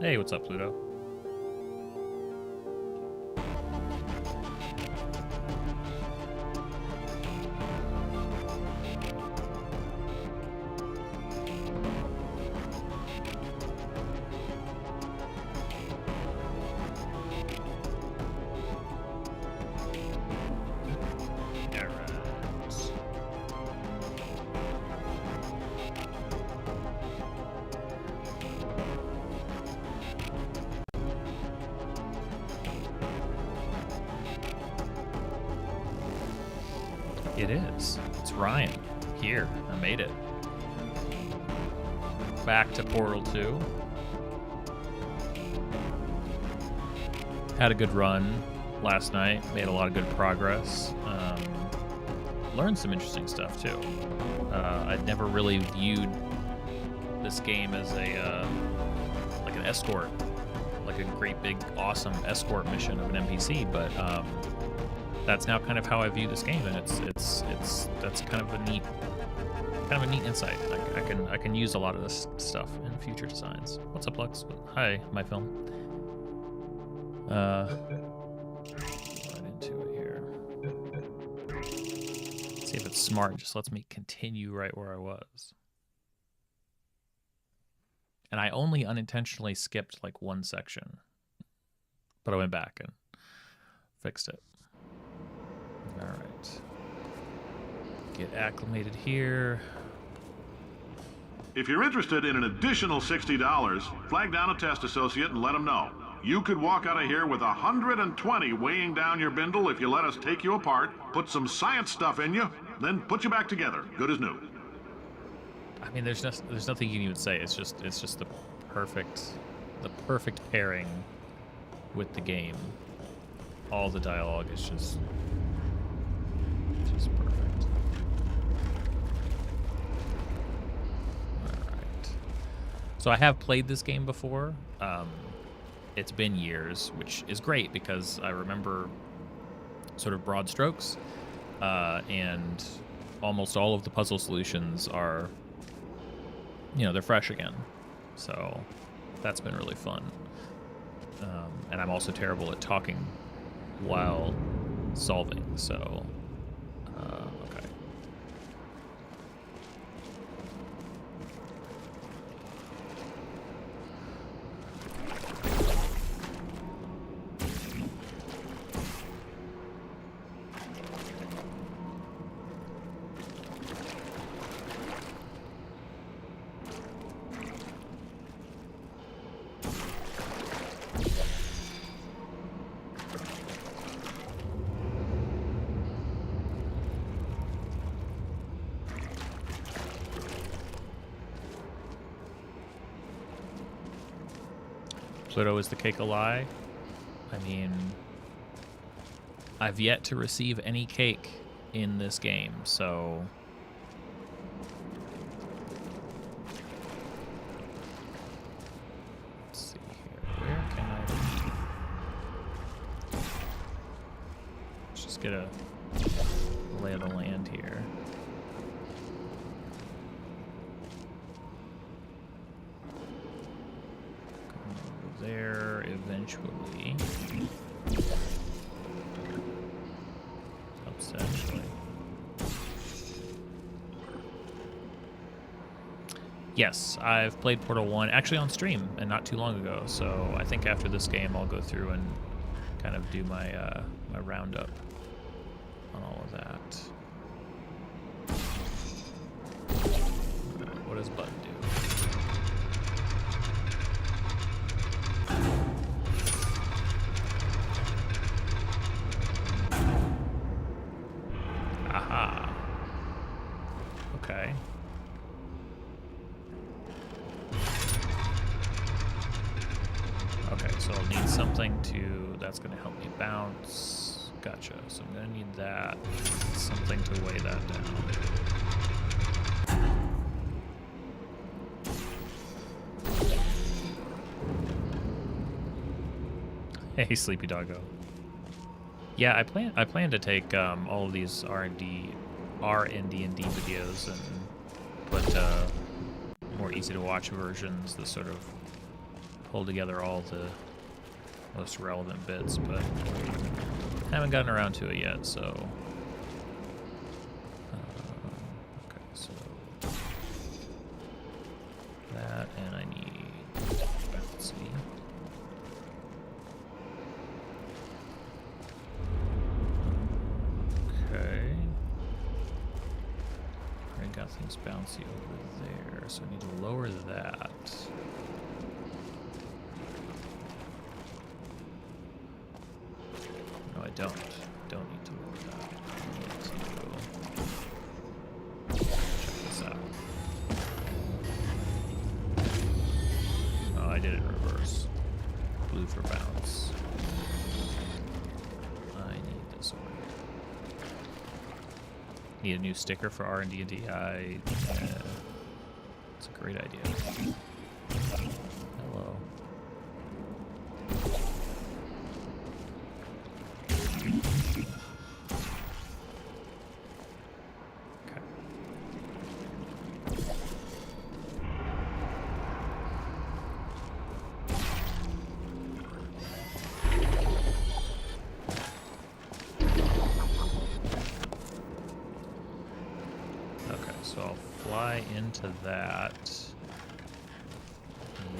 Hey, what's up, Pluto? It is. It's Ryan. Here. I made it. Back to Portal 2. Had a good run last night. Made a lot of good progress. Learned some interesting stuff, too. I'd never really viewed this game as a like an escort. Like a great, big, awesome escort mission of an NPC, but that's now kind of how I view this game, and that's kind of a neat insight. I can use a lot of this stuff in future designs. What's up, Lux? Hi, my film. Right into it here. See if it's smart. Just lets me continue right where I was. And I only unintentionally skipped like one section, but I went back and fixed it. All right. Get acclimated here. If you're interested in an additional $60, flag down a test associate and let them know. You could walk out of here with 120 weighing down your bindle if you let us take you apart, put some science stuff in you, then put you back together, good as new. I mean, there's nothing you can even say. It's just the perfect pairing with the game. All the dialogue is just perfect. All right. So I have played this game before. It's been years, which is great because I remember sort of broad strokes, and almost all of the puzzle solutions are, they're fresh again. So that's been really fun. And I'm also terrible at talking while solving, so okay. Pluto, is the cake a lie? I mean, I've yet to receive any cake in this game, so... Let's see here. Where can I be? Let's just get a lay of the land here. There eventually. Essentially. Yes, I've played Portal 1 actually on stream and not too long ago, so I think after this game I'll go through and kind of do my my roundup on all of that. What does button do? Aha. Okay. Okay, so I'll need something to... That's going to help me bounce. Gotcha. So I'm going to need that. Something to weigh that down. Hey, Sleepy Doggo. Yeah, I plan to take all of these R&D&D videos and put more easy to watch versions, the sort of pull together all the most relevant bits, but haven't gotten around to it yet, so... okay, so... that, and I need... let's see. Okay. Already got things bouncy over there, so I need to lower that. No, I don't. Don't need to lower that. I need to check this out. Oh, I did it in reverse. Blue for bounce. I need this one. Need a new sticker for R&D&D. It's a great idea. Hello. So I'll fly into that and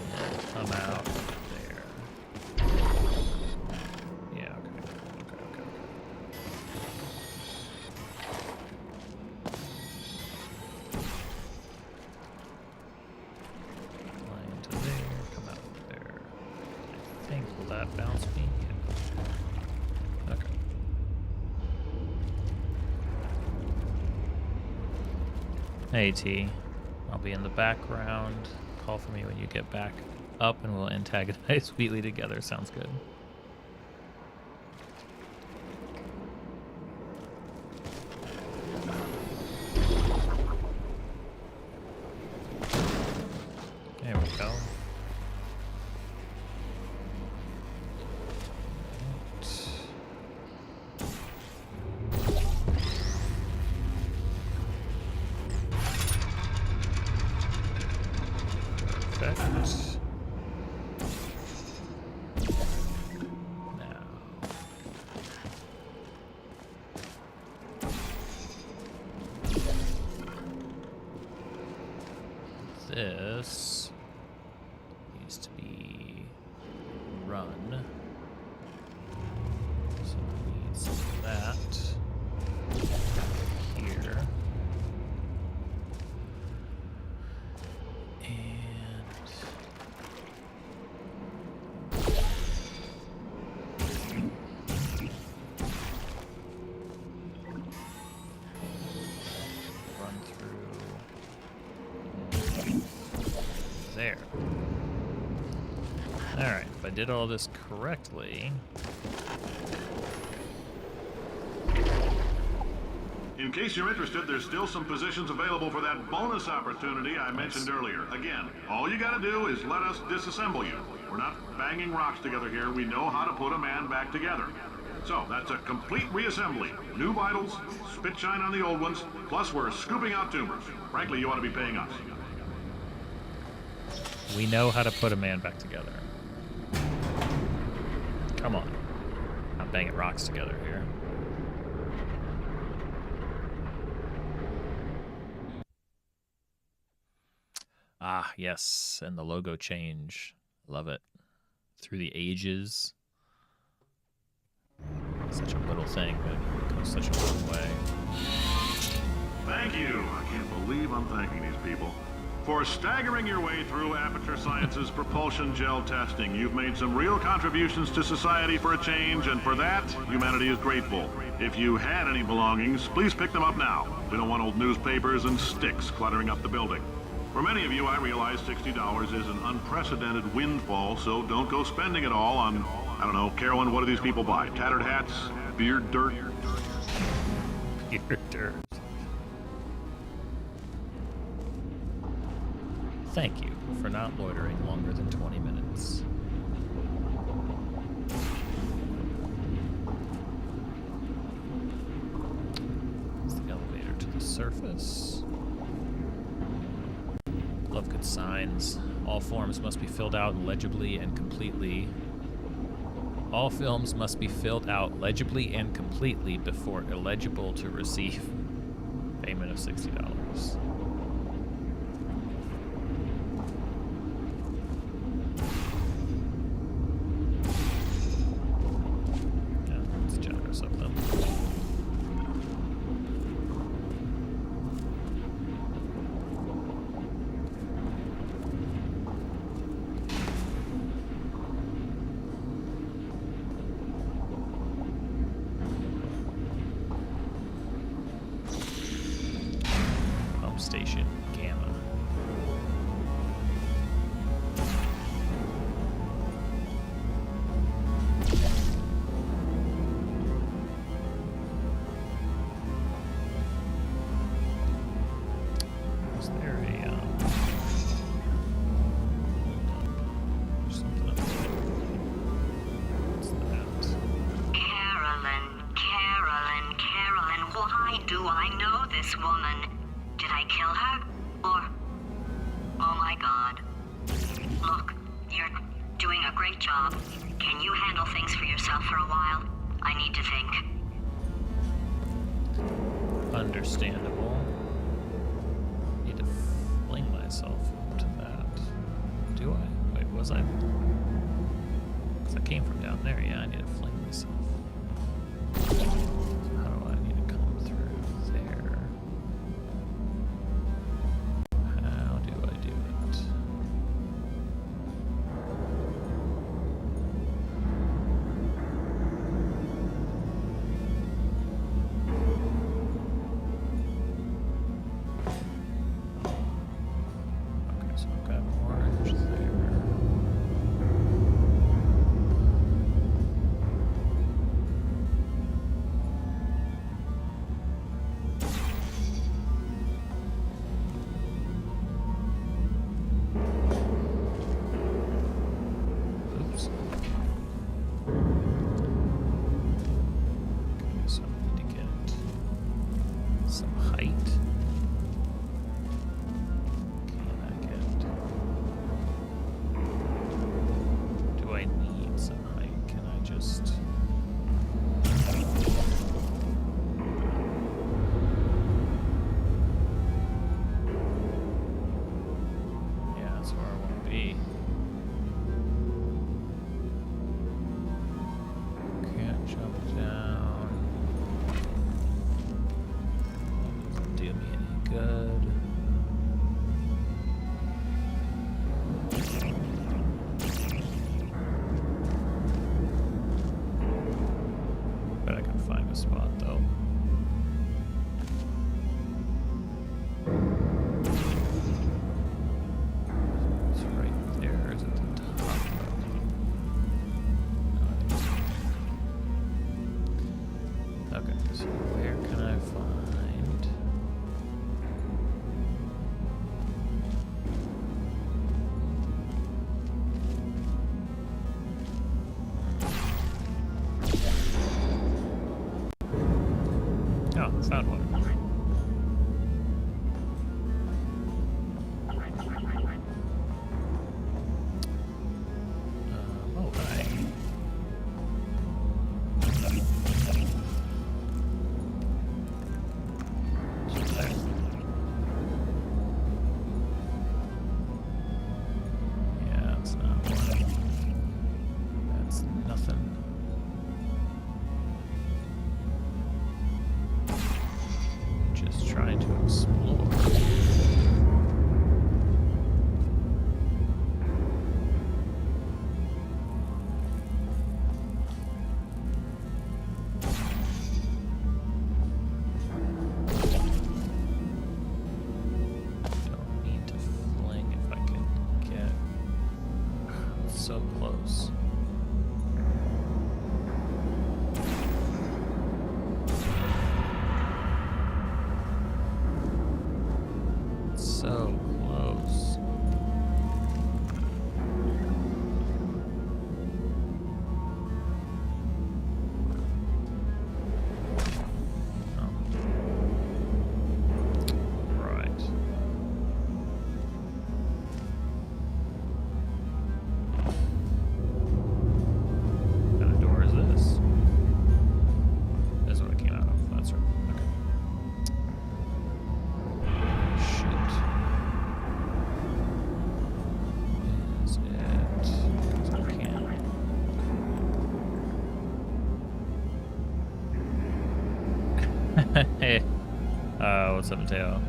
come out there. Yeah, okay. Fly into there, come out there. I think, will that bounce me? Yeah. Okay. Hey T, I'll be in the background. Call for me when you get back up and we'll antagonize Wheatley together. Sounds good. There we go. This needs to be run. So we need some of that here. There. Alright, if I did all this correctly... In case you're interested, there's still some positions available for that bonus opportunity I mentioned earlier. Again, all you gotta do is let us disassemble you. We're not banging rocks together here. We know how to put a man back together. So, that's a complete reassembly. New vitals, spit shine on the old ones, plus we're scooping out tumors. Frankly, you ought to be paying us. We know how to put a man back together. Come on. Not banging rocks together here. Ah, yes, and the logo change. Love it. Through the ages. Such a little thing, but it goes such a long way. Thank you. I can't believe I'm thanking these people. For staggering your way through Aperture Science's propulsion gel testing, you've made some real contributions to society for a change, and for that, humanity is grateful. If you had any belongings, please pick them up now. We don't want old newspapers and sticks cluttering up the building. For many of you, I realize $60 is an unprecedented windfall, so don't go spending it all on, I don't know, Carolyn, what do these people buy? Tattered hats? Beard dirt? Beard dirt. Thank you for not loitering longer than 20 minutes. It's the elevator to the surface. Love good signs. All forms must be filled out legibly and completely. All films must be filled out legibly and completely before eligible to receive payment of $60. Yeah, that's generous of them. Station Gamma. Is there there's something up there? What's that? Carolyn, why do I know this woman? Did I kill her? Or... Oh my god. Look, you're doing a great job. Can you handle things for yourself for a while? I need to think. Understandable. Need to fling myself to that. Do I? Wait, was I? Because I came from down there. Yeah, I need to fling myself. How do I need to come through there? How do I do it? Okay, so I've got orange there. Oops. Okay, so I need to get some height. Can I get... Do I need some height? Can I just... Yeah, that's where I want to be. Can't jump down. Doesn't do me any good. Bet I can find a spot though. It's right there. Is it the top? No, I think it's... Okay, so where can I find... Oh, found one. Oh, hi. So there. Yeah, that's not one. That's nothing. Just trying to explore. Don't need to fling if I can get so close. So close. Oh. Right. Hey, what's up, Mateo?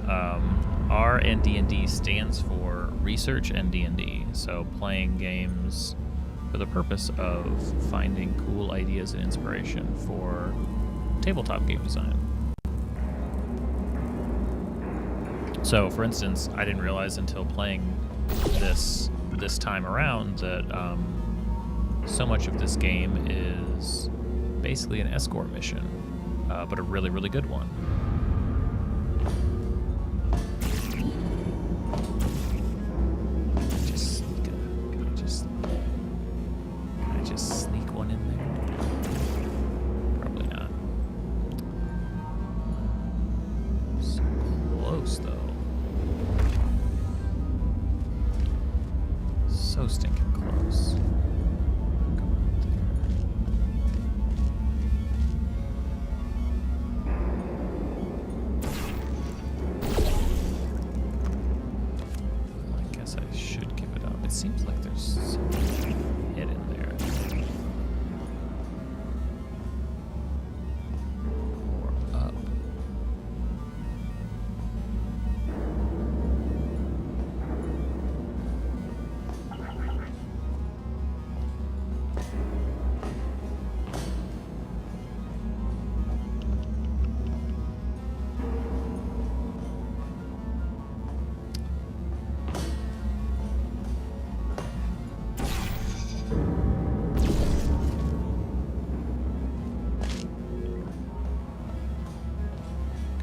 R&D&D stands for Research and D&D. So playing games for the purpose of finding cool ideas and inspiration for tabletop game design. So, for instance, I didn't realize until playing this time around that so much of this game is basically an escort mission, but a really, really good one. Can I just sneak one in there? Probably not. So close, though. So stinking close. I guess I should give it up. It seems like there's some hit in there. Or up.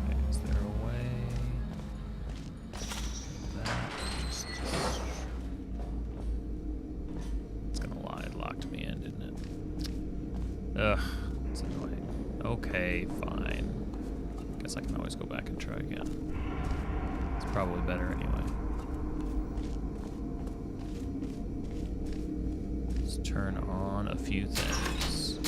Okay, is there a way that just it's gonna lie, it locked me in, didn't it? Ugh, it's annoying. Okay, fine. Guess I can always go back and try again. It's probably better anyway. Let's turn on a few things.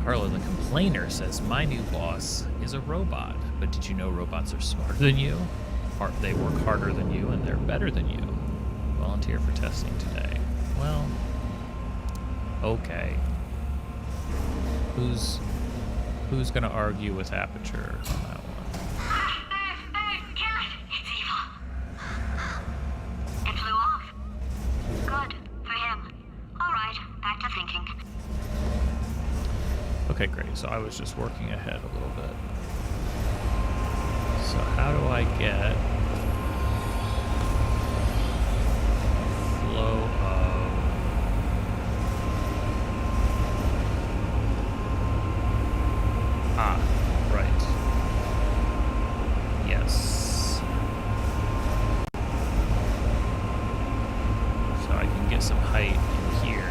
Carla the Complainer says, my new boss is a robot, but did you know robots are smarter than you? They work harder than you, and they're better than you. Volunteer for testing today. Well, okay. Who's gonna argue with Aperture on that one? Kill it! It's evil. It flew off. Good for him. All right, back to thinking. Okay, great. So I was just working ahead a little bit. So how do I get flow of right. Yes. So I can get some height in here.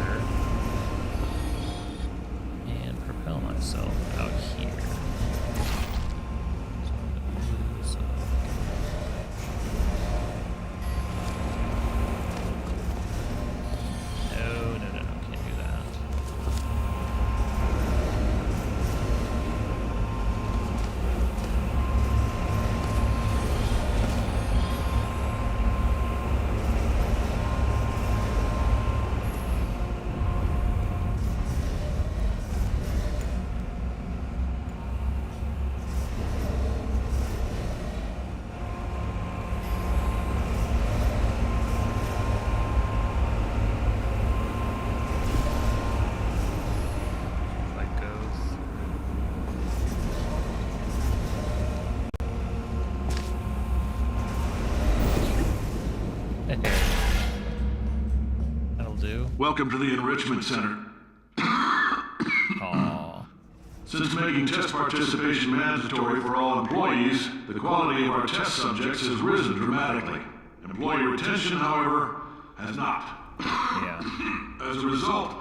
Propel myself out here. So I'm gonna lose, no, can't do that. Welcome to the Enrichment Center. Aw. Since making test participation mandatory for all employees, the quality of our test subjects has risen dramatically. Employee retention, however, has not. Yeah. As a result,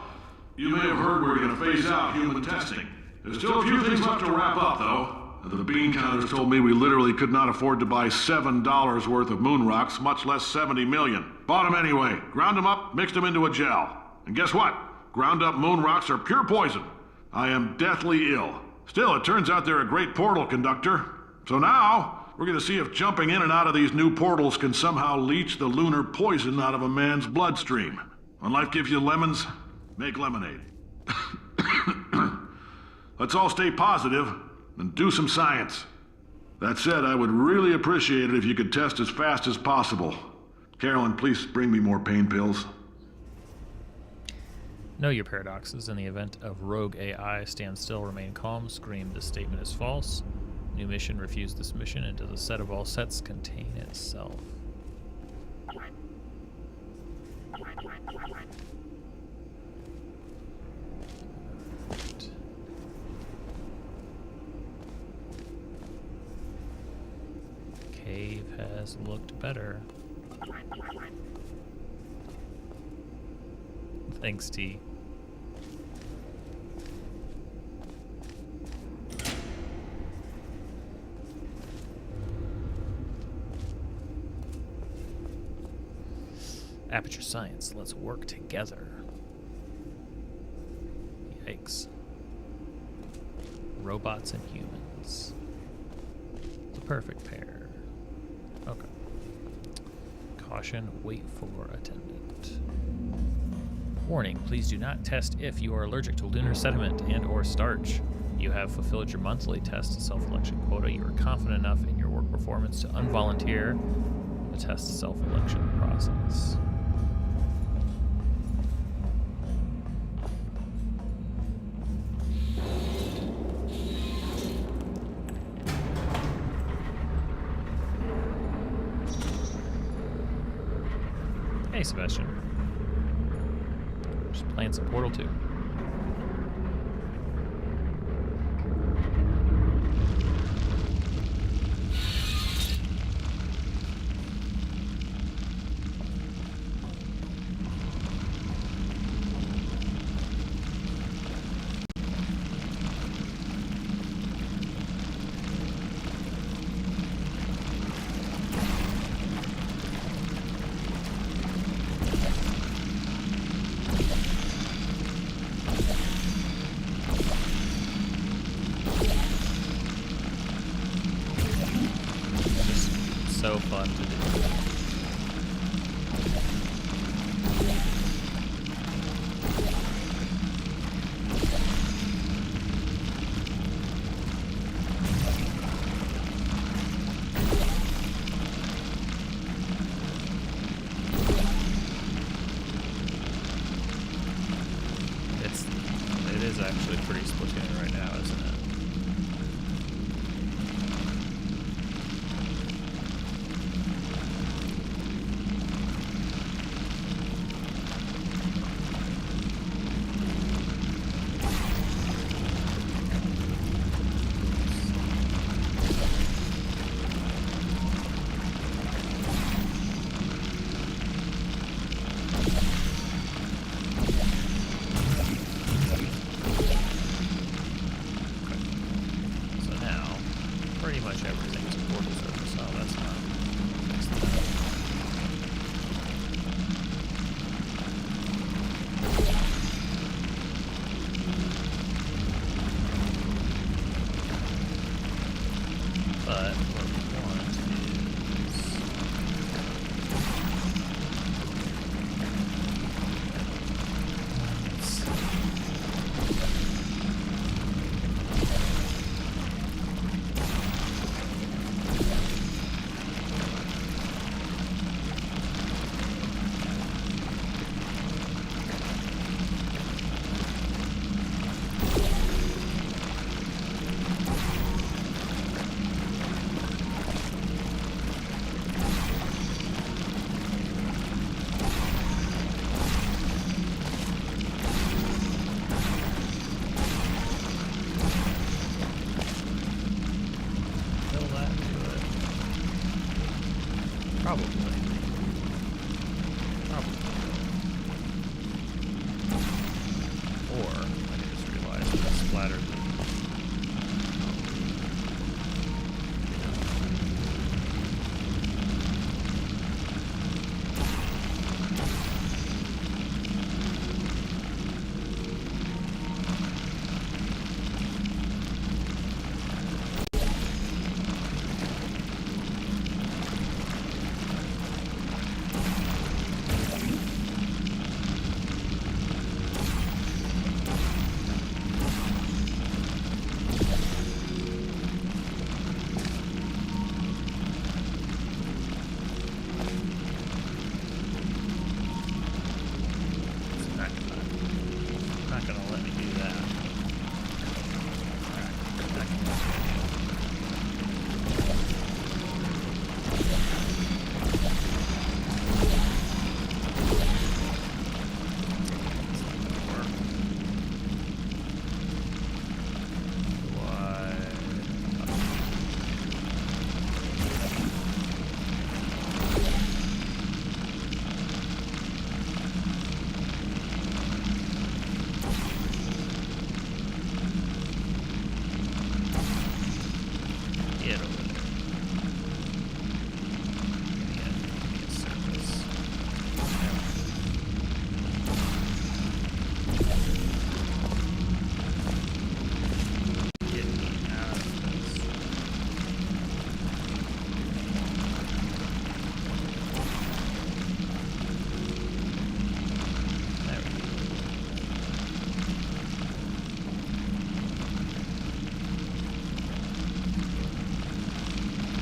you may have heard we're going to phase out human testing. There's still a few things left to wrap up, though. The bean counters told me we literally could not afford to buy $7 worth of moon rocks, much less 70 million. Bought them anyway, ground them up, mixed them into a gel. And guess what? Ground up moon rocks are pure poison. I am deathly ill. Still, it turns out they're a great portal conductor. So now, we're going to see if jumping in and out of these new portals can somehow leach the lunar poison out of a man's bloodstream. When life gives you lemons, make lemonade. Let's all stay positive and do some science. That said, I would really appreciate it if you could test as fast as possible. Carolyn, please bring me more pain pills. Know your paradoxes. In the event of rogue AI, stand still, remain calm, scream, this statement is false. New mission, refuse this mission, and does a set of all sets contain itself? Cave has looked better. Thanks, T. Aperture Science, let's work together. Yikes. Robots and humans. The perfect pair. Okay. Caution, wait for attendant. Warning, please do not test if you are allergic to lunar sediment and or starch. You have fulfilled your monthly test self-election quota. You are confident enough in your work performance to unvolunteer the test self-election process. Hey, Sebastian. Just playing some Portal 2. So fun to do. It is actually pretty Splatoon right now, isn't it? Probably. Or I can just realize that I splattered the...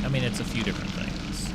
I mean, it's a few different things.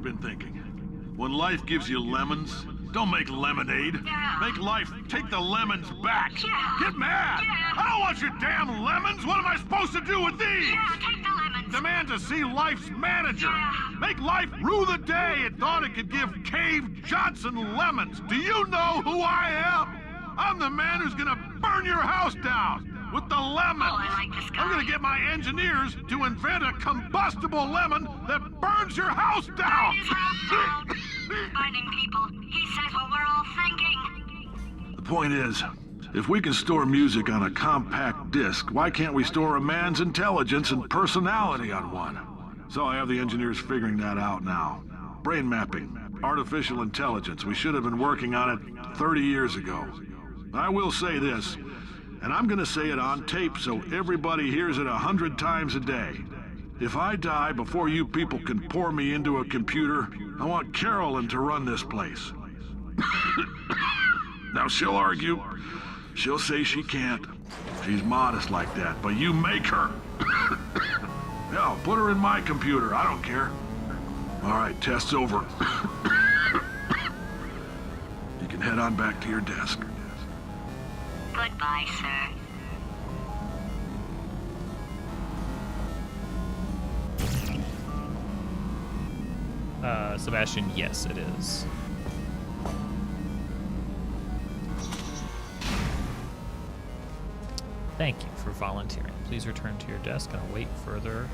I've been thinking. When life gives you lemons, don't make lemonade. Yeah. Make life take the lemons back. Yeah. Get mad. Yeah. I don't want your damn lemons. What am I supposed to do with these? Yeah, take the lemons. Demand to see life's manager. Yeah. Make life rue the day it thought it could give Cave Johnson lemons. Do you know who I am? I'm the man who's gonna burn your house down with the lemons. Oh, I like this guy. I'm gonna get my engineers to invent a combustible lemon that burns your house down. Burn his house down. Burning people. He says what we're all thinking. The point is, If we can store music on a compact disc, why can't we store a man's intelligence and personality on one? So I have the engineers figuring that out now. Brain mapping, artificial intelligence. We should have been working on it 30 years ago. I will say this, and I'm gonna say it on tape so everybody hears it 100 times a day. If I die before you people can pour me into a computer, I want Carolyn to run this place. Now she'll argue. She'll say she can't. She's modest like that, but you make her. Hell, put her in my computer. I don't care. All right, test's over. You can head on back to your desk. Goodbye, sir. Sebastian, yes, it is. Thank you for volunteering. Please return to your desk and await further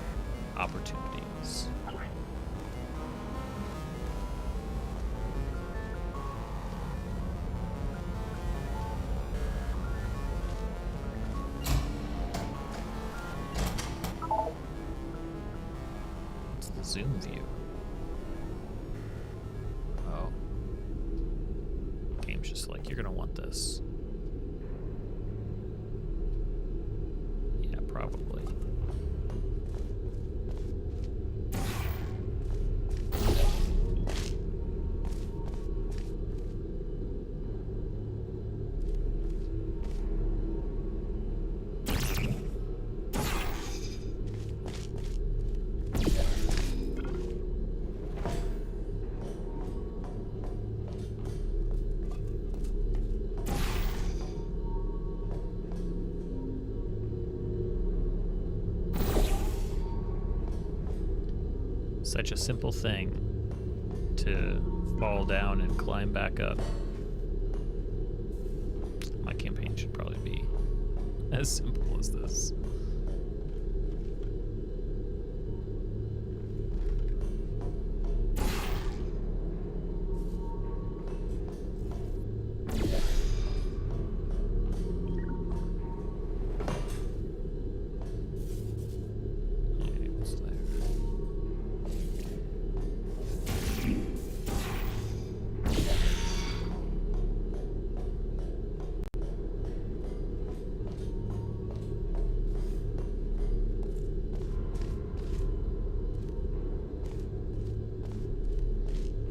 opportunities. It's the zoom view. Oh. Game's just like, you're gonna want this. Yeah, probably. Such a simple thing to fall down and climb back up. My campaign should probably be as simple as this.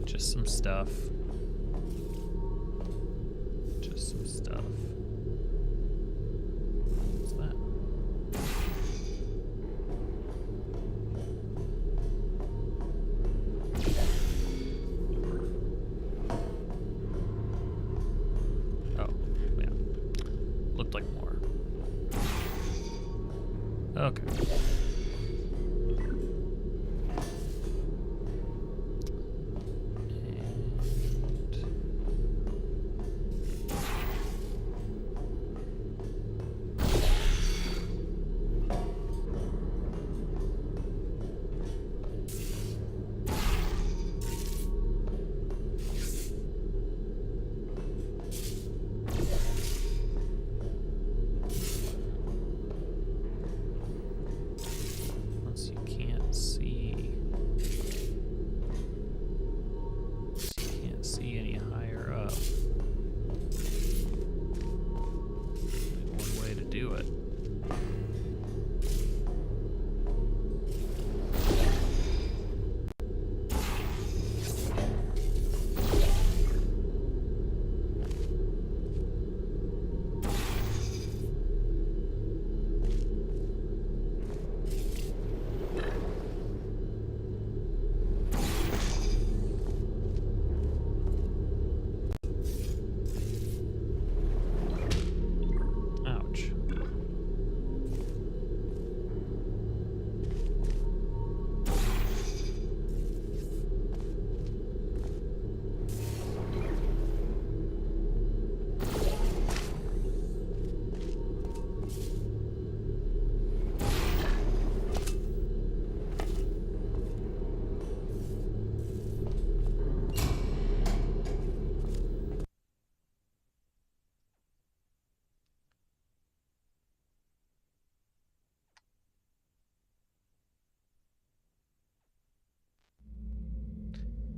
Just some stuff. Just some stuff. What's that? Oh, yeah. Looked like more. Okay.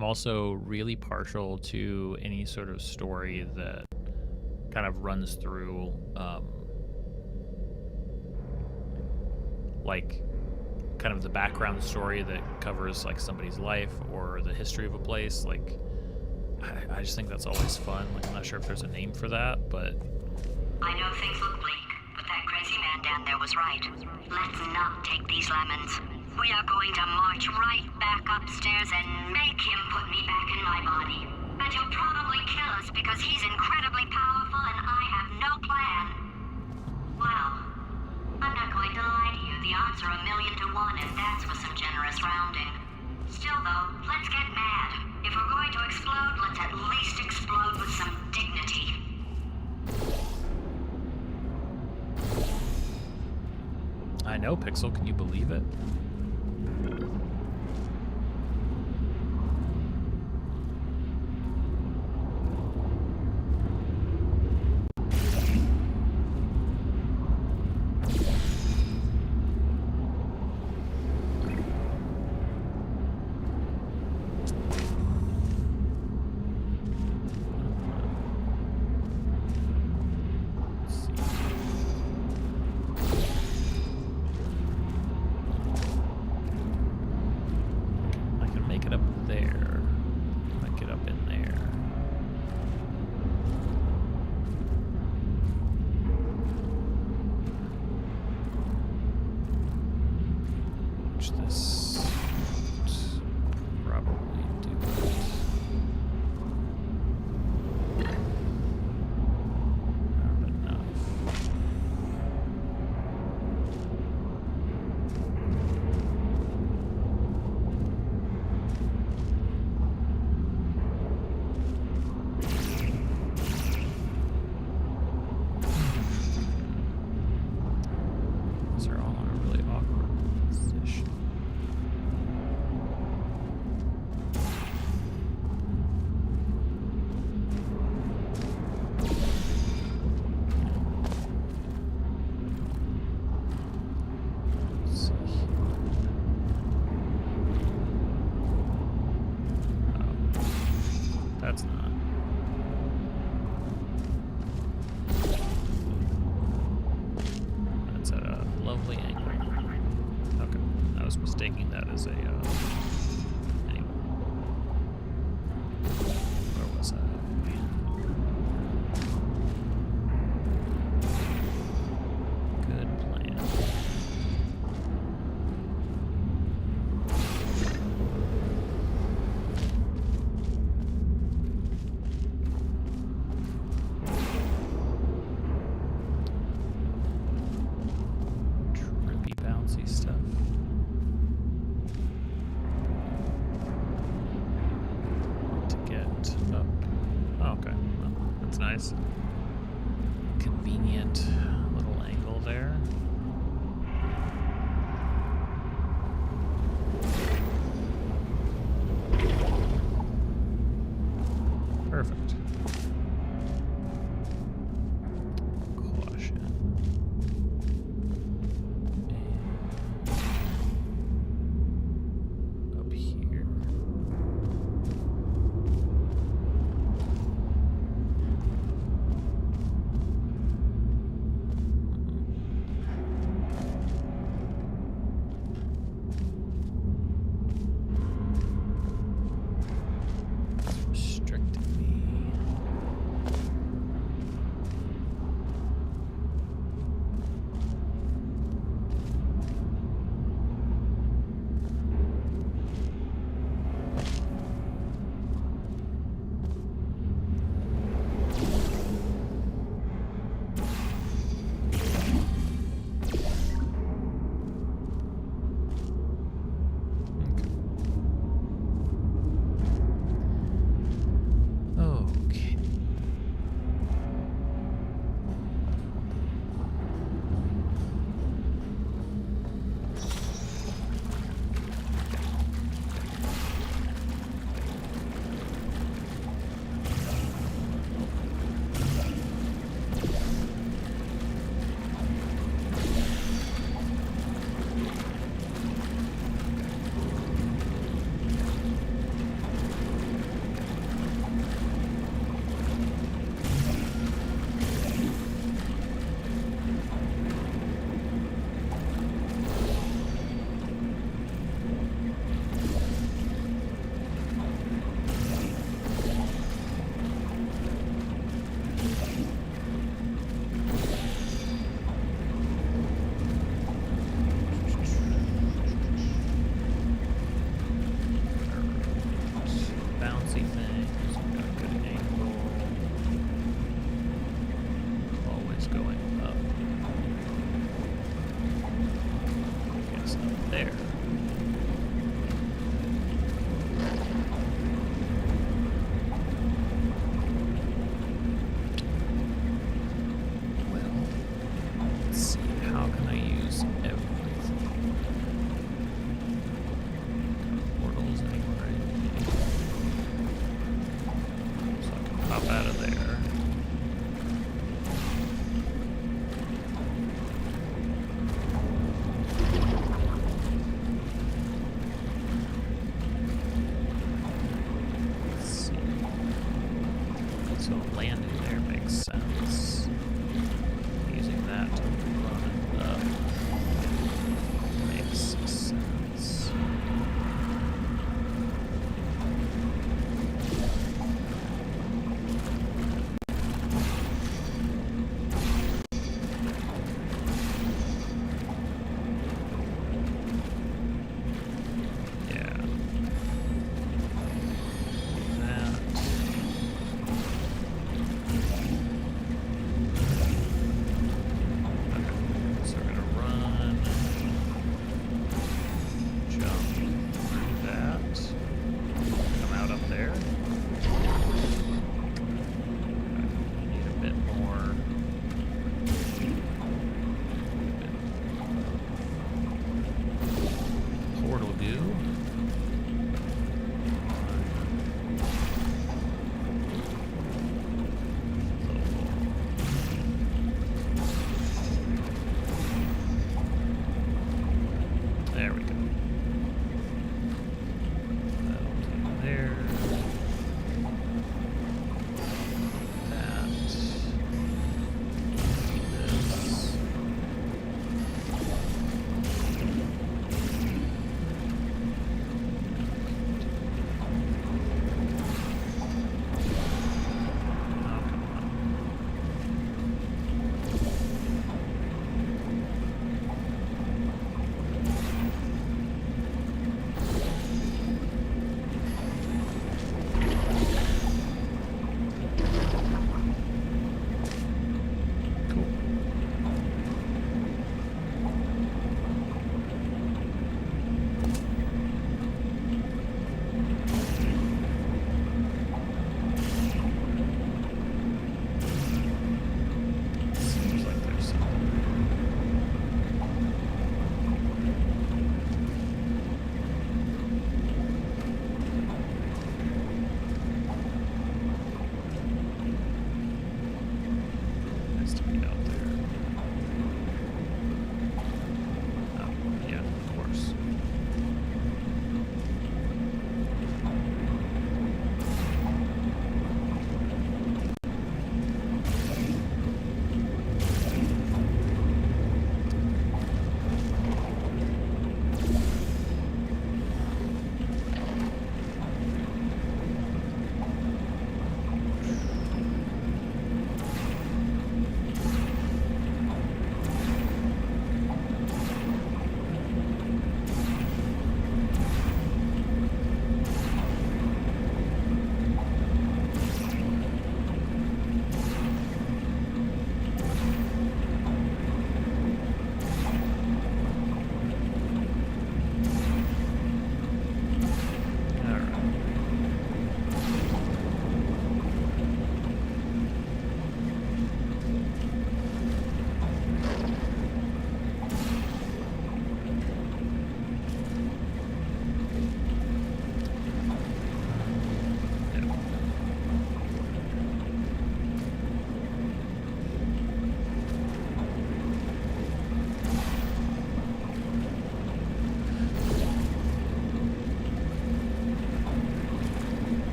I'm also really partial to any sort of story that kind of runs through, like, kind of the background story that covers like somebody's life or the history of a place. Like, I just think that's always fun. Like, I'm not sure if there's a name for that, but I know things look bleak, but that crazy man down there was right. Let's not take these lemons. We are going to march right back upstairs and make him put me back in my body. And he'll probably kill us because he's incredibly powerful and I have no plan. Well, I'm not going to lie to you. The odds are 1,000,000 to 1, and that's with some generous rounding. Still, though, let's get mad. If we're going to explode, let's at least explode with some dignity. I know, Pixel. Can you believe it? Convenient little angle there. Perfect. Caution. And up here.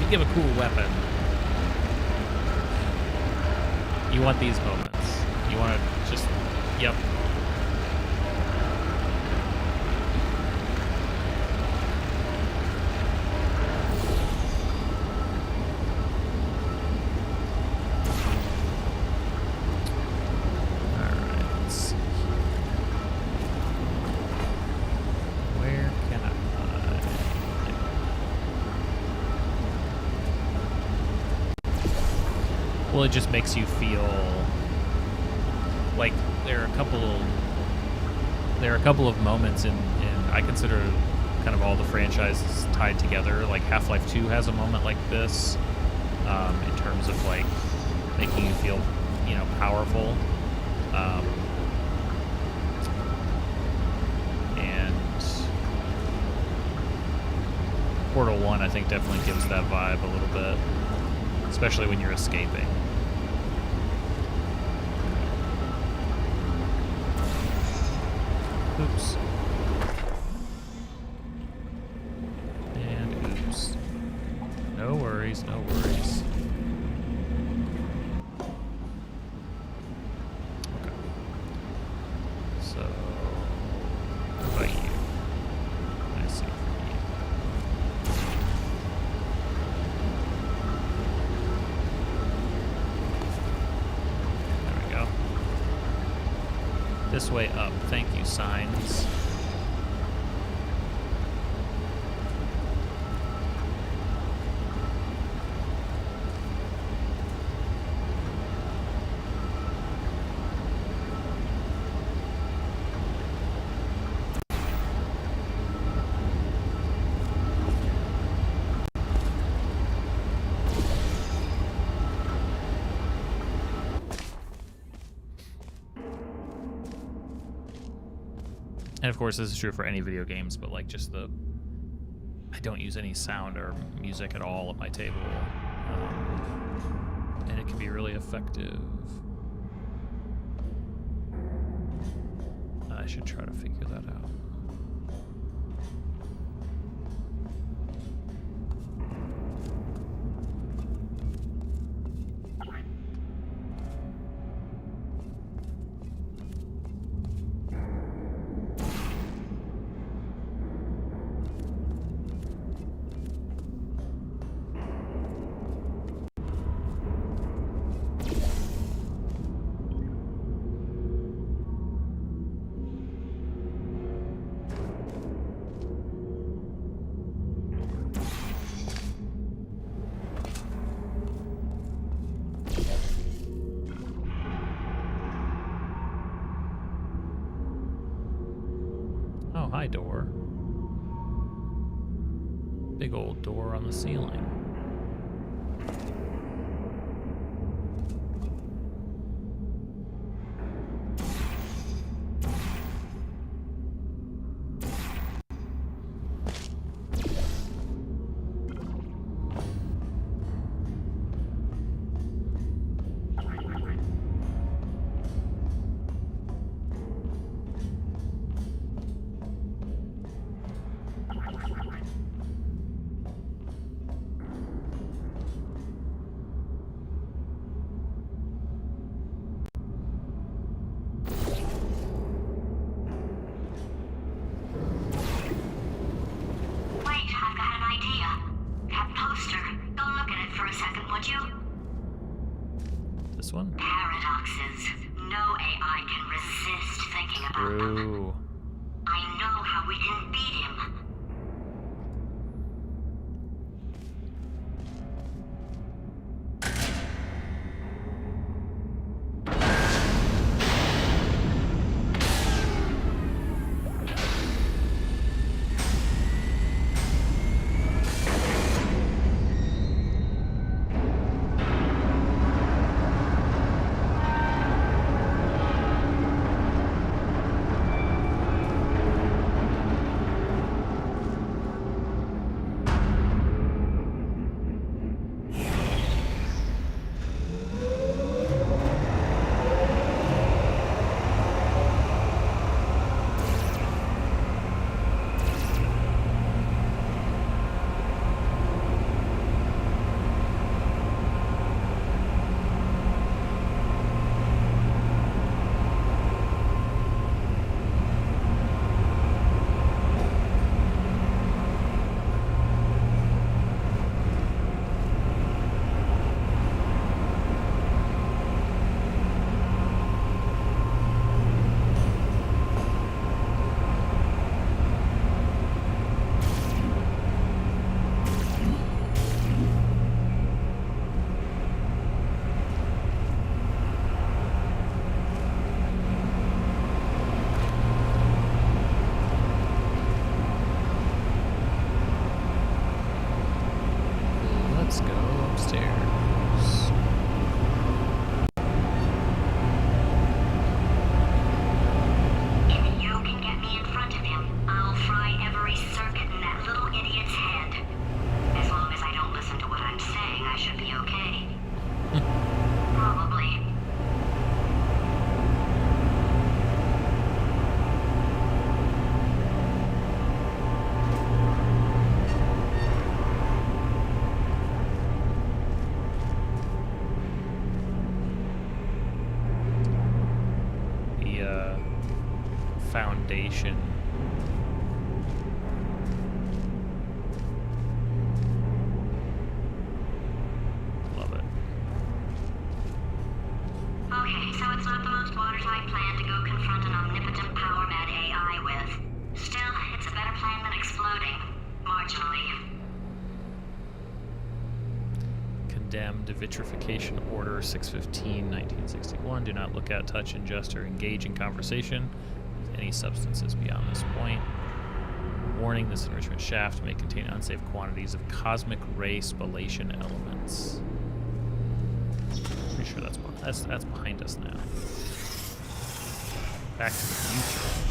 think you have a cool weapon, you want these moments. You want to just, yep. Well, it just makes you feel like there are a couple of moments in I consider kind of all the franchises tied together. Like Half-Life 2 has a moment like this, in terms of like making you feel, you know, powerful. And Portal 1, I think, definitely gives that vibe a little bit, especially when you're escaping. Oops. And oops. No worries, no worries. Okay. So, what about you? I see for you. There we go. This way up. Thank you, signs. And of course, this is true for any video games, but like just I don't use any sound or music at all at my table, and it can be really effective. I should try to figure that out. Oh, hi, door. Big old door on the ceiling. This one? Paradoxes. No AI can resist thinking about them. True. I know how we can beat him. foundation. Love it. Okay, so it's not the most watertight plan to go confront an omnipotent power-mad AI with. Still, it's a better plan than exploding. Marginally. Condemned vitrification order 615 1961. Do not look at, touch, ingest, or engage in conversation with any substances beyond this point. Warning, this enrichment shaft may contain unsafe quantities of cosmic ray spallation elements. Pretty sure that's behind us now. Back to the future.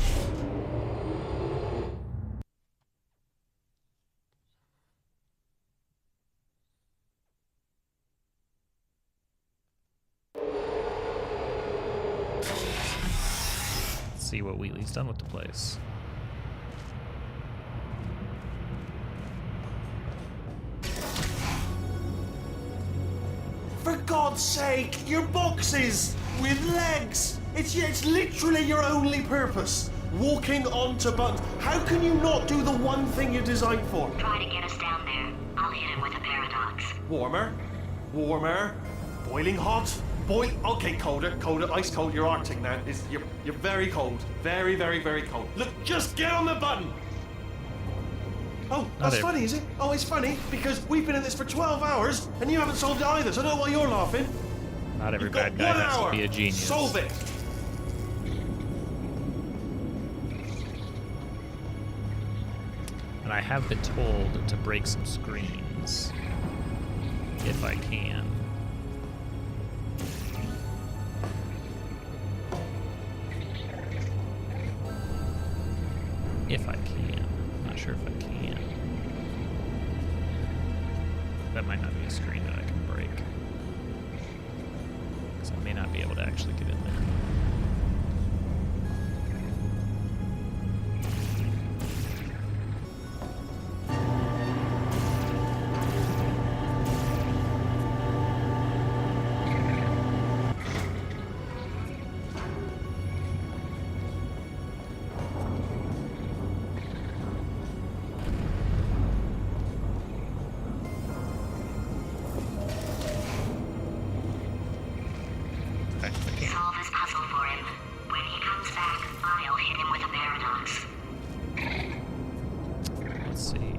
See what Wheatley's done with the place. For God's sake, your boxes with legs. It's literally your only purpose. Walking onto buttons. How can you not do the one thing you're designed for? Try to get us down there. I'll hit him with a paradox. Warmer, boiling hot, okay, colder, ice cold. You're Arctic now. You're very cold, very, very, very cold. Look, just get on the button. Oh, that's funny, is it? Oh, it's funny because we've been in this for 12 hours and you haven't solved it either. So I don't know why you're laughing. Not every You've got bad guy 1 has hour. to be a genius. Solve it. And I have been told to break some screens if I can. If I can. I'm not sure if I can. That might not be a screen that I can break. Because I may not be able to actually get in there. Solve his puzzle for him. When he comes back, I'll hit him with a paradox. Let's see.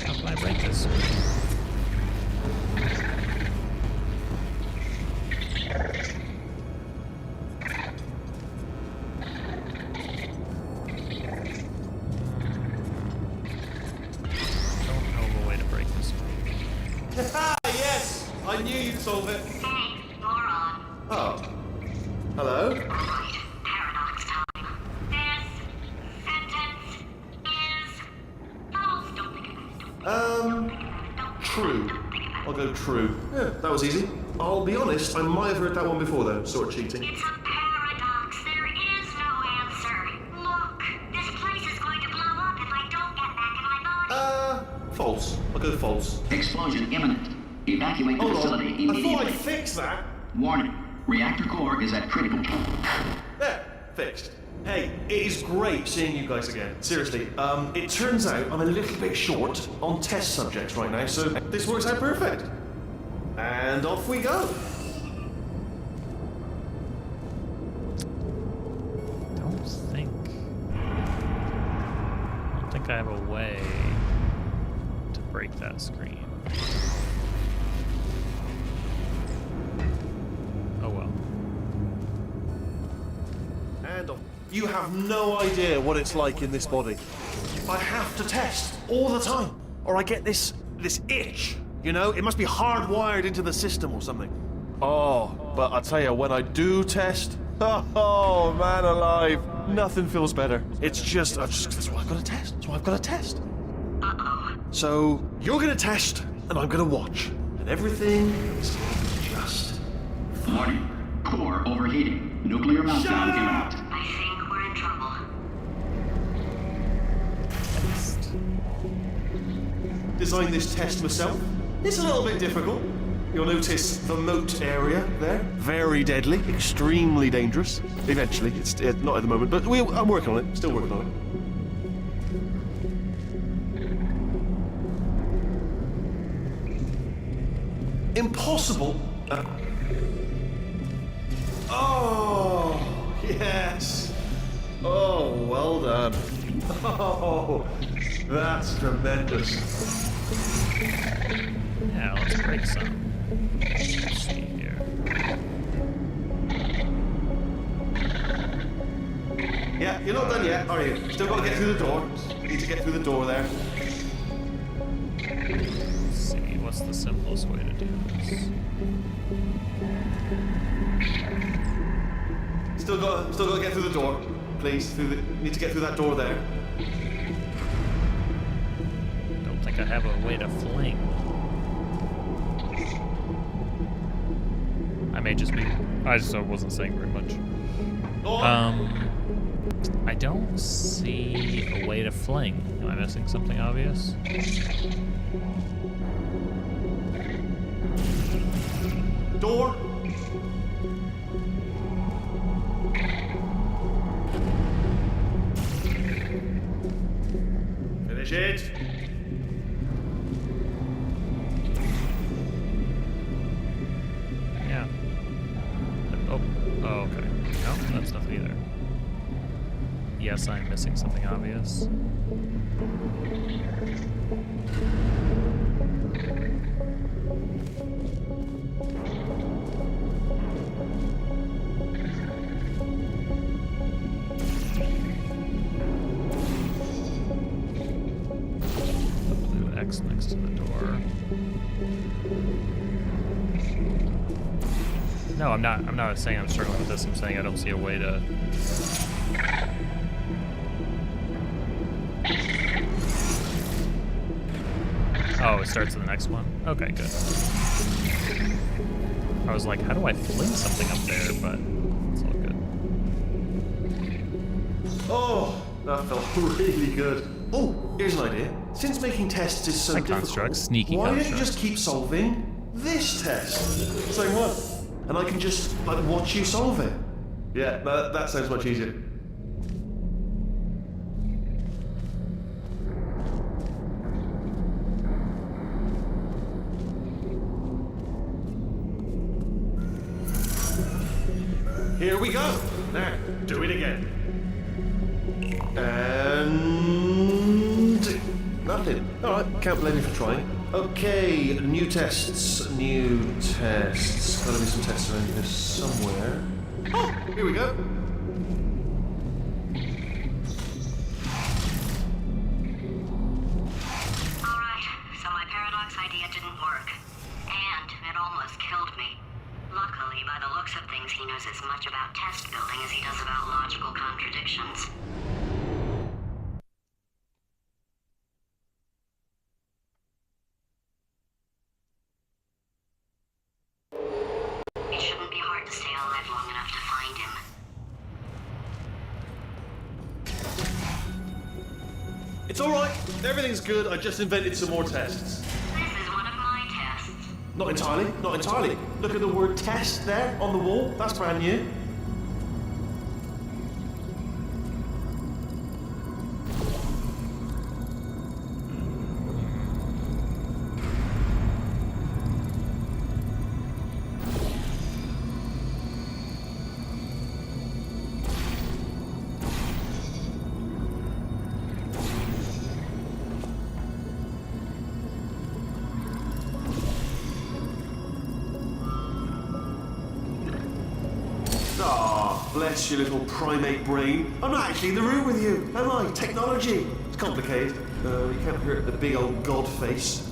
How can I break this screen? Don't know of a way to break this screen. Yes, I knew you'd solve it. Hey, moron. Oh, hello. Right, paradox time. This sentence is false. Don't think about it. True. I'll go true. Yeah, that was easy. I'll be honest, I might have heard that one before though, sort of cheating. It's a paradox. There is no answer. Look, this place is going to blow up if I don't get back in my body. False. I'll go false. Explosion imminent. Evacuate the Hold facility on. I immediately. thought I'd fix that. Warning. Reactor core is at critical. There, fixed. Hey, it is great seeing you guys again. Seriously, it turns out I'm a little bit short on test subjects right now, so this works out perfect. And off we go. I don't think I have a way to break that screen. Oh well. And off. You have no idea what it's like in this body. I have to test all the time, or I get this itch. You know, it must be hardwired into the system or something. Oh, but I tell you, when I do test, oh man alive, nothing feels better. It's just that's why I've got to test. That's why I've got to test. Uh-oh. So you're gonna test, and I'm gonna watch, and everything is just Warning. Core overheating. Nuclear meltdown imminent. I think we're in trouble. designed this test myself. It's a little bit difficult, You'll notice the moat area there. Very deadly, extremely dangerous. Eventually, it's not at the moment, but I'm working on it. Still working on it. Impossible. Oh, yes. Oh, well done. Oh, that's tremendous. Yeah, let's break some. Let's see here. Yeah, you're not done yet, are you? Still got to get through the door. Need to get through the door there. Let's see, what's the simplest way to do this? Still got to get through the door. Please, need to get through that door there. Don't think I have a way to fling. I may just be. I just wasn't saying very much. I don't see a way to fling. Am I missing something obvious? Door. Finish it. Yeah. Oh, okay. No, that's nothing either. Yes, I'm missing something obvious. The blue X next to the door. No, I'm not saying I'm struggling with this. I'm saying I don't see a way to. Oh, it starts in the next one? Okay, good. I was like, how do I fling something up there? But it's all good. Oh, that felt really good. Oh, here's an idea. Since making tests is so Like difficult, constructs, sneaky why don't you constructs. just keep solving this test? Same one. And I can just, like, watch you solve it. Yeah, that sounds much easier. Here we go. Now, do it again. And nothing. All right, can't blame you for trying. Okay, new tests. Gotta be some tests around here somewhere. Oh, here we go. Alright, so my paradox idea didn't work. And it almost killed me. Luckily, by the looks of things, he knows as much about test building as he does about logical contradictions. It shouldn't be hard to stay alive long enough to find him. It's all right. Everything's good. I just invented some more tests. This is one of my tests. Not entirely. Not entirely. Look at the word test there on the wall. That's brand new. Bless your little primate brain. I'm not actually in the room with you, am I? Technology. It's complicated. You can't hurt the big old god face.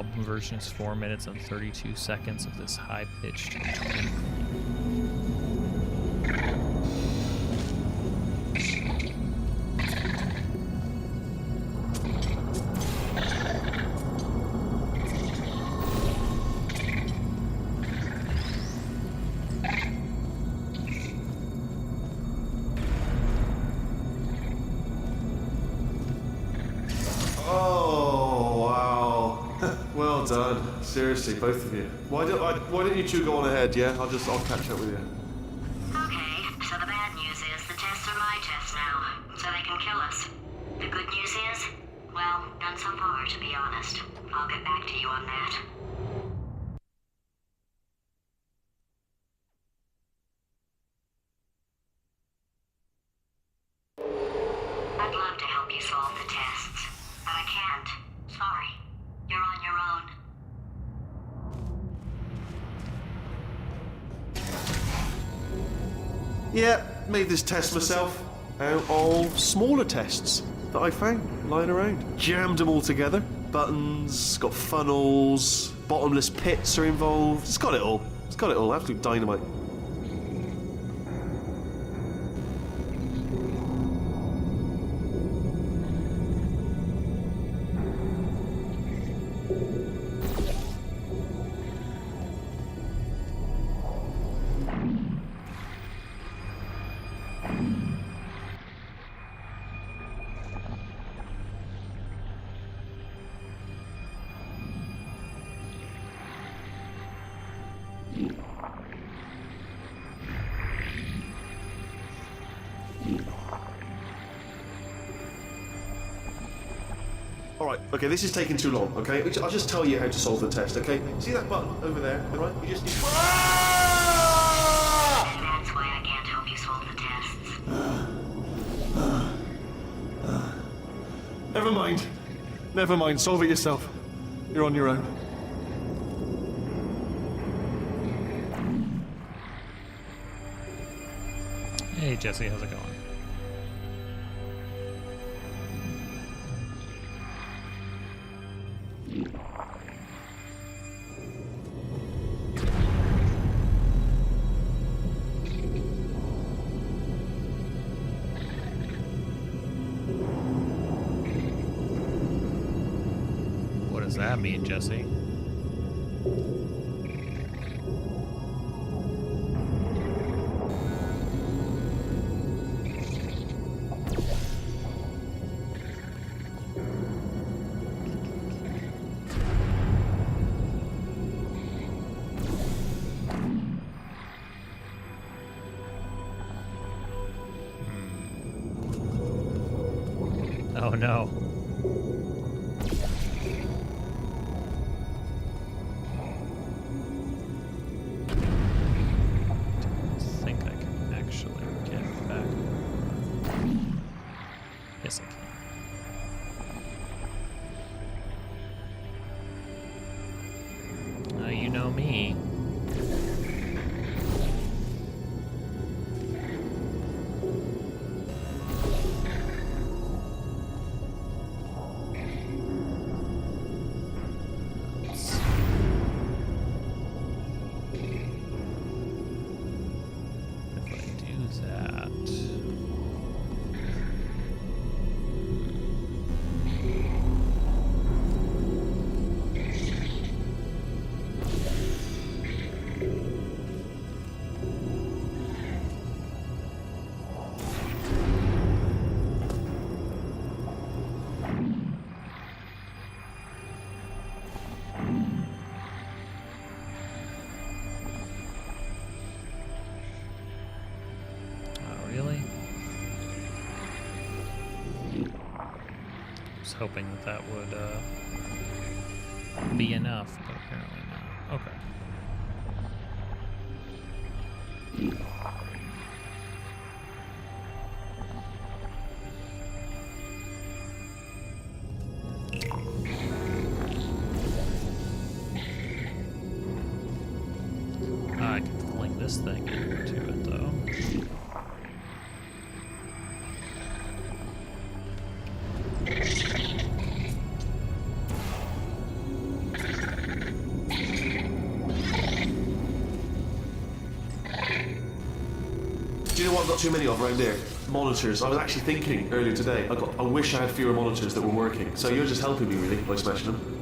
album version is 4 minutes and 32 seconds of this high-pitched. Oh, wow. Well done. Seriously, both of you. Why don't you two go on ahead, yeah? I'll catch up with you. Okay, so the bad news is the tests are my tests now, so they can kill us. The good news is, well, none so far, to be honest. I'll get back to you on that. I'd love to help you solve the tests, but I can't. Sorry. You're on your own. Yeah, made this test myself out of smaller tests that I found lying around. Jammed them all together. Buttons, got funnels, bottomless pits are involved. It's got it all. It's got it all. Absolute dynamite. Alright, okay, this is taking too long, okay? I'll just tell you how to solve the test, okay? See that button over there, right? You just need... And that's why I can't help you solve the tests. Never mind. Never mind, solve it yourself. You're on your own. Hey Jesse, how's it going? What does that mean, Jesse? Oh no. I think I can actually get back. Yes, I can. You know me. Really? I was hoping that would be enough, but apparently not. Okay. I can fling this thing into it, though. what I've got too many of around here? Monitors. I was actually thinking earlier today, I wish I had fewer monitors that were working. So you're just helping me, really, by smashing them.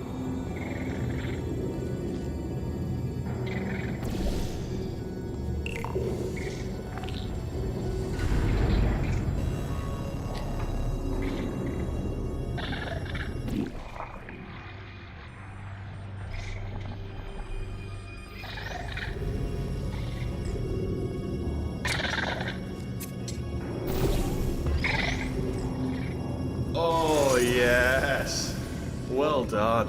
Oh, yes. Well done.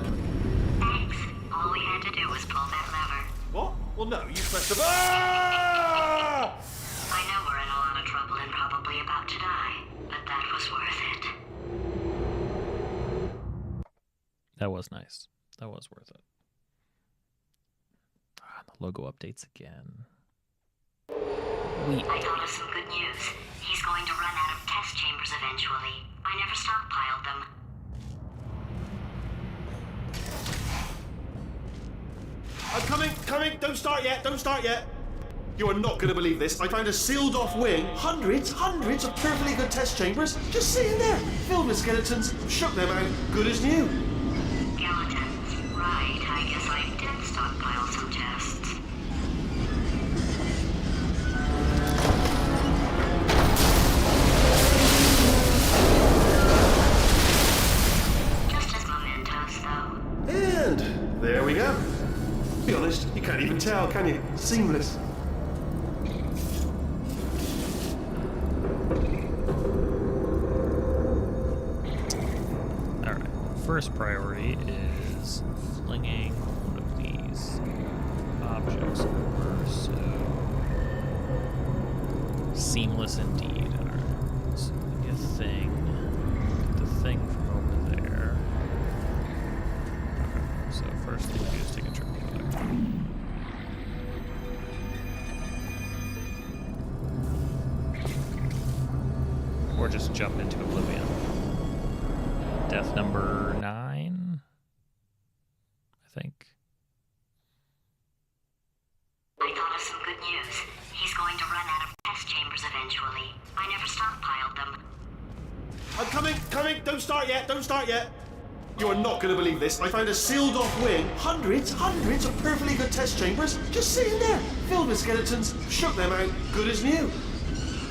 Thanks. All we had to do was pull that lever. What? Well, no, you pressed the... Ah! I know we're in a lot of trouble and probably about to die, but that was worth it. That was nice. That was worth it. Ah, the logo updates again. I told us some good news. He's going to run out of test chambers eventually. I never stockpiled them. I'm coming, don't start yet. You are not going to believe this. I found a sealed off wing. Hundreds of perfectly good test chambers just sitting there, filled with skeletons. Shook them out, good as new. Skeletons. Right, I guess I did stockpile some tests. Just as mementos, though. And there we go. To be honest, you can't even tell, can you? Seamless. Alright, first priority is flinging one of these objects over, so... Seamless indeed. Alright, so get a thing. Get the thing from over there. Okay, so first thing we do is take a trip over there. Or just jump into oblivion. Death number 9, I think. I thought of some good news. He's going to run out of test chambers eventually. I never stockpiled them. I'm coming, don't start yet. You are not going to believe this. I found a sealed off wing. Hundreds of perfectly good test chambers just sitting there, filled with skeletons. Shook them out, good as new.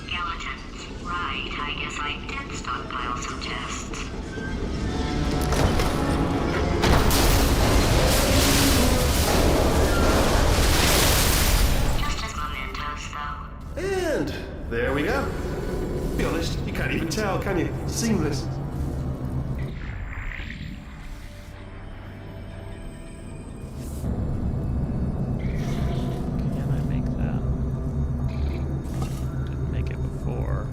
Skeletons. Right, I guess I did stockpile some tests. Just as mementos, though. And there we go. To be honest, you can't even tell, can you? Seamless. Can I make that? Didn't make it before.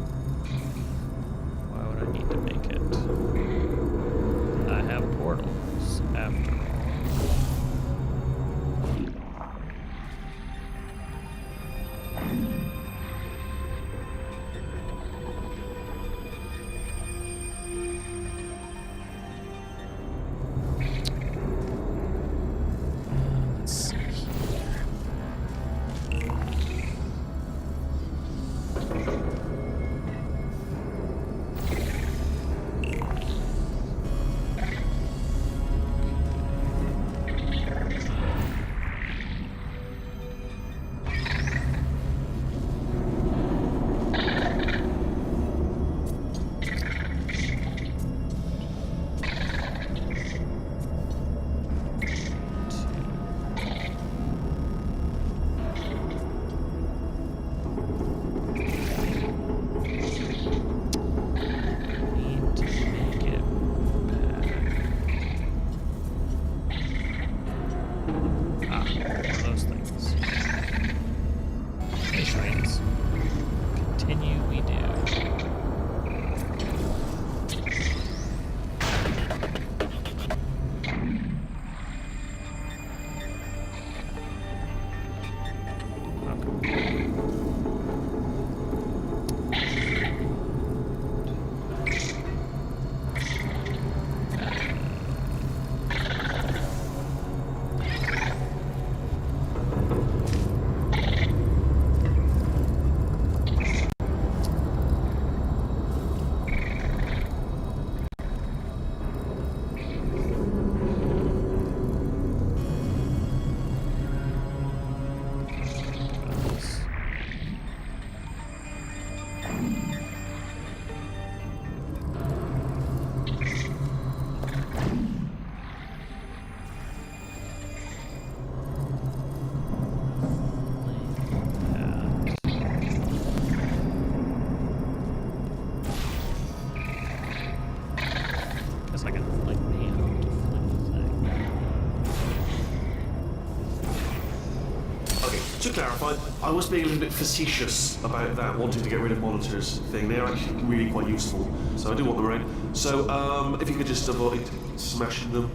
Why would I need to make it? I have portals, after all. to clarify, I was being a little bit facetious about that wanting to get rid of monitors thing. They're actually really quite useful, so I do want them around. So, if you could just avoid smashing them.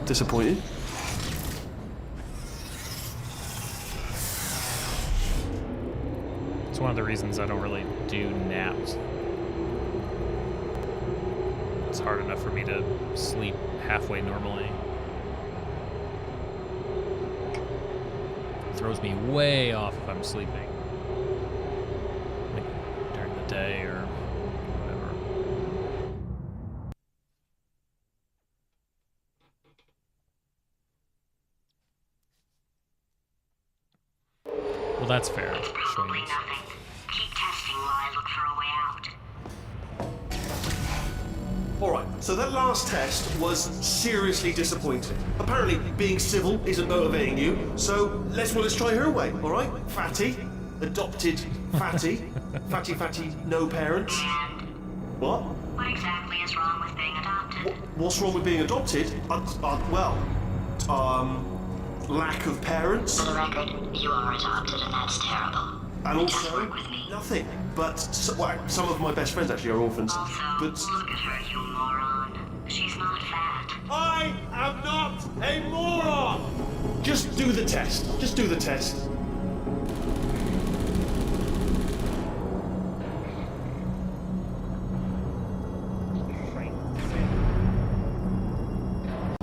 Disappointed. It's one of the reasons I don't really do naps. It's hard enough for me to sleep halfway normally. It throws me way off if I'm sleeping. Like during the day or whatever. Well, that's fair. It's probably nothing. Keep testing while I look for a way out. Alright, so that last test was seriously disappointing. Apparently, being civil isn't motivating you, so let's try her way, alright? Fatty, adopted fatty, fatty, no parents. And What? what exactly is wrong with being adopted? What's wrong with being adopted? Lack of parents. For the record, you are adopted and that's terrible. And Just also, work with me. nothing. But some of my best friends actually are orphans. Also, But look at her, you moron. She's not fat. I am not a moron! Just do the test. Just do the test.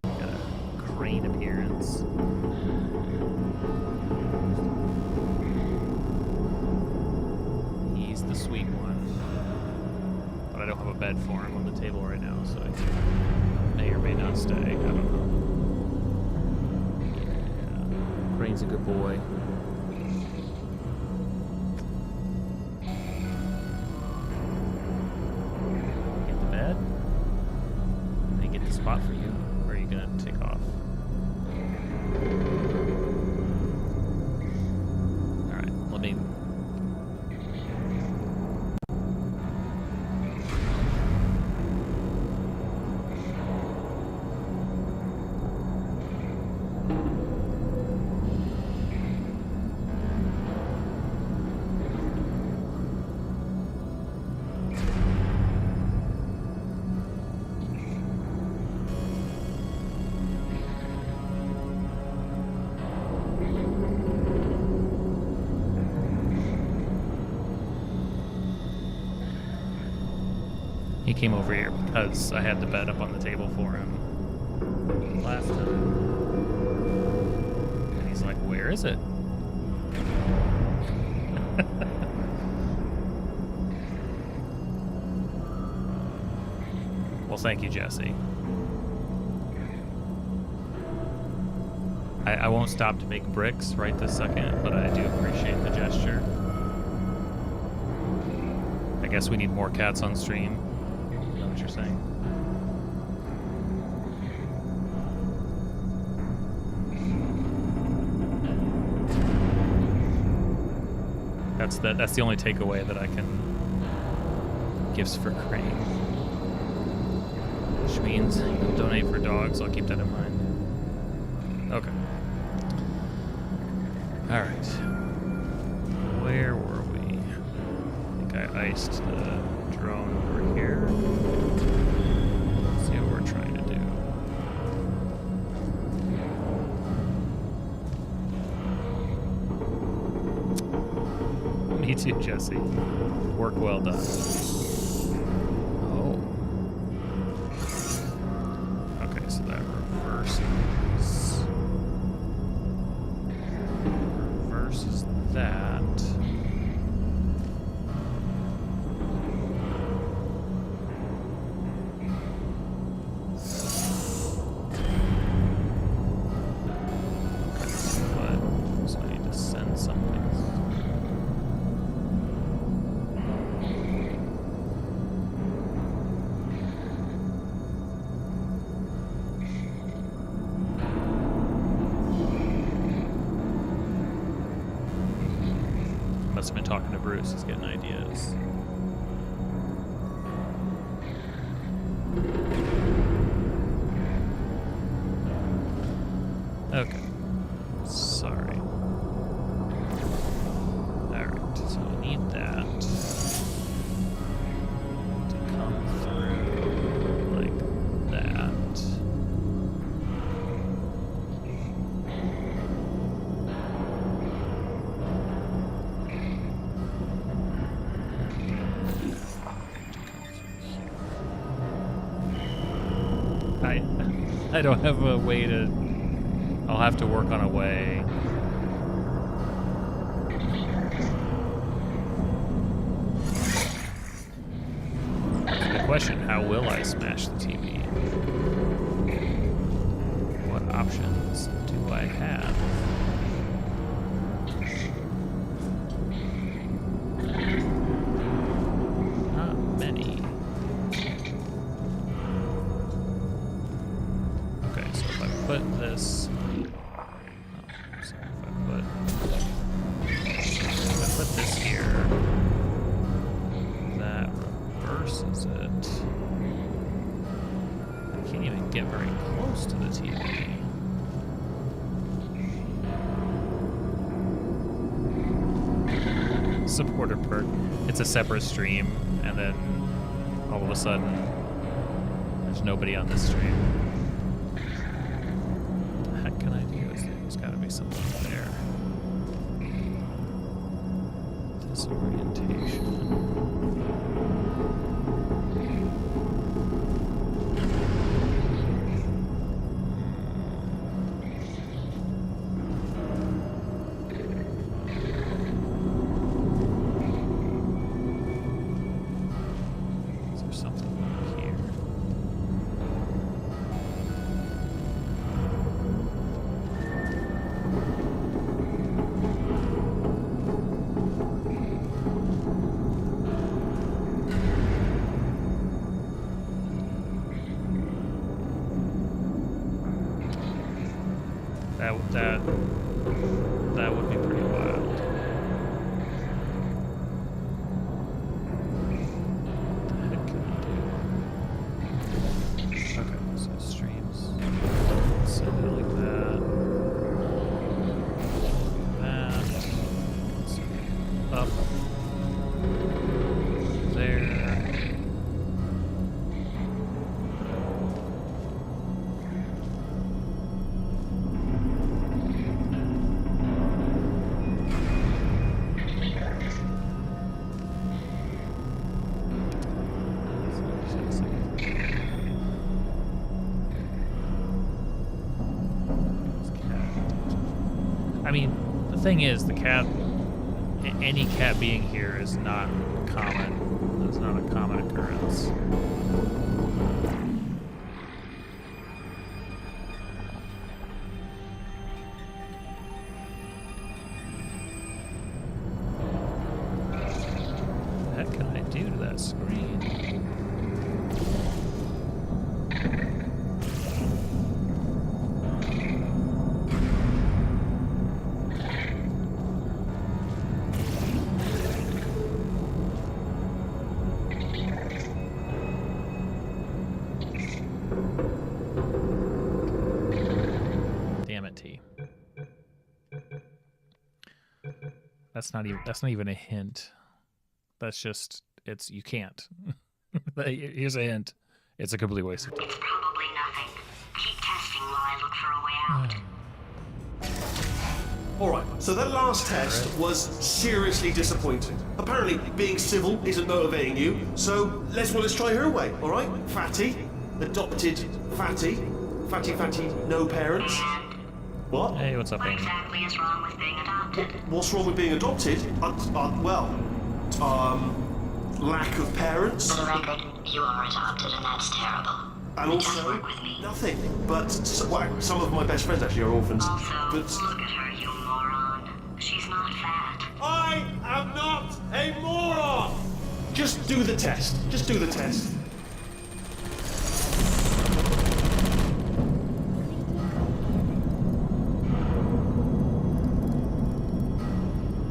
Got a crane appearance. He's the sweet one. But I don't have a bed for him on the table right now, so I may or may not stay. I don't know. Yeah. Crane's a good boy. Get the bed? Did I get the spot for you? Or are you gonna take off? Alright, let me... He came over here because I had the bed up on the table for him last time. And he's like, where is it? Well, thank you, Jesse. I won't stop to make bricks right this second, but I do appreciate the gesture. I guess we need more cats on stream. Is that what you're saying? That's the only takeaway that I can. Gifts for Crane. Which means you'll donate for dogs. I'll keep that in mind. Okay. All right. Where were we? I think I iced the drone over here. Let's see what we're trying to do. Me too, Jesse. Work well done. Oh. Okay, so that reverses that. So I need to send something. Must have been talking to Bruce. He's getting ideas. Okay. Sorry. Alright, so we need that to come through like that. I don't have a way to. I'll have to work on a way. The question: how will I smash the TV? What options do I have? Not many. Okay, so if I put this, if I put this here, that reverses it. I can't even get very close to the TV. Supporter perk. It's a separate stream, and then all of a sudden, there's nobody on this stream. What can I do? There's got to be something there. Disorientation. Is there something here? That would be pretty wild. What the heck can I do? Okay, so streams. Send it like that. That. Send it up. There. I mean, the thing is, the cat, any cat being here is not common. It's not a common occurrence. What the heck can I do to that screen? maybe. That's not even a hint. That's just you can't. Here's a hint. It's a complete waste of time. It's probably nothing. Keep testing while I look for a way out. Alright, so that last test was seriously disappointing. Apparently, being civil isn't motivating you, so let's try her way, alright? Fatty, adopted Fatty, Fatty, no parents. And What? Hey, what's up, what Amy? exactly is wrong with being adopted? What's wrong with being adopted? Lack of parents, For the record, you are adopted, and that's terrible. and Just also work with me. nothing. But some of my best friends actually are orphans. Also, But look at her, you moron. She's not fat. I am not a moron! Just do the test. Just do the test.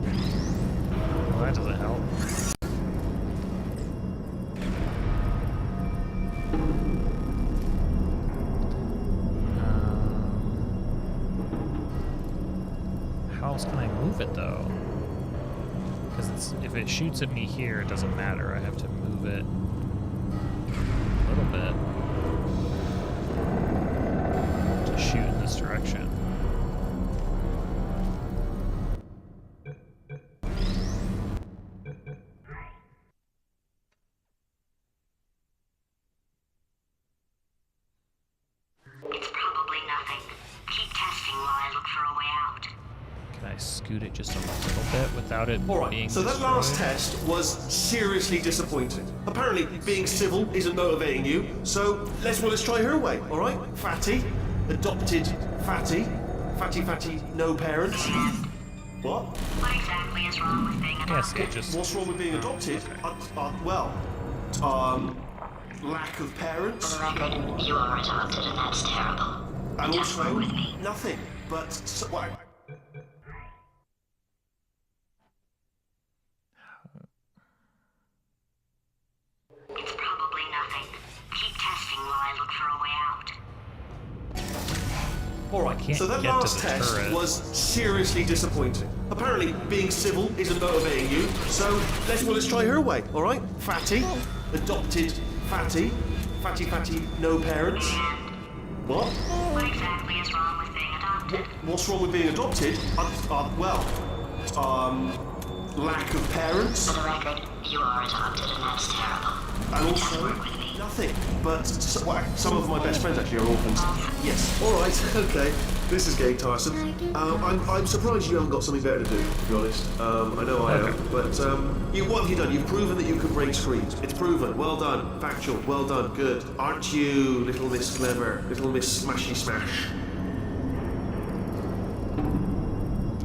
Well, that doesn't help. How else can I move it though? Because if it shoots at me here, it doesn't matter. I have to move it a little bit to shoot in this direction. It's probably nothing. Keep testing while I look for a way out. Can I scoot it just a little bit without it Alright, being so that destroyed? last test was seriously disappointing. Apparently, being civil isn't motivating you, so let's try her way, alright? Fatty, adopted Fatty, Fatty, no parents. What? What exactly is wrong with being Yes, adopted? it just... What's wrong with being adopted? Lack of For parents, the record, you are adopted, and that's terrible. and Just also work with me. nothing. But It's probably nothing. Keep testing while I look for a way out. Alright, can't so that get to last the test turret. was seriously disappointing. Apparently, being civil isn't motivating you, so let's try her way, alright? Fatty, adopted Fatty, Fatty, no parents. What? What exactly is wrong with being adopted? What's wrong with being adopted? Lack of parents, For the record, you are adopted, and that's terrible. and Just also work with me. nothing. But some of my best friends actually are orphans. Yes. All right. Okay. This is Gabe Tyson. I'm surprised you haven't got something better to do. To be honest, I know I am. But what have you done? You've proven that you can break screens. It's proven. Well done. Factual. Well done. Good. Aren't you, little Miss Clever, little Miss Smashy Smash?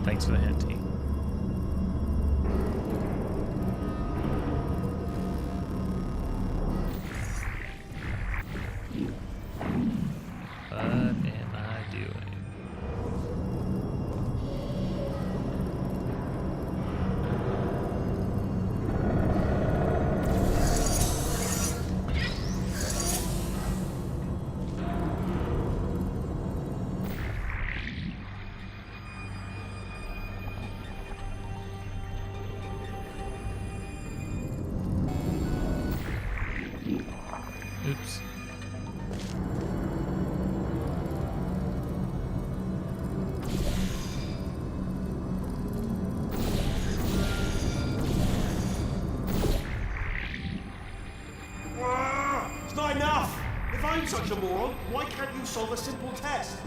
Thanks for the hint, T. What am I doing? Oops. It's not enough. If I'm such a moron, why can't you solve a simple test?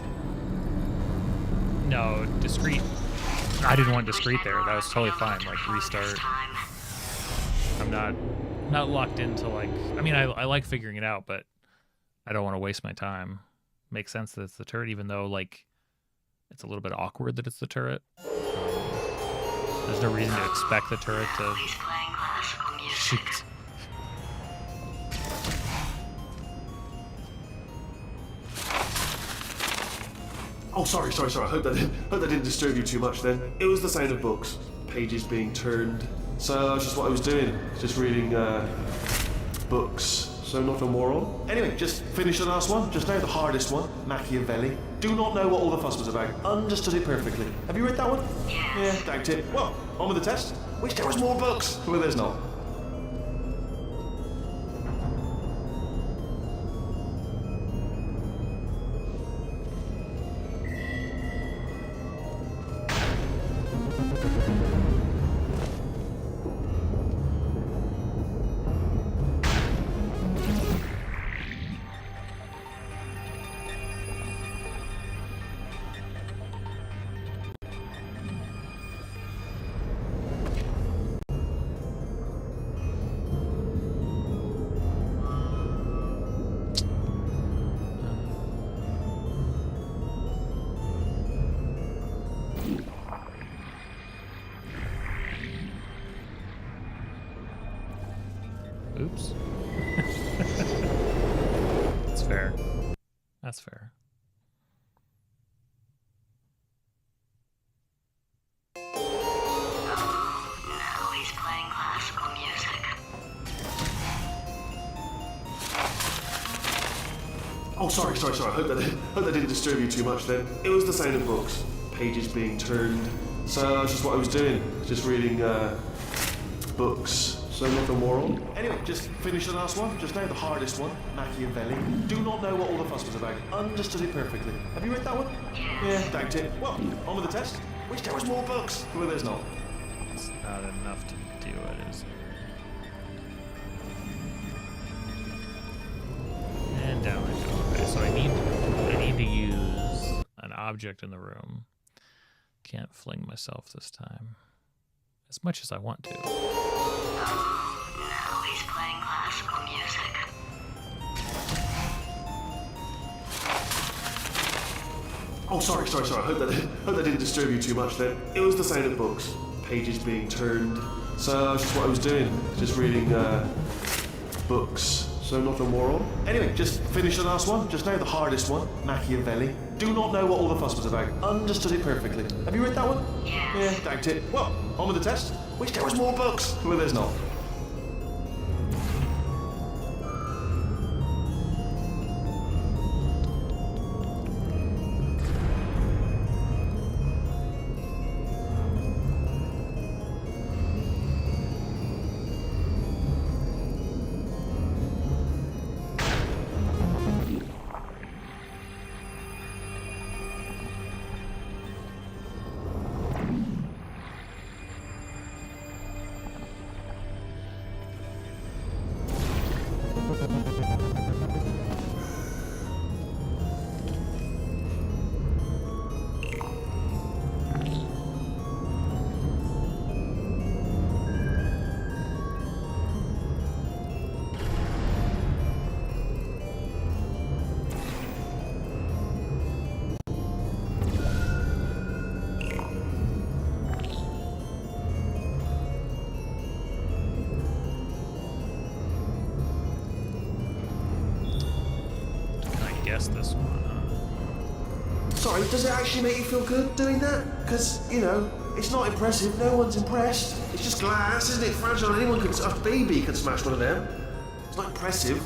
No, discrete. I didn't want discrete there. That was totally fine. Like restart. I'm not locked into like. I mean, I like figuring it out, but I don't want to waste my time. Makes sense that it's the turret, even though like it's a little bit awkward that it's the turret. There's no reason to expect the turret to He's playing classical music. shoot. Oh, sorry. I hope that didn't disturb you too much then. It was the sound of books, pages being turned. So that's just what I was doing, just reading books. so not a moron. Anyway, just finished the last one, just now, the hardest one, Machiavelli. Do not know what all the fuss was about. Understood it perfectly. Have you read that one? Yes. Yeah, doubt it. Well, on with the test. Wish there was more books. Well, there's not. Oops. That's fair. That's fair. Now he's playing classical music. Oh, sorry. I hope that didn't disturb you too much then. It was the sound of books. Pages being turned. So that's just what I was doing. Just reading, books. So not a moron. Anyway, just finished the last one, just now, the hardest one, Machiavelli. Do not know what all the fuss was about. Understood it perfectly. Have you read that one? Yes. Yeah, doubt it. Well, on with the test. Wish there was more books. Well, there's not. It's not enough to do it, is it? And down I go. Okay, so I need to use an object in the room. Can't fling myself this time. As much as I want to. Now he's playing classical music. Oh, sorry. I hope that didn't disturb you too much then. It was the sound of books. Pages being turned. So that's just what I was doing. Just reading, books. So not a moron. Anyway, just finished the last one, just now, the hardest one, Machiavelli. Do not know what all the fuss was about. Understood it perfectly. Have you read that one? Yes. Yeah, doubt it. Well, on with the test. Wish there was more books. Well, there's not. This one, huh? Sorry, does it actually make you feel good doing that? Because, you know, it's not impressive, no one's impressed. It's just glass, isn't it? Fragile, anyone could, a baby could smash one of them. It's not impressive.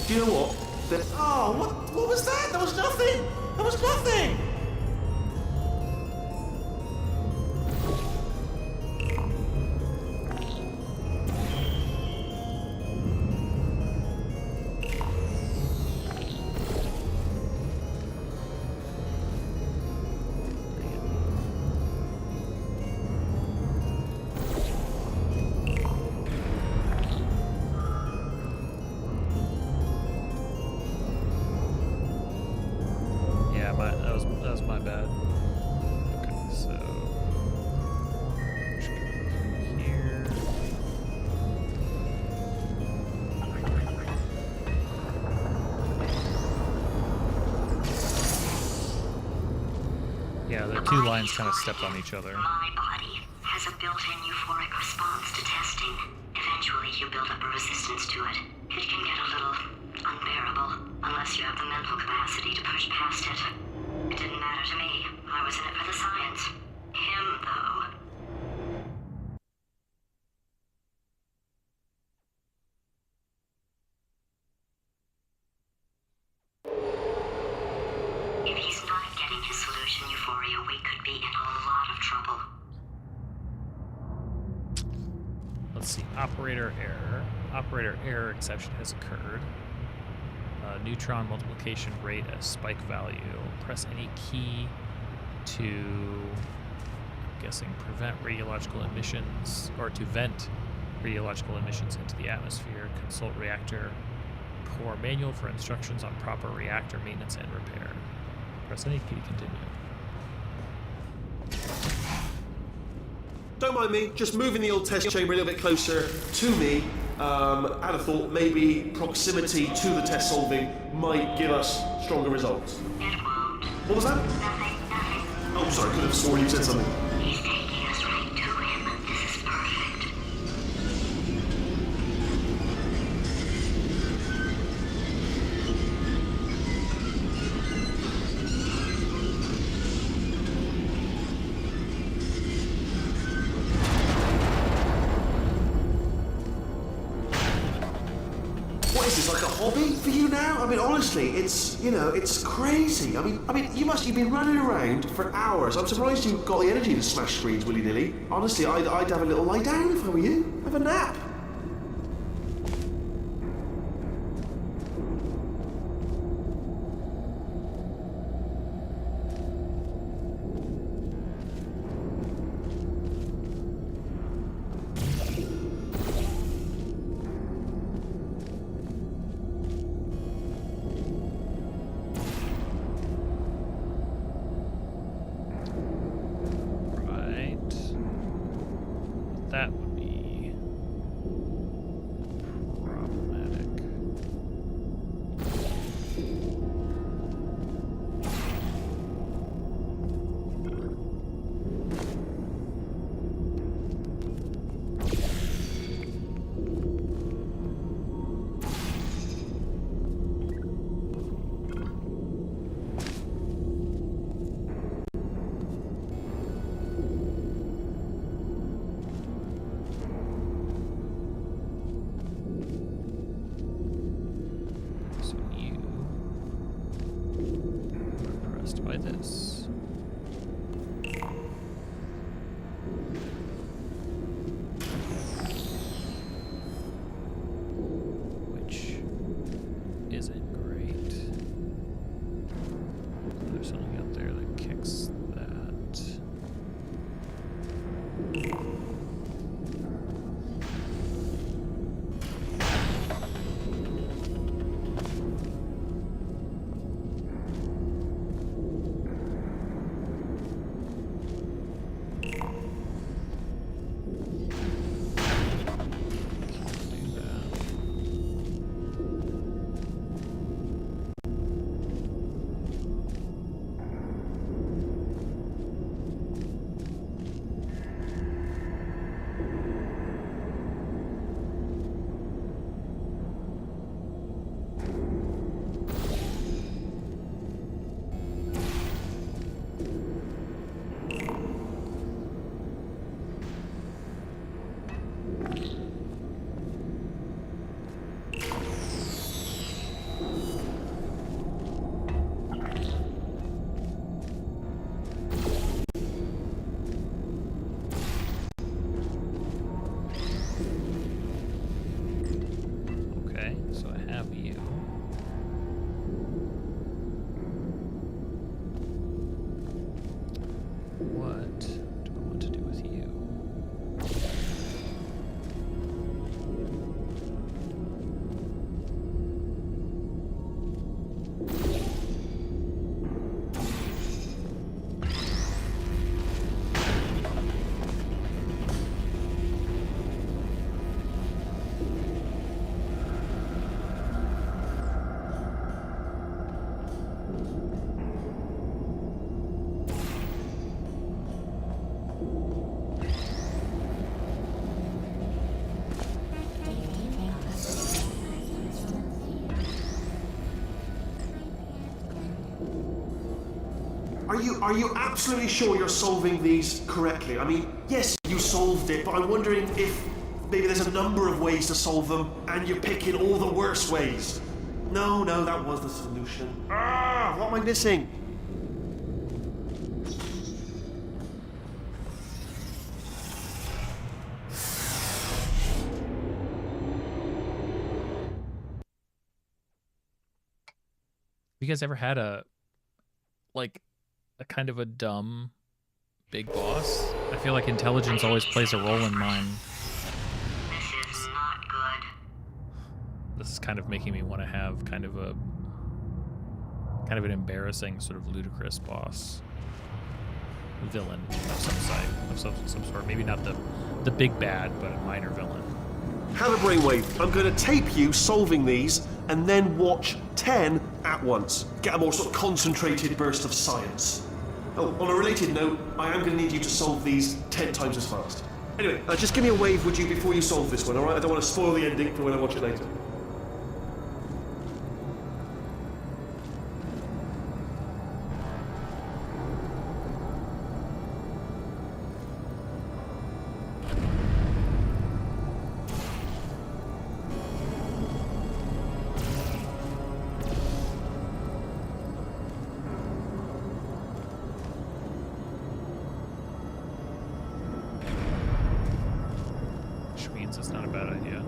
Do you know what? What was that? That was nothing! That was nothing! That was my bad. Okay, so just go here. Yeah, the two lines kind of stepped on each other. My body has a built-in euphoric response to testing. Eventually, you build up a resistance to it. It can get a little unbearable, unless you have the mental capacity to push past it. It didn't matter to me. I was in it for the science. Him, though. If he's not getting his solution, Euphoria, we could be in a lot of trouble. Let's see. Operator error. Operator error exception has occurred. Neutron multiplication rate as spike value. Press any key to, I'm guessing, prevent radiological emissions, or to vent radiological emissions into the atmosphere. Consult reactor core manual for instructions on proper reactor maintenance and repair. Press any key to continue. Don't mind me, just moving the old test chamber a little bit closer to me. I had a thought maybe proximity to the test solving might give us stronger results. It won't. What was that? Nothing. Oh, sorry, could have sworn you said something. He's taking us right to him. This is perfect. What is this, like a hobby for you now? I mean, honestly, it's, you know, it's crazy. I mean, you've been running around for hours. I'm surprised you've got the energy to smash screens willy-nilly. Honestly, I'd have a little lie down if I were you. Have a nap. Right. That would be Are you absolutely sure you're solving these correctly? I mean, yes, you solved it, but I'm wondering if maybe there's a number of ways to solve them, and you're picking all the worst ways. No, that was the solution. What am I missing? You guys ever had a kind of a dumb big boss? I feel like intelligence always plays a role in mine. This is not good. This is kind of making me want to have kind of an embarrassing, sort of ludicrous boss villain of some sort. Maybe not the big bad, but a minor villain. Have a brainwave. I'm going to tape you solving these, and then watch 10 at once. Get a more sort of concentrated burst of science. Oh, on a related note, I am going to need you to solve these 10 times as fast. Anyway, just give me a wave, would you, before you solve this one, alright? I don't want to spoil the ending for when I watch it later. It's not a bad idea.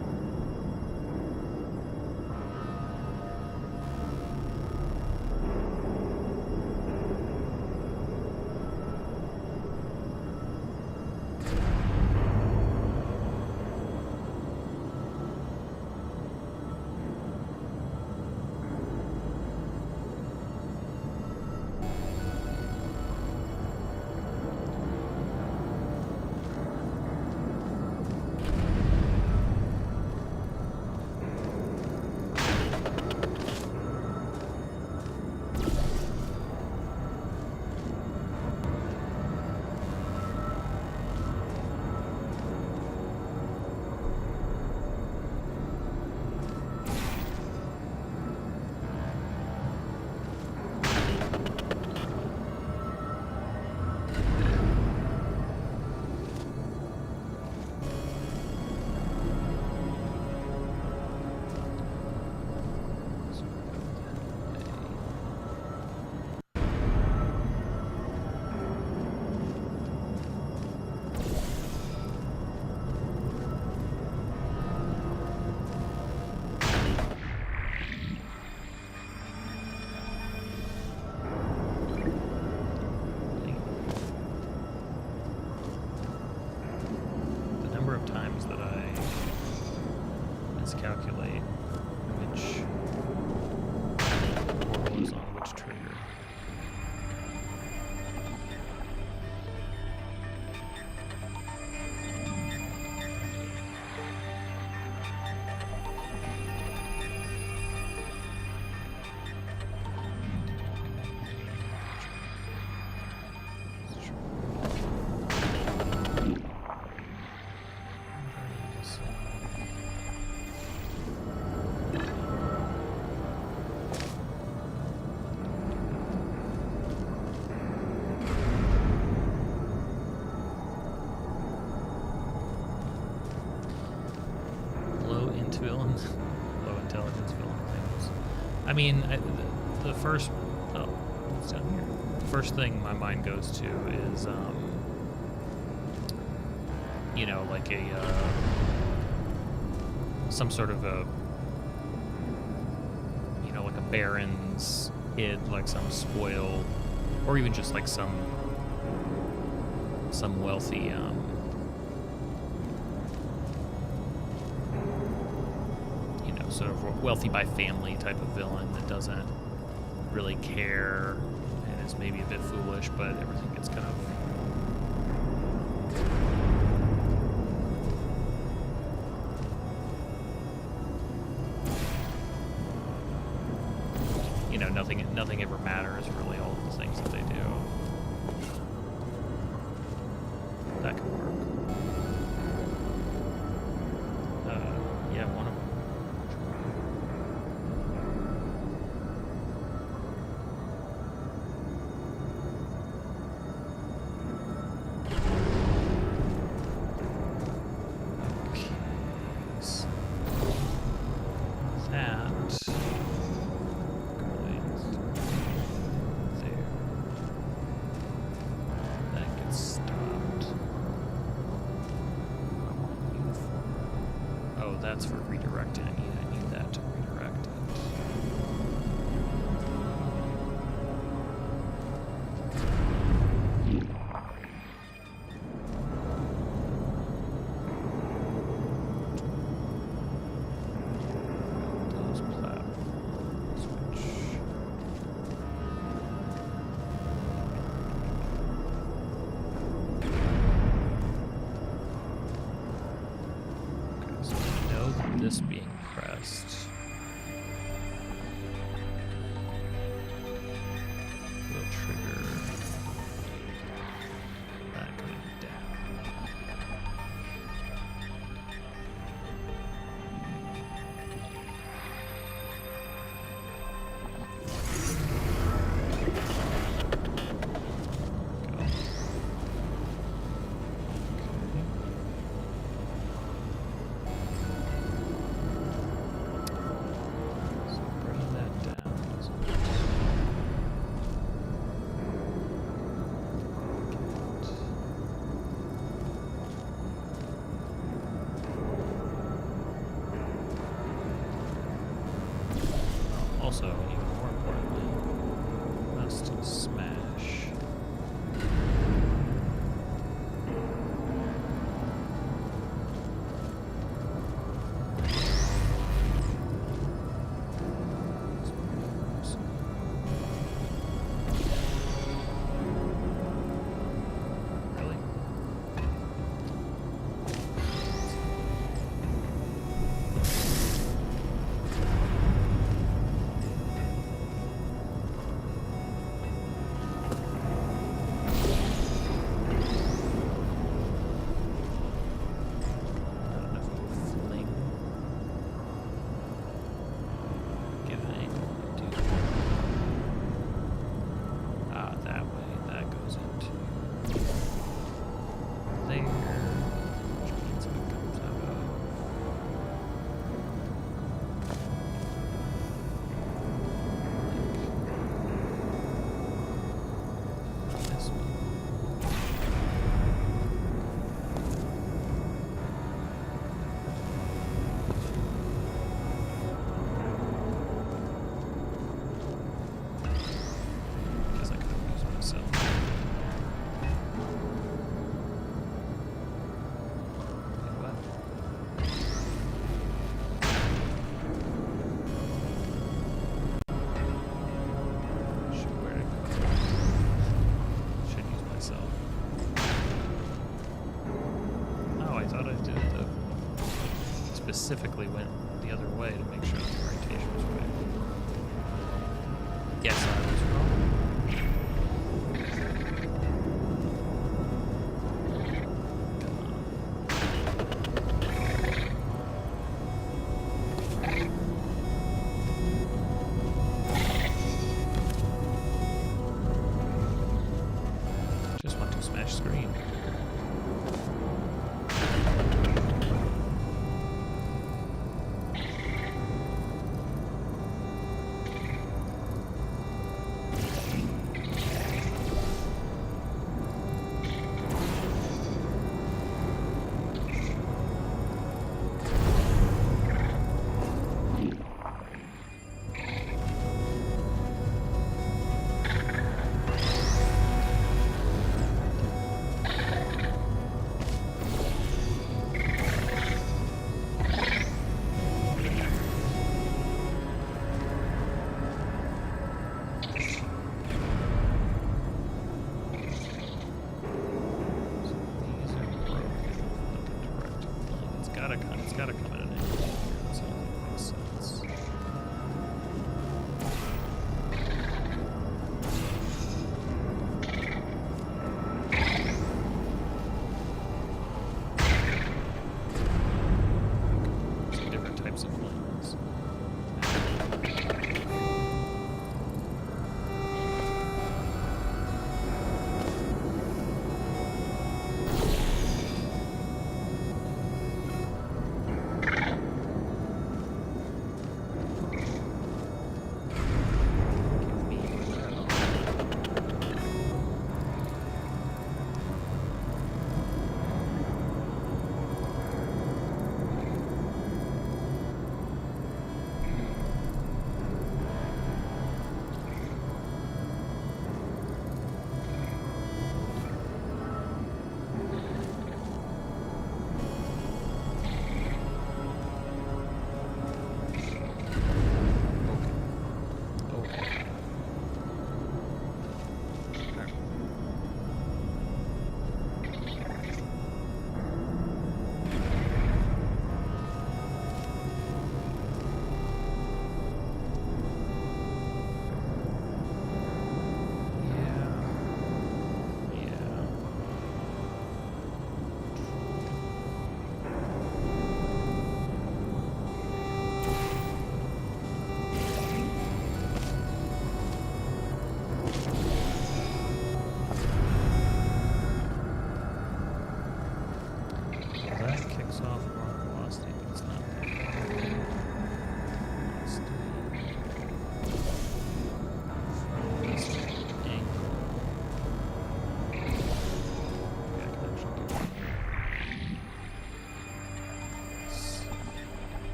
Calculate which roll is on which trigger. Low intelligence villain claims. I mean, the first... Oh, it's down here. The first thing my mind goes to is, you know, like some sort of a, you know, like a baron's kid, like some spoiled, or even just like some wealthy, sort of wealthy by family type of villain that doesn't really care and is maybe a bit foolish, but everything gets kind of, you know, nothing ever matters really, all of the things that they do. That can work. Yeah, one of them. that's for redirecting. I need that to redirect it. Those platforms, which... Okay, so I know that this being pressed will trigger that coming down. Go. Okay. So bring that down. So also, even more importantly, must smash. Really? Not enough of a fling. Get an angle to do that. Ah, that way. That goes into there. Which means it comes out of like this one. Guess I could have used myself. Wait, what? Where'd it go? Should use myself. Oh, I thought I did the... specifically went the other way to make sure the orientation was right. Yes, I was wrong. Come on. Just want to smash screen.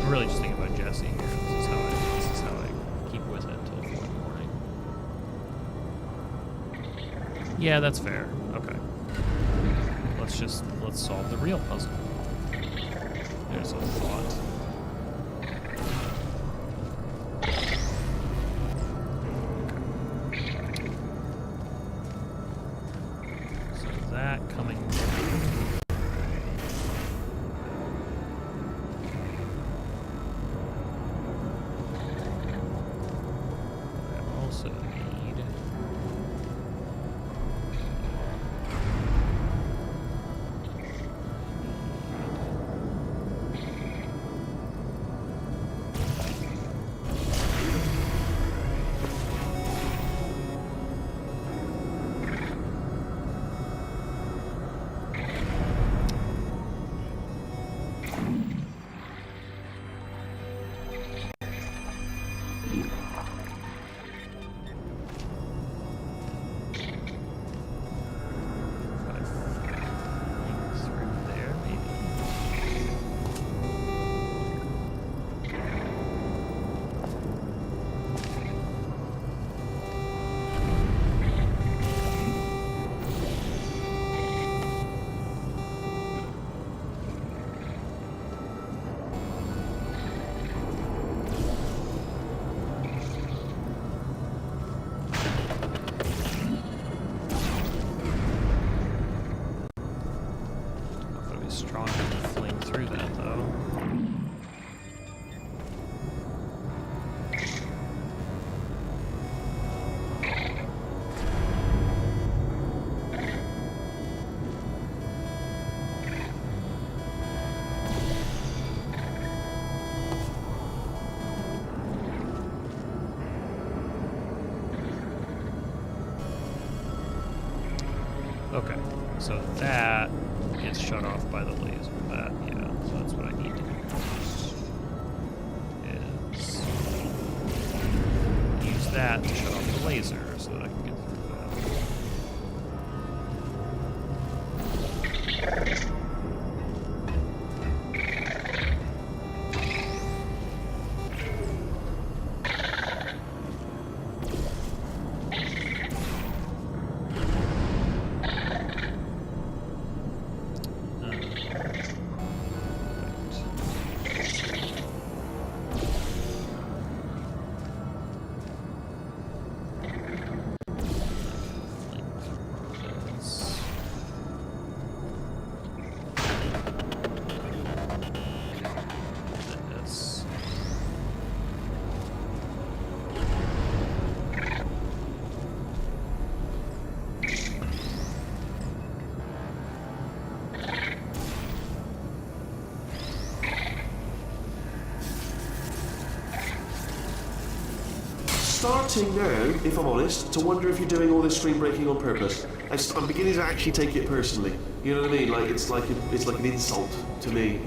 I'm really just thinking about Jesse here. This is how I keep with it till 4 in the morning. Yeah, that's fair. Okay. Let's solve the real puzzle. There's a thought. So that coming down. I also need strong enough to fling through that, though. Okay, so that gets shut off by the laser. That, yeah, so that's what I need to do first. Is use that to shut off the laser so that I can get through that. Starting now, if I'm honest, to wonder if you're doing all this stream breaking on purpose. I'm beginning to actually take it personally. You know what I mean? Like it's like an insult to me.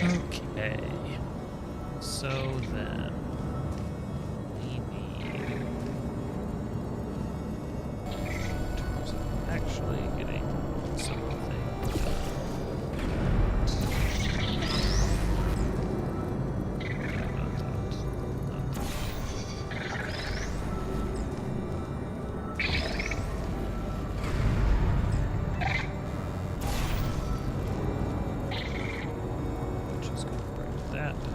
Okay. So then we need, in terms of actually getting something which is going to bring that down.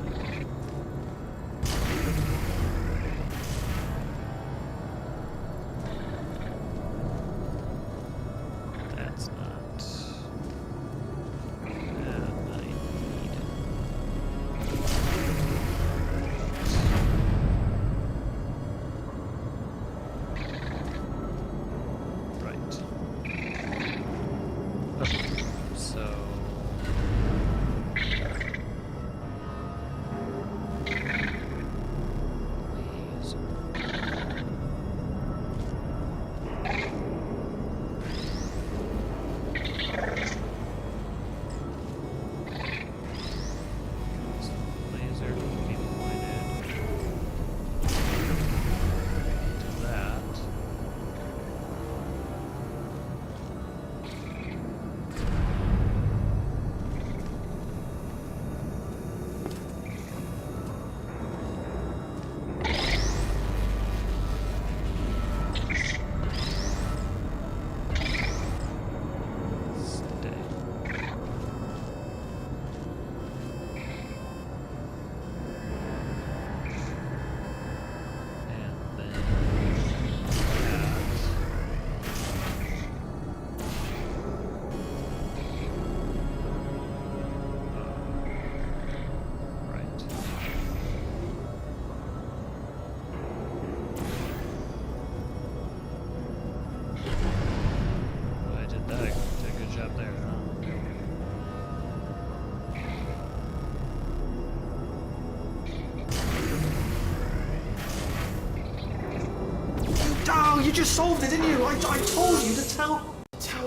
You just solved it, didn't you? I told you to tell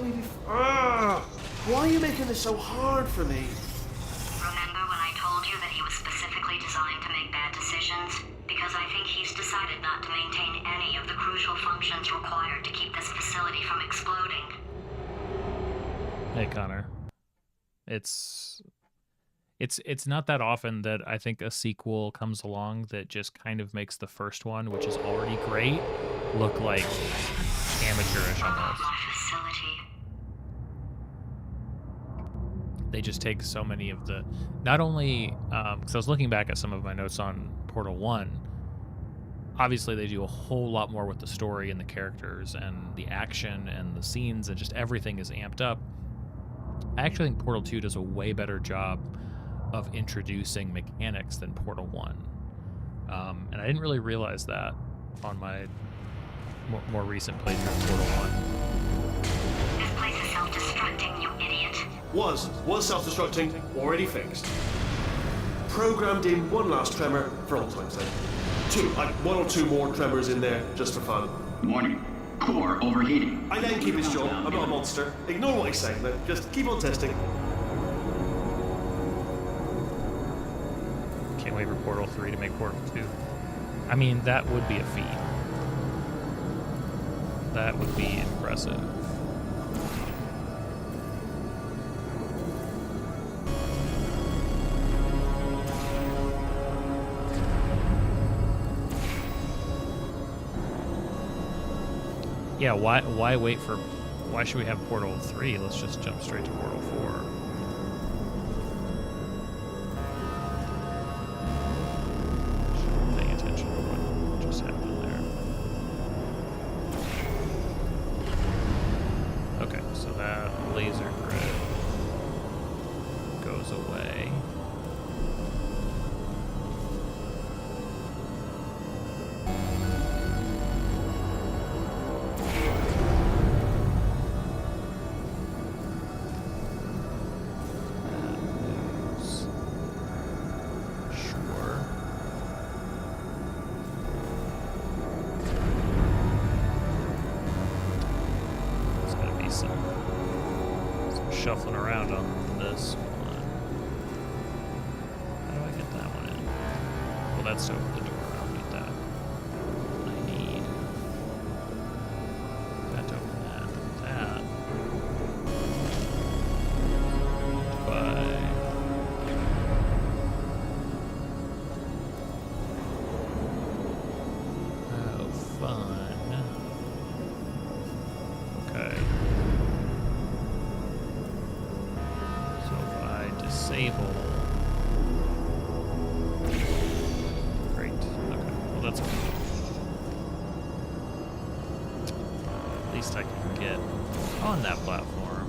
me before. Why are you making this so hard for me? Remember when I told you that he was specifically designed to make bad decisions? Because I think he's decided not to maintain any of the crucial functions required to keep this facility from exploding. Hey, Connor. It's not that often that I think a sequel comes along that just kind of makes the first one, which is already great, look like amateurish almost. My facility. They just take so many of the, not only because I was looking back at some of my notes on Portal 1, obviously they do a whole lot more with the story and the characters and the action and the scenes, and just everything is amped up. I actually think Portal 2 does a way better job of introducing mechanics than Portal 1. And I didn't really realize that on my more recent playthrough of Portal 1. This place is self-destructing, you idiot. Was self-destructing, already fixed. Programmed in one last tremor for all time's sake. One or two more tremors in there, just for fun. Warning. Core overheating. I let him keep his job. I'm not a monster. Ignore what he's saying, though. Just keep on testing. Can't wait for Portal 3 to make Portal 2. I mean, that would be a feat. That would be impressive. Yeah, why wait for... Why should we have Portal 3? Let's just jump straight to Portal 4. Paying attention to what just happened there. Okay, so that laser grid goes away. Shuffling around on this one. How do I get that one in? Well, that's over the door. I'll need that. I need that to open that. That. Oh, fun. Okay. Disable. Great. Okay. Well, that's good. At least I can get on that platform.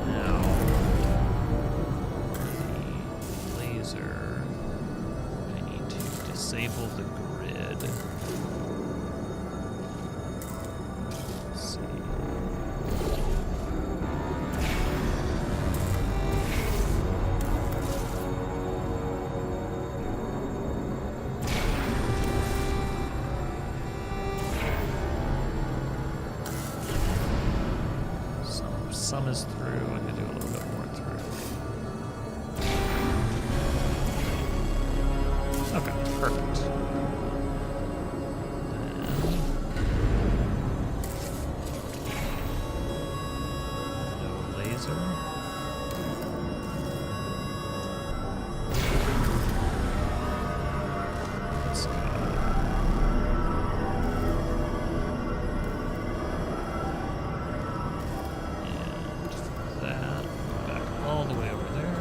Now, the laser. I need to disable the grid. Some is through. I can do a little bit more through. Okay, perfect. No laser. Let's go. All the way over there.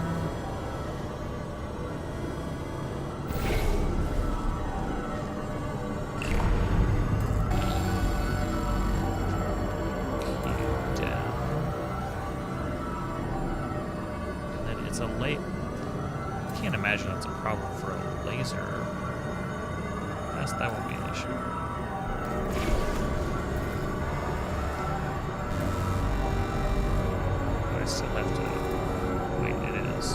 Down. And then it's a late. I can't imagine that's a problem for a laser. That won't be an issue. I still have to. Wait, it is.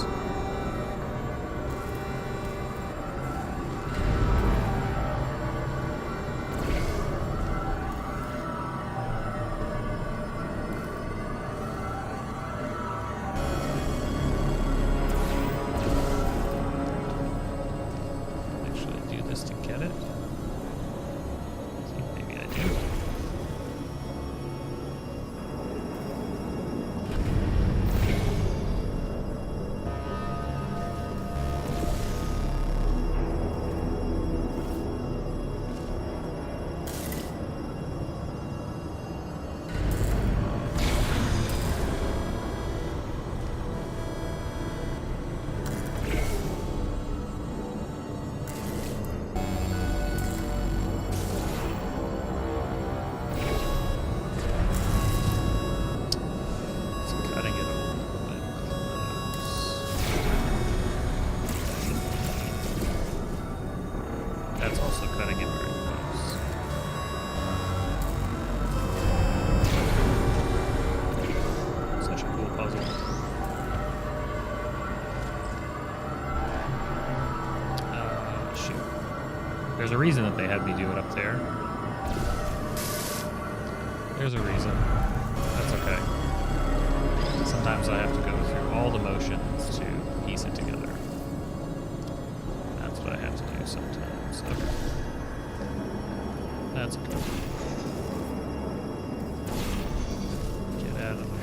There's a reason that they had me do it up there. There's a reason. That's okay. Sometimes I have to go through all the motions to piece it together. That's what I have to do sometimes. Okay. That's good. Get out of the way.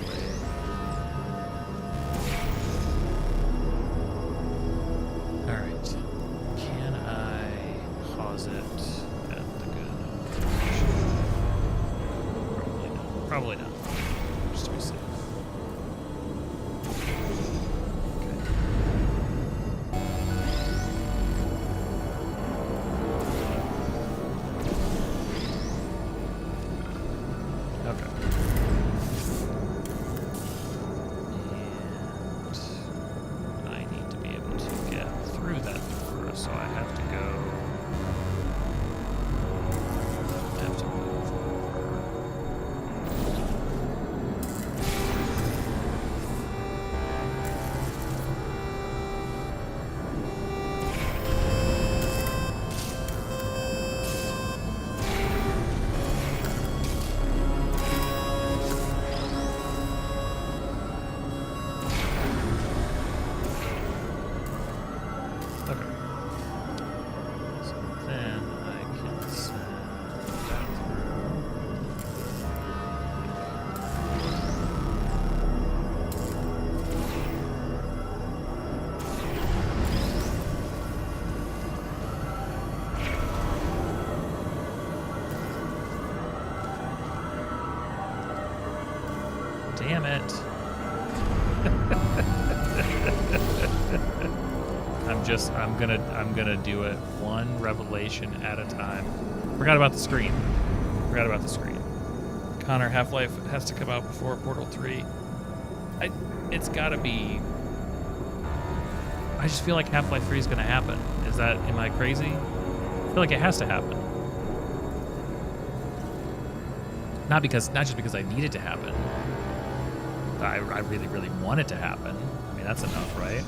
Alright. Can I pause it at the good location? Probably not. Probably not. Just to be safe. Damn it. I'm gonna do it one revelation at a time. Forgot about the screen. Connor, Half-Life has to come out before Portal 3. It's gotta be. I just feel like Half-Life 3 is gonna happen. Am I crazy? I feel like it has to happen. Not just because I need it to happen. I really, really want it to happen. I mean, that's enough, right?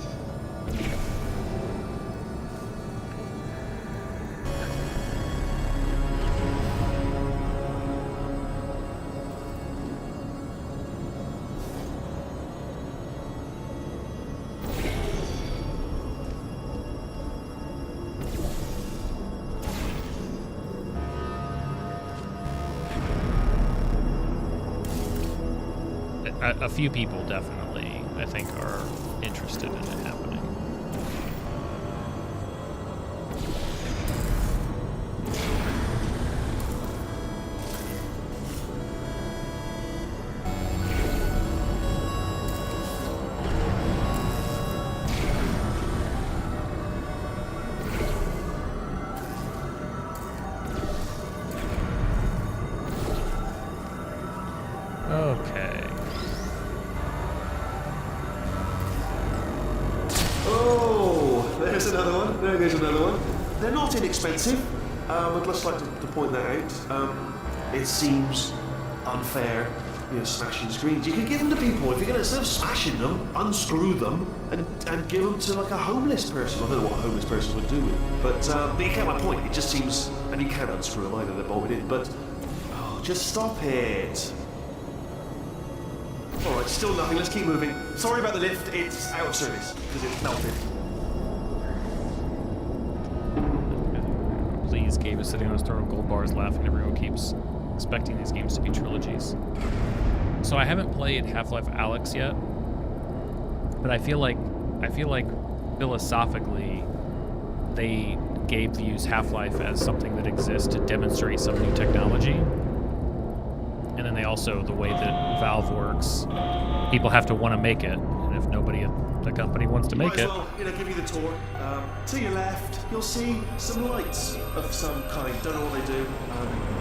A few people definitely, I think, are interested in it happening. Okay. There's another one. There's another one. They're not inexpensive. I'd just like to point that out. It seems unfair, smashing screens. You could give them to people. If you're going to, instead of smashing them, unscrew them and give them to like a homeless person. I don't know what a homeless person would do with it. But you get my point. It just seems, and you can't unscrew them either. They're bolted in. But just stop it. All right, still nothing. Let's keep moving. Sorry about the lift. It's out of service because it's melted. Please, Gabe is sitting on his throne of gold bars laughing. Everyone keeps expecting these games to be trilogies. So I haven't played Half-Life Alyx yet, but I feel like philosophically they Gabe views Half-Life as something that exists to demonstrate some new technology. And then they also, the way that Valve works, people have to want to make it, and if nobody at the company wants to make it. Well, give you the tour. To your left, you'll see some lights of some kind. Don't know what they do,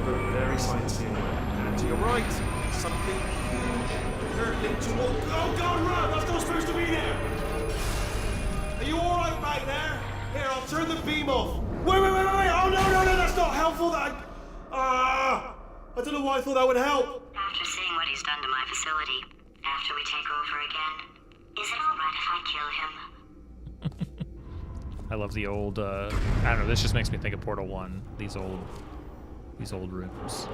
but very sciencey anyway. And to your right, something hurtling toward. Oh God, run! That's not supposed to be there. Are you all right back there? Here, I'll turn the beam off. Wait! Oh no! That's not helpful. I don't know why I thought that would help. After seeing what he's done to my facility, after we take over again, is it alright if I kill him? I love the old, I don't know, this just makes me think of Portal 1. These old rooms.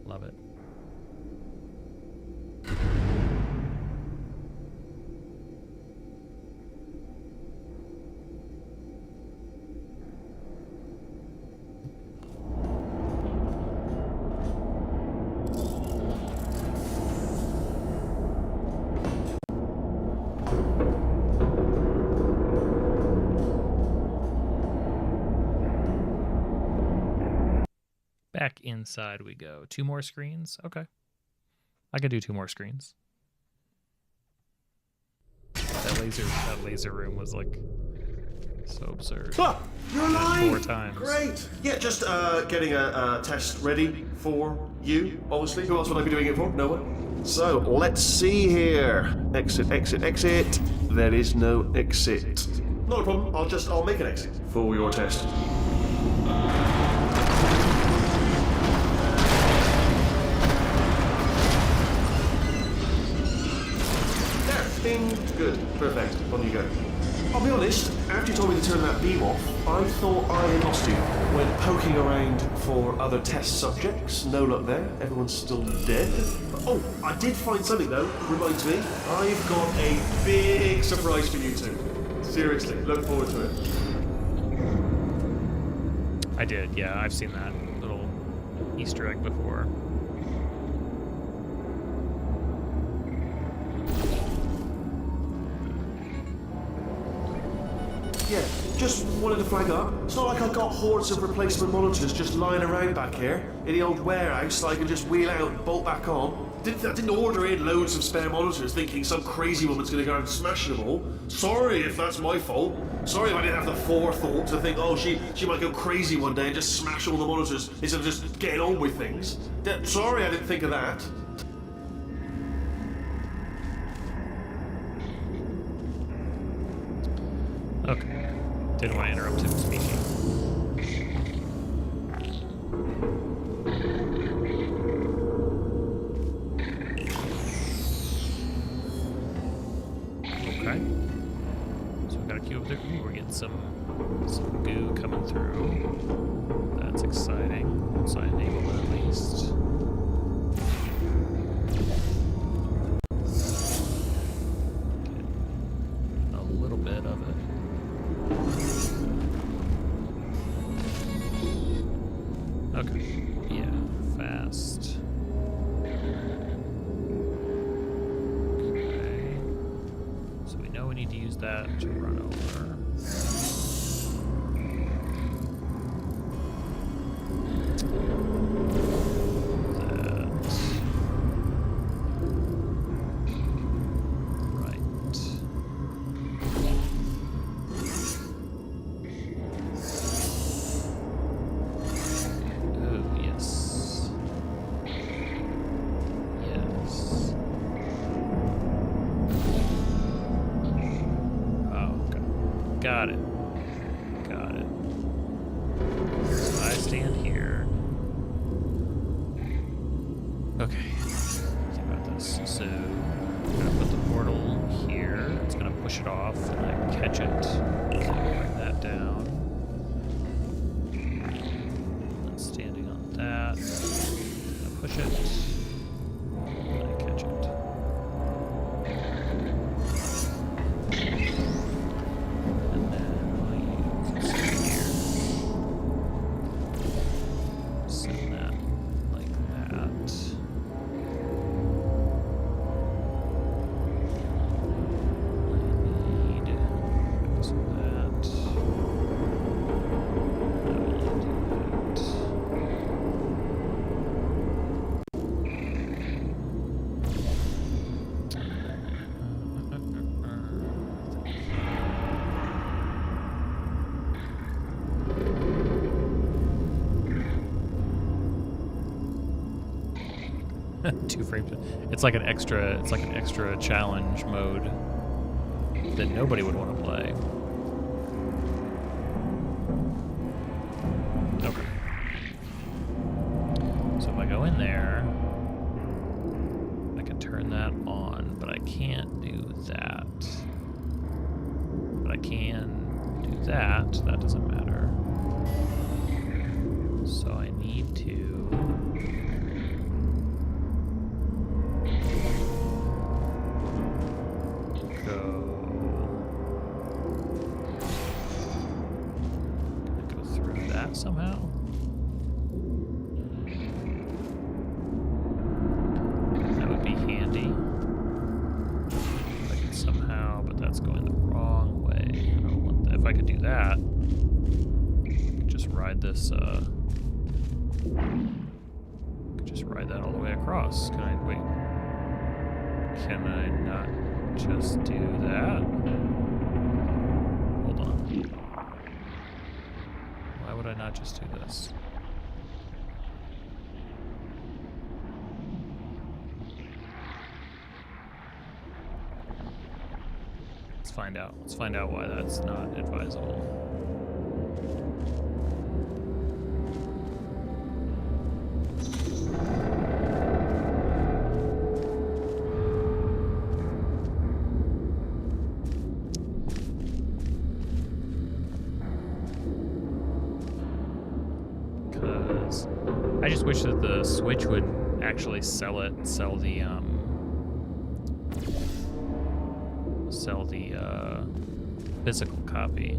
Love it. Back inside we go. 2 more screens? Okay. I could do 2 more screens. That laser room was like so absurd. Ah, you're alive! 4 times. Great! Yeah, just getting a test ready for you, obviously. Who else would I be doing it for? No one. So, let's see here. Exit, exit, exit. There is no exit. Not a problem. I'll make an exit for your test. Ding. Good. Perfect. On you go. I'll be honest, after you told me to turn that beam off, I thought I had lost you. Went poking around for other test subjects. No luck there. Everyone's still dead. Oh, I did find something though. Reminds me, I've got a big surprise for you two. Seriously, look forward to it. I did, yeah. I've seen that little Easter egg before. Yeah, just wanted to flag up. It's not like I've got hordes of replacement monitors just lying around back here in the old warehouse that I can just wheel out and bolt back on. I didn't order in loads of spare monitors thinking some crazy woman's going to go and smash them all. Sorry if that's my fault. Sorry if I didn't have the forethought to think, oh, she might go crazy one day and just smash all the monitors instead of just getting on with things. Sorry I didn't think of that. Okay. Didn't want to interrupt him speaking. Okay. So we got a queue over there. Ooh, we're getting some goo coming through. That's exciting. So I enable it at least. Get a little bit of it. Okay, yeah, fast. Okay. So we know we need to use that to run over. Got it. Got it. So I stand here. Okay. Think about this. So I'm gonna put the portal here. It's gonna push it off, and I catch it. So bring that down. And standing on that. I'm gonna push it. And I catch it. Two frames. It's like an extra challenge mode that nobody would want to play. Okay. So if I go in there, I can turn that on, but I can't do that. that. That doesn't matter. So I need to... go through that somehow. That would be handy. If I could somehow, but that's going the wrong way. I don't want that. If I could do that, I could just ride this. Could just ride that all the way across. Can I wait? Can I not just do that? Hold on. Why would I not just do this? Let's find out. Let's find out why that's not advisable. I just wish that the Switch would actually sell the physical copy.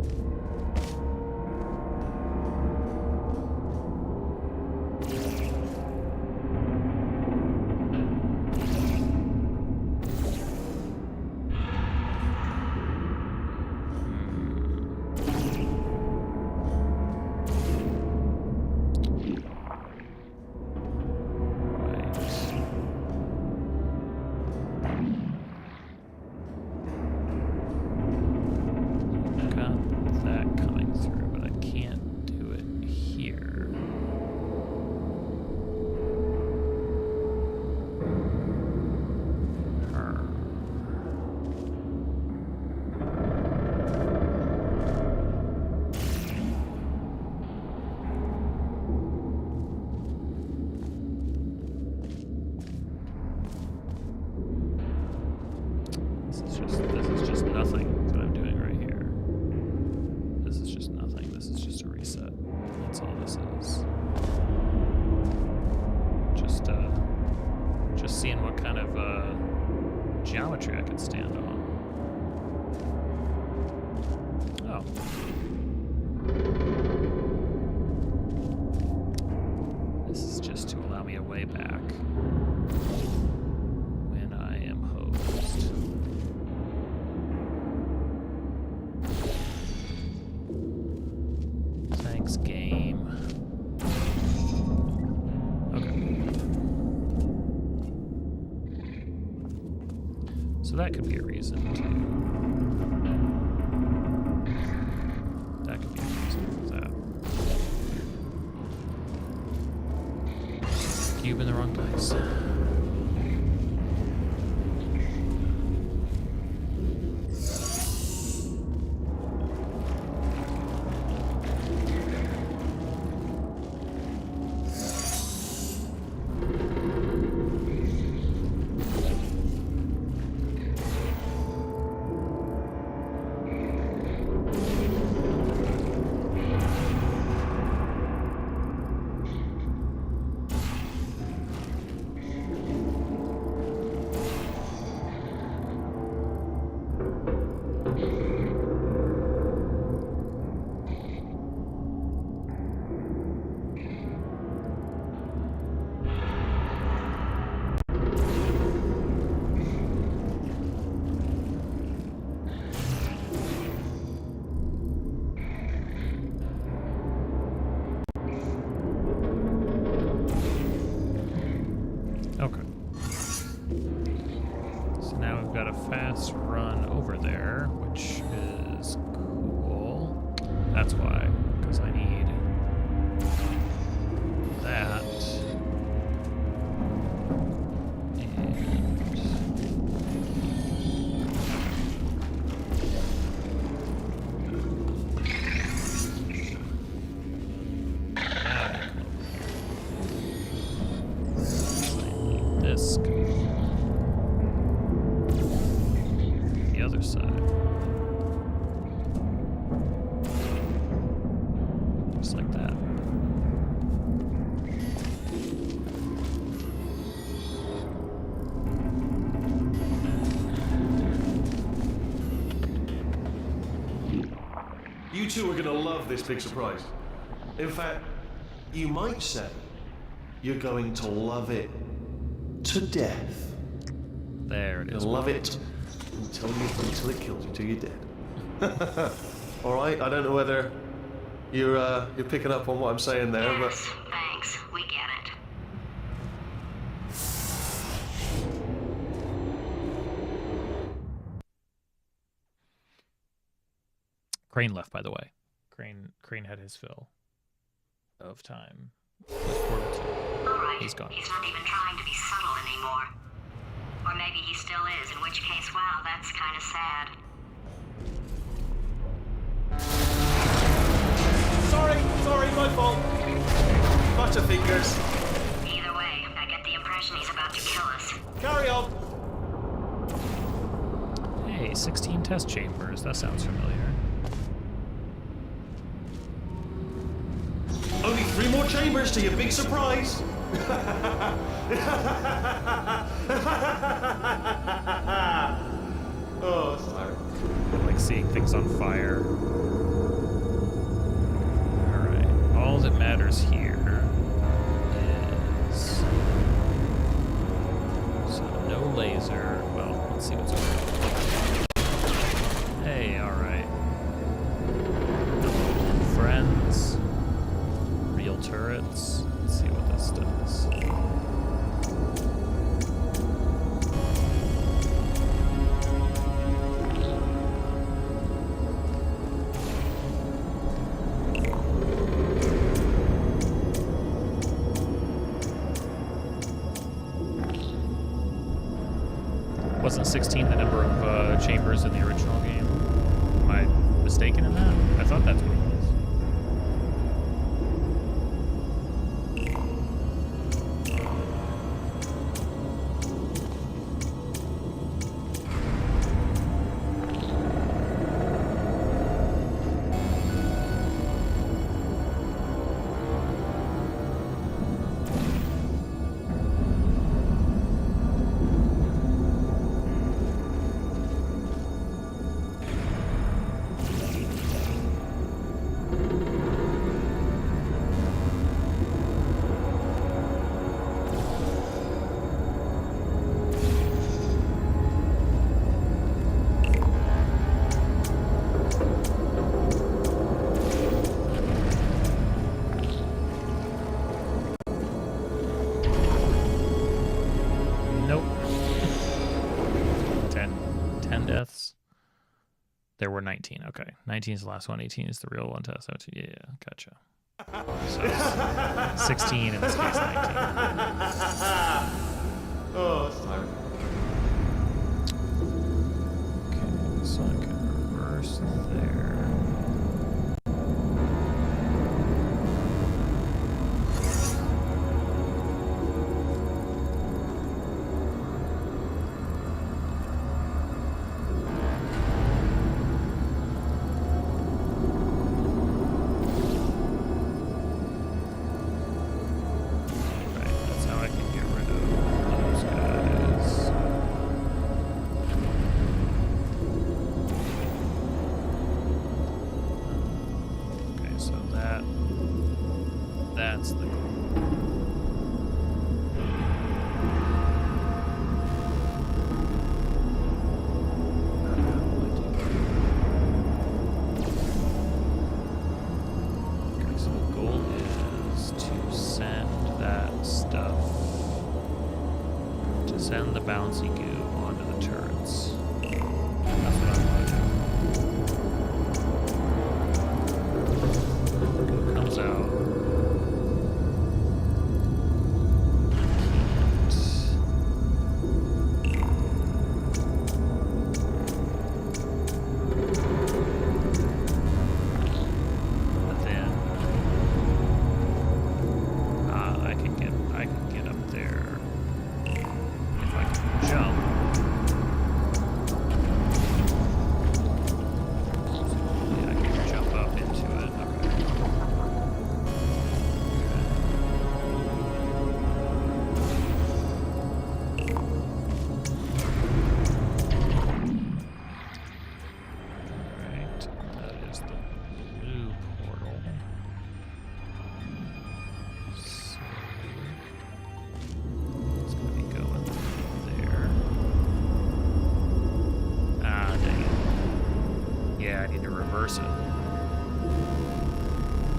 This is just nothing that I'm doing right here. This is just nothing. This is just a reset. That's all this is. Just seeing what kind of geometry I can stand on. Oh. This is just to allow me a way back when I am hosed. Thanks, game. Okay. So that could be a reason to... That could be a reason for that. Cube in the wrong place. Okay. So now we've got a fast run over there, which is cool. That's why, because I need that. The other side. two are gonna love this big surprise. In fact, you might say you're going to love it to death. There it is. You'll love it until it kills you, till you're dead. All right. I don't know whether you're picking up on what I'm saying there, but Yes, thanks. We get it. Crane left, by the way. Crane had his fill of time with Fortitude. Alright, He's gone. He's not even trying to be subtle anymore. Or maybe he still is, in which case, wow, that's kind of sad. Sorry, my fault. Butterfingers. Either way, I get the impression he's about to kill us. Carry on. Hey, 16 test chambers. That sounds familiar. Only 3 more chambers to your big surprise. Oh, sorry. I like seeing things on fire. Alright. All that matters here is... So, no laser. Well, let's see what's over here. Hey, alright. Friends. Real turrets. Let's see what this does. Wasn't 16 the number of chambers in the original game? Am I mistaken in that? I thought that's what it was. Nope. 10 deaths. There were 19. Okay. 19 is the last one. 18 is the real one test. 17. Yeah, gotcha. So it's 16 in this case, 19. Oh, sorry. Okay, so I can reverse there. Right, that's how I can get rid of those guys. Okay, so that's the goal. Okay, so the goal is to send that stuff, to send the bouncy goo onto the turrets. That's what I want to do. Goo comes out. But then I can get up there if I can jump. reverse it.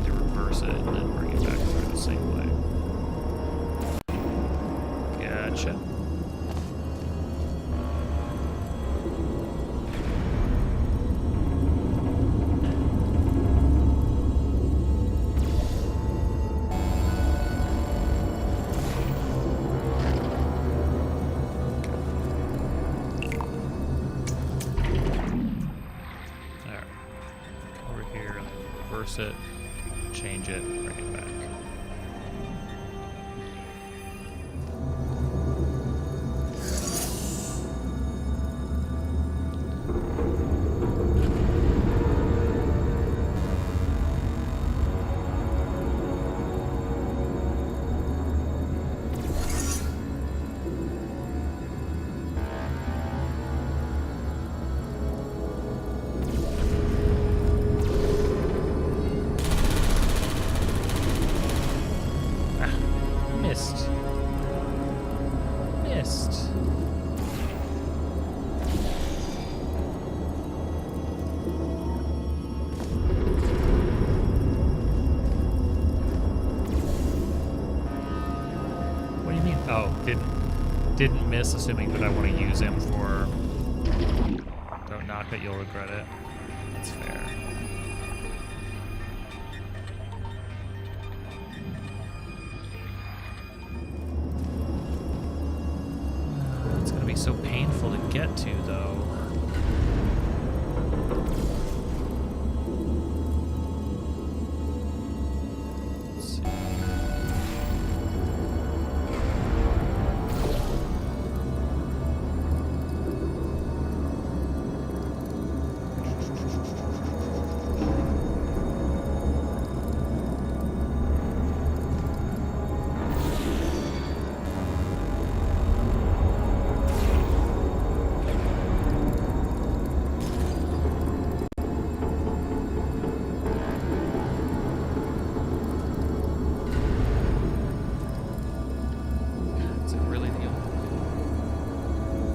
To reverse it and then bring it back through the same way. Gotcha. It, change it, bring it back. Didn't miss, assuming that I want to use him for... Don't knock it, you'll regret it. That's fair. It's going to be so painful to get to, though.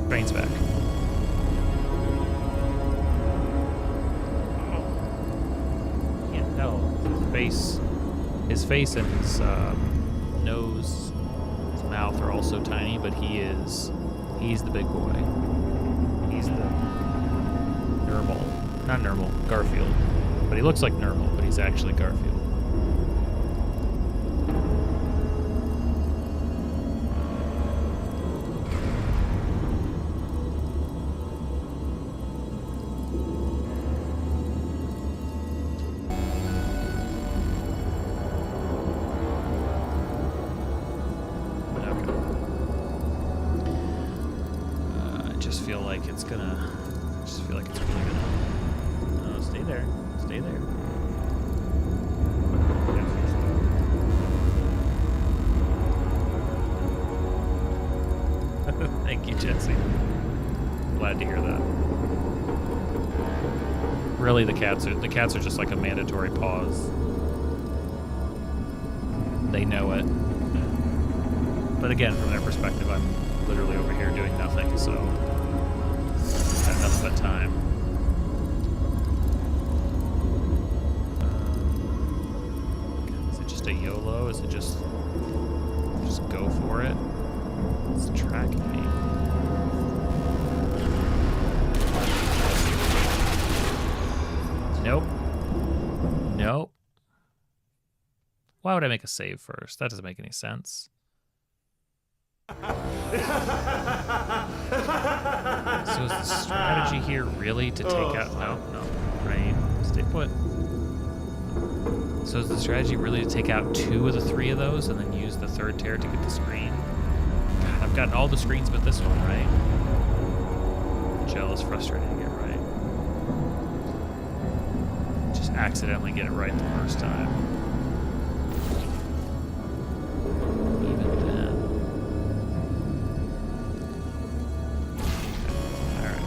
Brain's back. Can't tell. His face and his nose, his mouth are also tiny, but he's the big boy. He's the not Nermal, Garfield. But he looks like Nermal, but he's actually Garfield. Thank you, Jesse. Glad to hear that. Really, the cats are just like a mandatory pause. They know it. But again, from their perspective, I'm literally over here doing nothing, so got nothing but time. Is it just a YOLO? Is it just go for it? It's tracking me. Nope. Nope. Why would I make a save first? That doesn't make any sense. So is the strategy here really to take out... No. Rain. Stay put. So is the strategy really to take out 2 of the 3 of those and then use the 3rd tear to get the screen? God, I've gotten all the screens but this one, right? Gel is frustrating to get right. Just accidentally get it right the first time. Even then. Alright.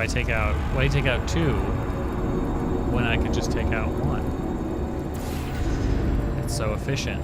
why take out 2 when I could just take out 1? It's so efficient.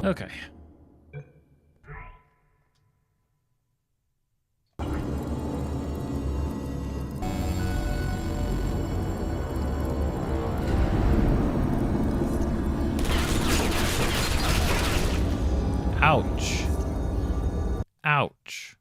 Okay. Ouch. Ouch.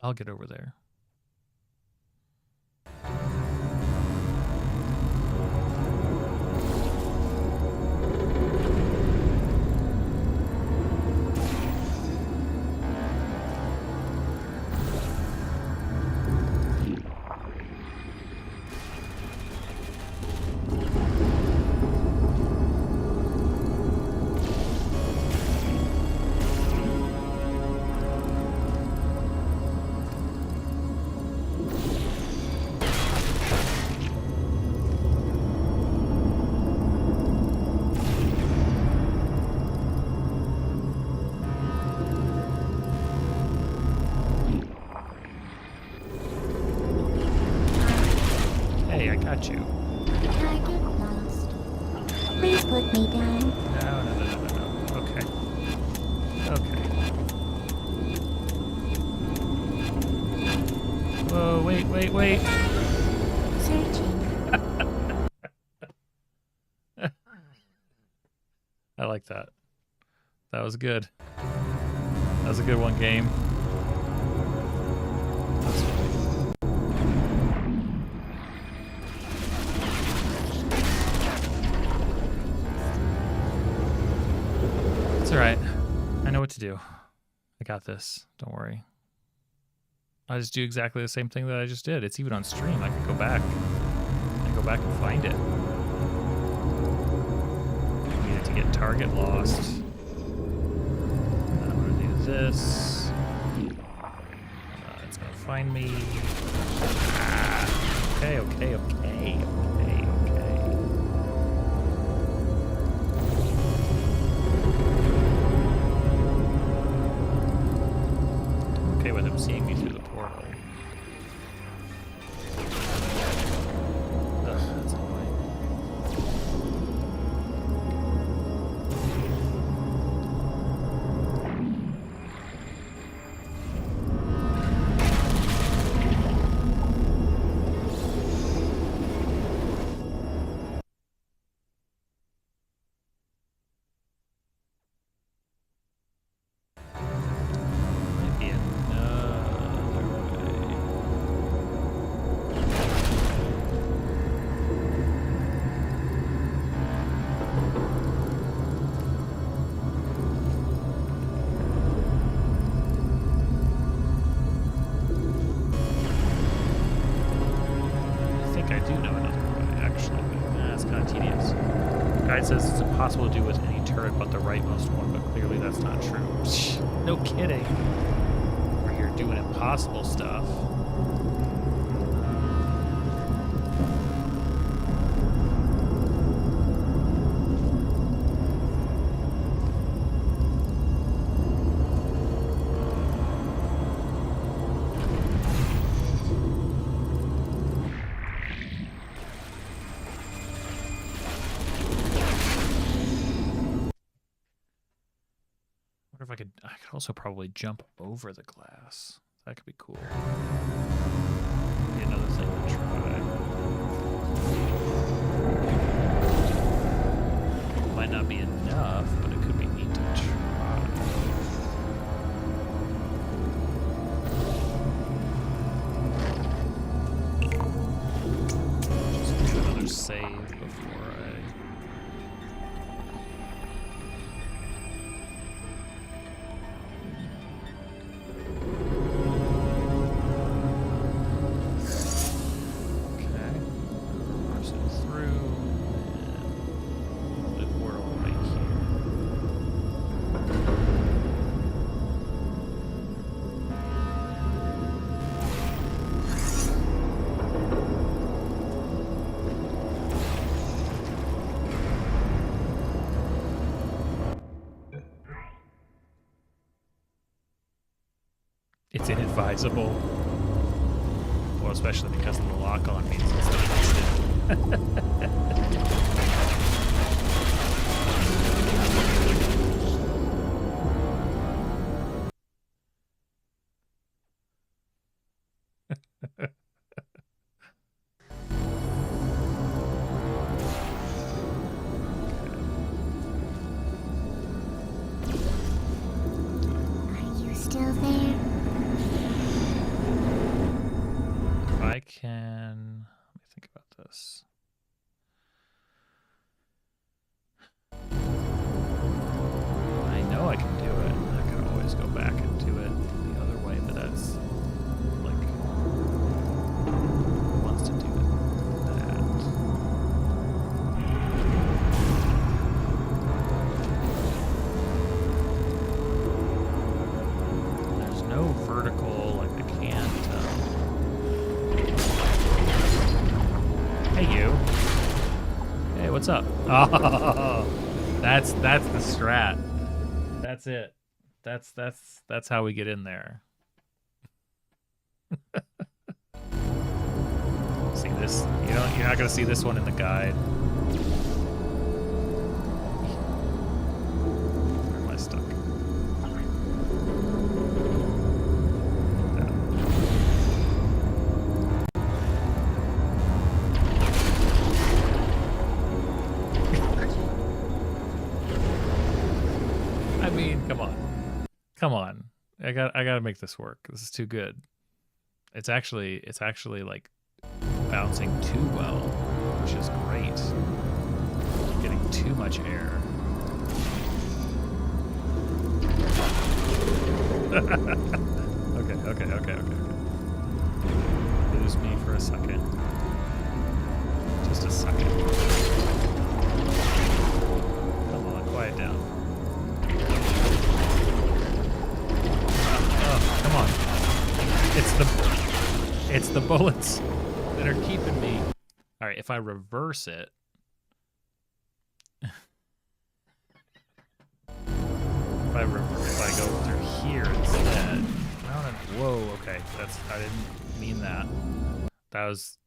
I'll get over there. Got you. Target lost. Please put me down. No. Okay. Okay. Whoa, wait. Searching. I like that. That was good. That was a good one, game. All right. I know what to do. I got this. Don't worry. I just do exactly the same thing that I just did. It's even on stream. I can go back. And find it. I needed to get target lost. I'm going to do this. It's going to find me. Okay. With him seeing me through the portal. Ugh, that's annoying. Might be enough. impossible to do with any turret but the rightmost one, but clearly that's not true. No kidding. We're here doing impossible stuff. I could also probably jump over the glass. That could be cool. Be another thing to try. Might not be enough, but it could be neat to try. Just do another save before I... It's inadvisable. Well, especially because of the lock-on means it's not Are you still there? I can... Let me think about this. I know I can do it. I can always go back and do it the other way, but that's... like... Who wants to do it? That. There's no vertical, like I can't... Hey, you. Hey, what's up? Oh, that's the strat. That's it. That's how we get in there. See this? You're not gonna see this one in the guide. Where am I stuck? I mean, come on. I gotta make this work. This is too good. It's actually like bouncing too well, which is great. Getting too much air. Okay. Lose me for a second. Just a second. Come on, quiet down. Oh, come on. It's the bullets that are keeping me. All right, if I reverse it. If I go through here instead. Whoa, okay. I didn't mean that. That's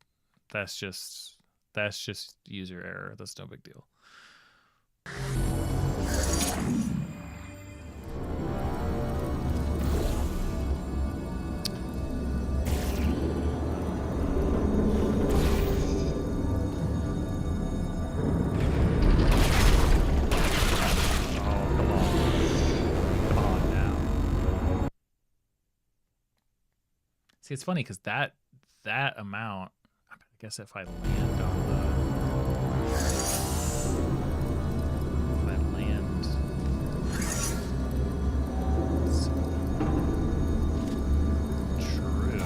just user error. That's no big deal. See, it's funny because that amount, I guess if I land on true.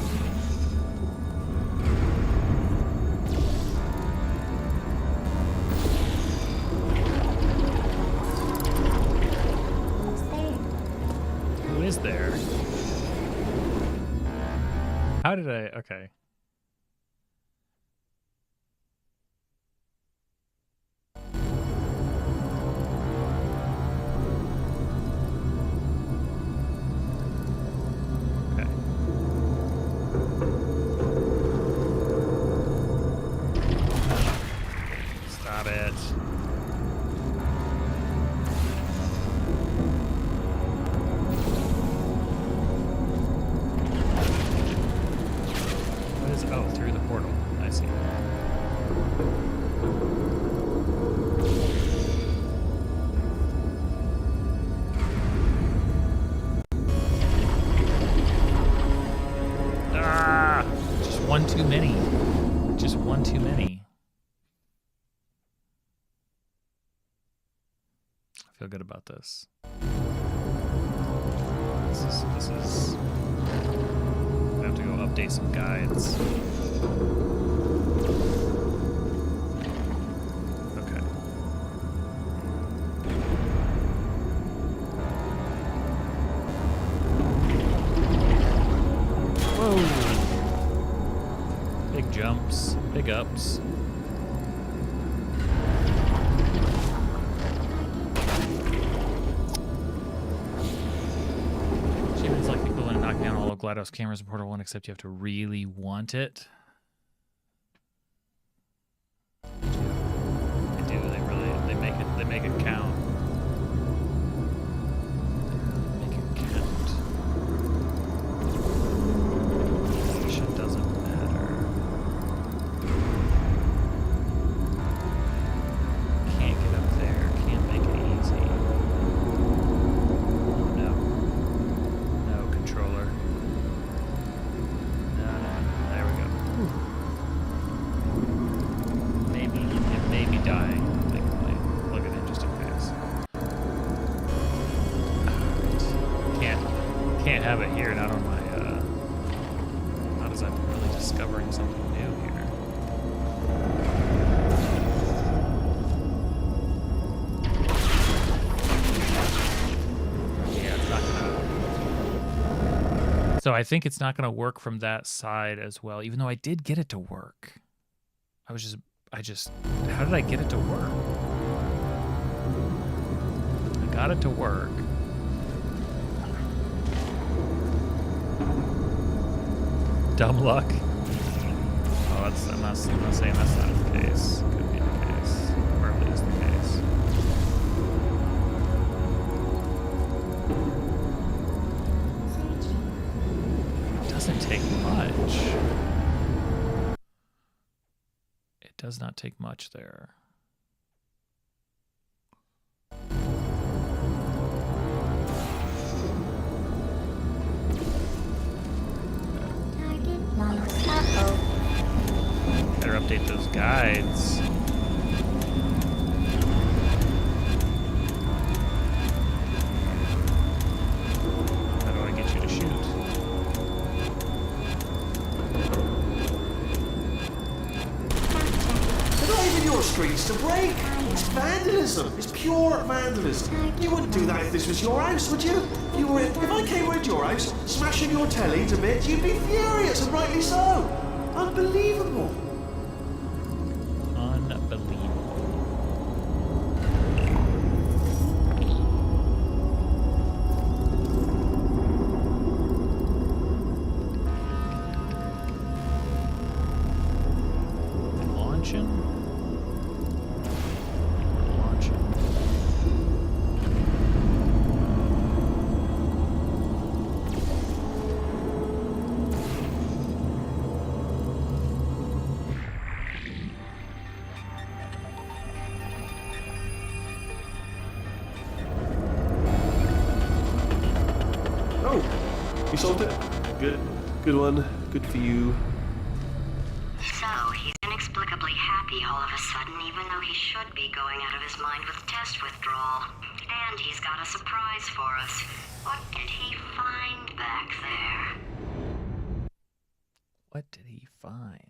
is there? How did I... Okay. Okay. Stop it. What is... Oh, through the portal. I see. Ah! Just one too many. Just one too many. I feel good about this. This is I have to go update some guides. Okay. Whoa! Big jumps, big ups. Achievements like the equivalent of knocking down all of GLaDOS cameras in Portal 1, except you have to really want it. They do. They make it count. Make it count. Shit doesn't matter. Can't get up there. Can't make it easy. No. No, controller. No. There we go. Maybe it may be dying. Thankfully, plug it in just in case. Can't have it here. Not on my. Not as I'm really discovering something new here. Yeah, it's not gonna. So I think it's not gonna work from that side as well. Even though I did get it to work. I just. How did I get it to work? I got it to work. Dumb luck. Oh, I'm not saying that's not the case. Could be the case. Probably is the case. It doesn't take much. It does not take much there. Target lost. Uh-oh. Better update those guides. How do I get you to shoot? They're not even your streets to break. It's vandalism. It's pure vandalism. You wouldn't do that if this was your house, would you? If I came round your house, smashing your telly to bits, you'd be furious, and rightly so. Unbelievable. Unbelievable. Launching? Launching. Oh, you solved it? Good. Good one. Good for you. So, he's inexplicably happy all of a sudden, even though he should be going out of his mind with test withdrawal. And he's got a surprise for us. What did he find back there? What did he find?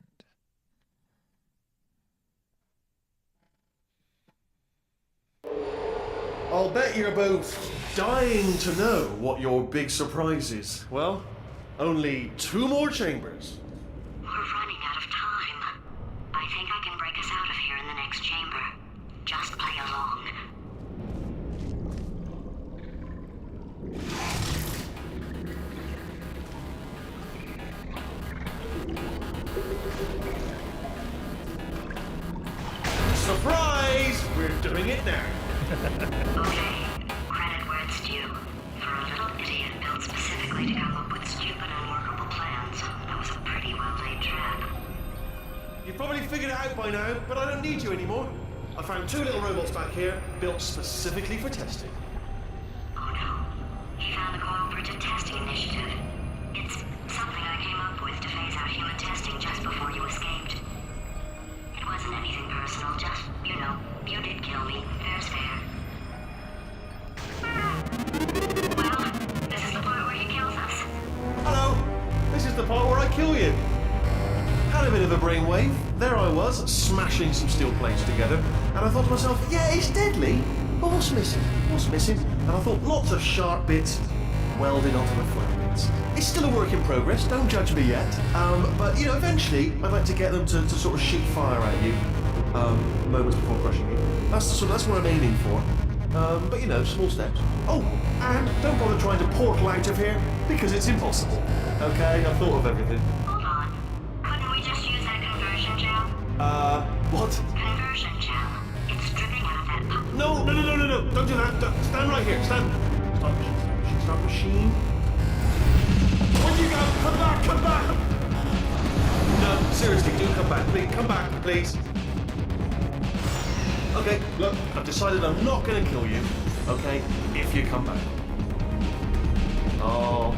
I'll bet you're both dying to know what your big surprise is. Well, only 2 more chambers. We're running out of time. I think I can break us out of here in the next chamber. Just play along. Surprise! We're doing it now. Okay, credit where it's due. For a little idiot built specifically to come up with stupid, unworkable plans, that was a pretty well-laid trap. You've probably figured it out by now, but I don't need you anymore. I found 2 little robots back here, built specifically for testing. Oh no, he found the Cooperative Testing Initiative. It's something I came up with to phase out human testing just before you escaped. It wasn't anything personal, just, you know, you did kill me. Fair's fair. Well, this is the part where he kills us. Hello! This is the part where I kill you. Had a bit of a brainwave. There I was, smashing some steel plates together, and I thought to myself, yeah, it's deadly, but what's missing? What's missing? And I thought, lots of sharp bits welded onto the flat bits. It's still a work in progress, don't judge me yet. But, you know, eventually, I'd like to get them to sort of shoot fire at you, moments before crushing you. That's what I'm aiming for. But, you know, small steps. Oh, and don't bother trying to portal out of here, because it's impossible. Okay, I've thought of everything. Hold on. Couldn't we just use that conversion gel? What? Conversion gel. It's dripping out of that pump. No, don't do that. Stand right here, stand. Stop machine. Where'd you go? Come back. No, seriously, do come back, please. Come back, please. Okay, look, I've decided I'm not gonna kill you, okay, if you come back. Oh,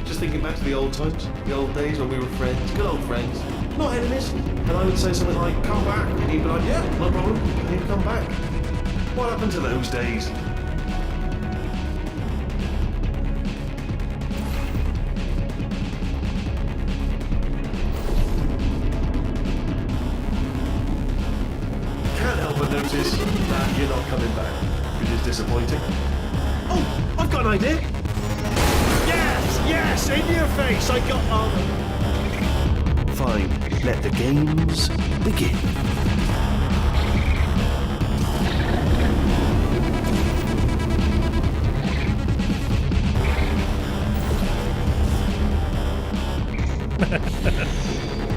just thinking back to the old times, the old days when we were friends, good old friends, not enemies. And I would say something like, come back, and he'd be like, yeah, no problem, and he'd come back. What happened to those days? Can't help but notice that you're not coming back, which is disappointing. Oh, I've got an idea. Yes, in your face. I got Fine, let the games begin.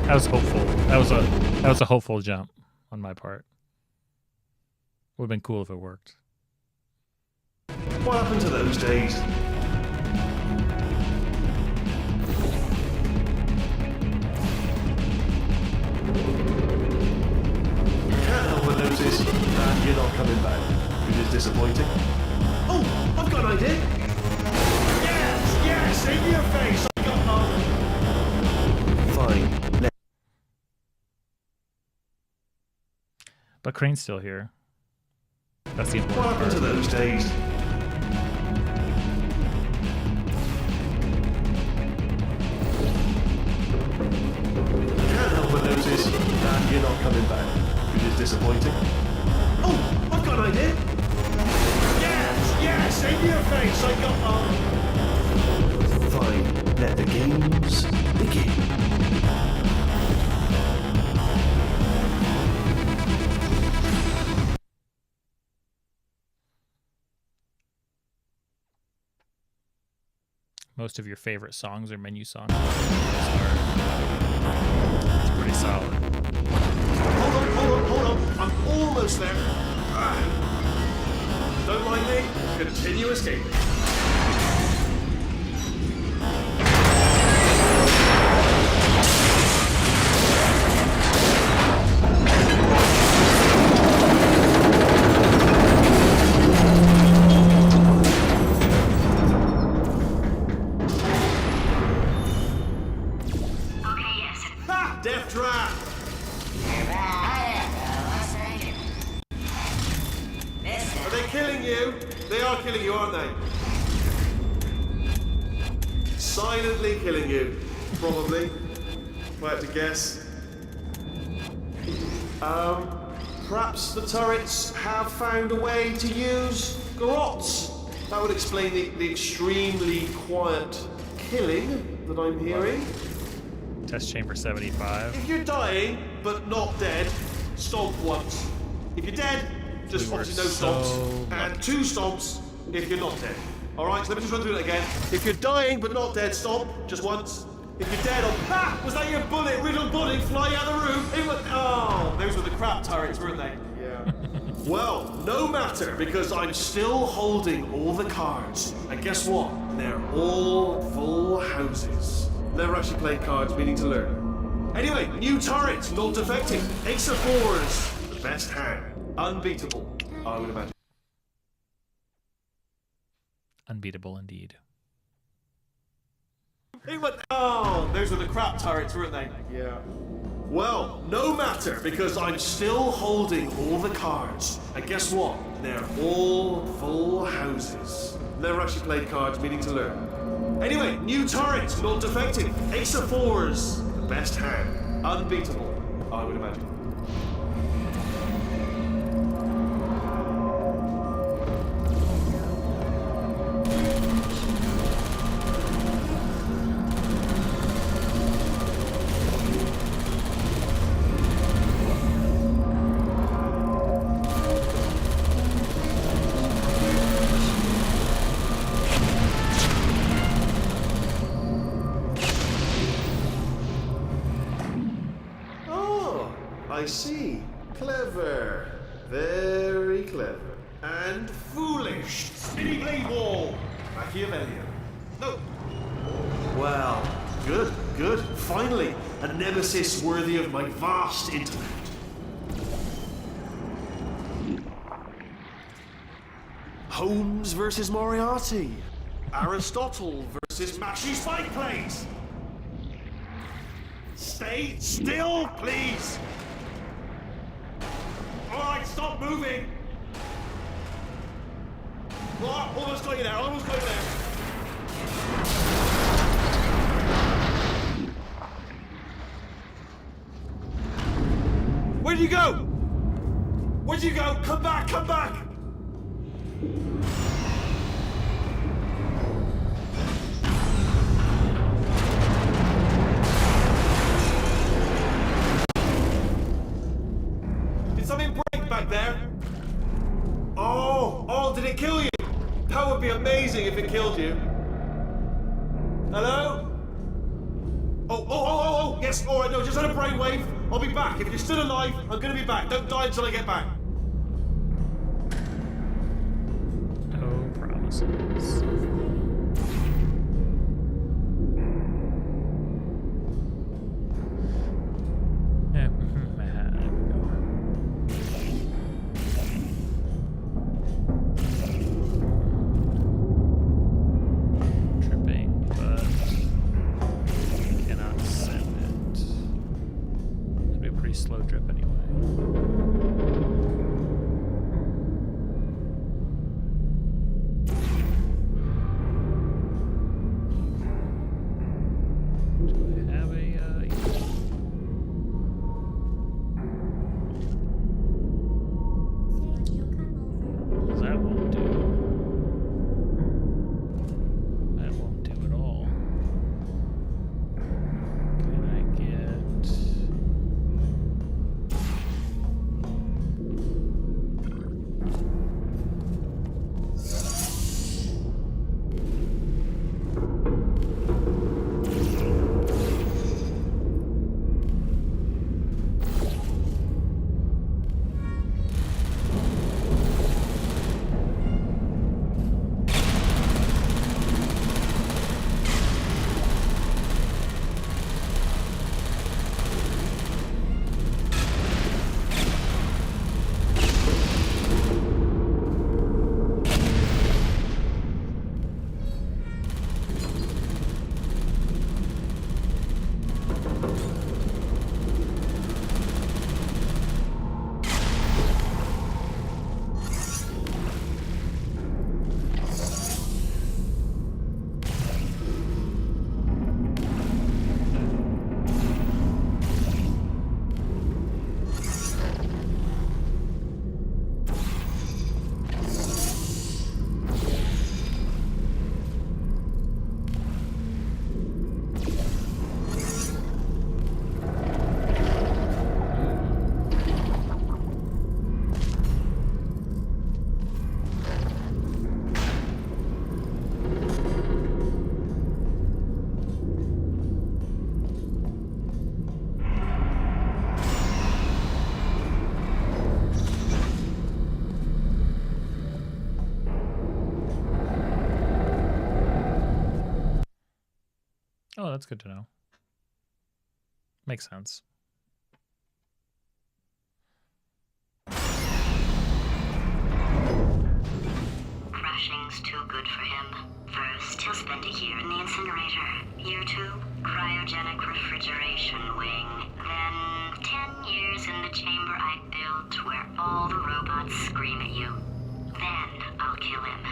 That was hopeful. That was a hopeful jump on my part. Would have been cool if it worked. What happened to those days? Can't help but notice that you're not coming back, which is disappointing. Oh, I've got an idea. Yes, in your face. I got Fine. But Crane's still here. That's the What important happened to part. those days? Can't help but notice that you're not coming back, which is disappointing. Oh, I've got an idea. Yes, in your face. I got Fine, let the games begin. Most of your favorite songs are menu songs. It's pretty solid. Hold on. I'm almost there. Don't mind me. Continue escaping. Death trap! Are they killing you? They are killing you, aren't they? Silently killing you, probably. If I had to guess. Perhaps the turrets have found a way to use garrots. That would explain the extremely quiet killing that I'm hearing. Test chamber 75. If you're dying, but not dead, stomp once. If you're dead, just We were obviously no so stomps. And 2 stomps if you're not dead. Alright, so let me just run through it again. If you're dying, but not dead, stomp, just once. If you're dead, ah! Was that your bullet, riddled bullet flying out of the room? It was, oh, those were the crap turrets, weren't they? Yeah. Well, no matter, because I'm still holding all the cards. And guess what? They're all full houses. Never actually played cards, meaning to learn. Anyway, new turret, not defecting. Ace of 4s, the best hand. Unbeatable, I would imagine. Unbeatable indeed. It went, oh, those were the crap turrets, weren't they? Yeah. Well, no matter, because I'm still holding all the cards. And guess what? They're all full houses. Never actually played cards, meaning to learn. Anyway, new turret, not defecting. Ace of 4s, the best hand. Unbeatable, I would imagine. I see. Clever. Very clever. And foolish. Spinny blade wall. Machiavellian. No. Well, good, good. Finally, a nemesis worthy of my vast intellect. Holmes versus Moriarty. Aristotle versus Mashy Spike Plates. Stay still, please. Alright, stop moving! Oh, almost got you there, almost got you there. Where'd you go? Where'd you go? Come back, come back! Did something break back there? Oh, did it kill you? That would be amazing if it killed you. Hello? Oh, yes, alright, no, just had a brainwave. I'll be back. If you're still alive, I'm gonna be back. Don't die until I get back. No promises. Yeah, tripping, but cannot send it. It'd be a pretty slow drip anyway. Oh, that's good to know. Makes sense. Crashing's too good for him. First, he'll spend a year in the incinerator. Year 2, cryogenic refrigeration wing. Then, 10 years in the chamber I built where all the robots scream at you. Then, I'll kill him.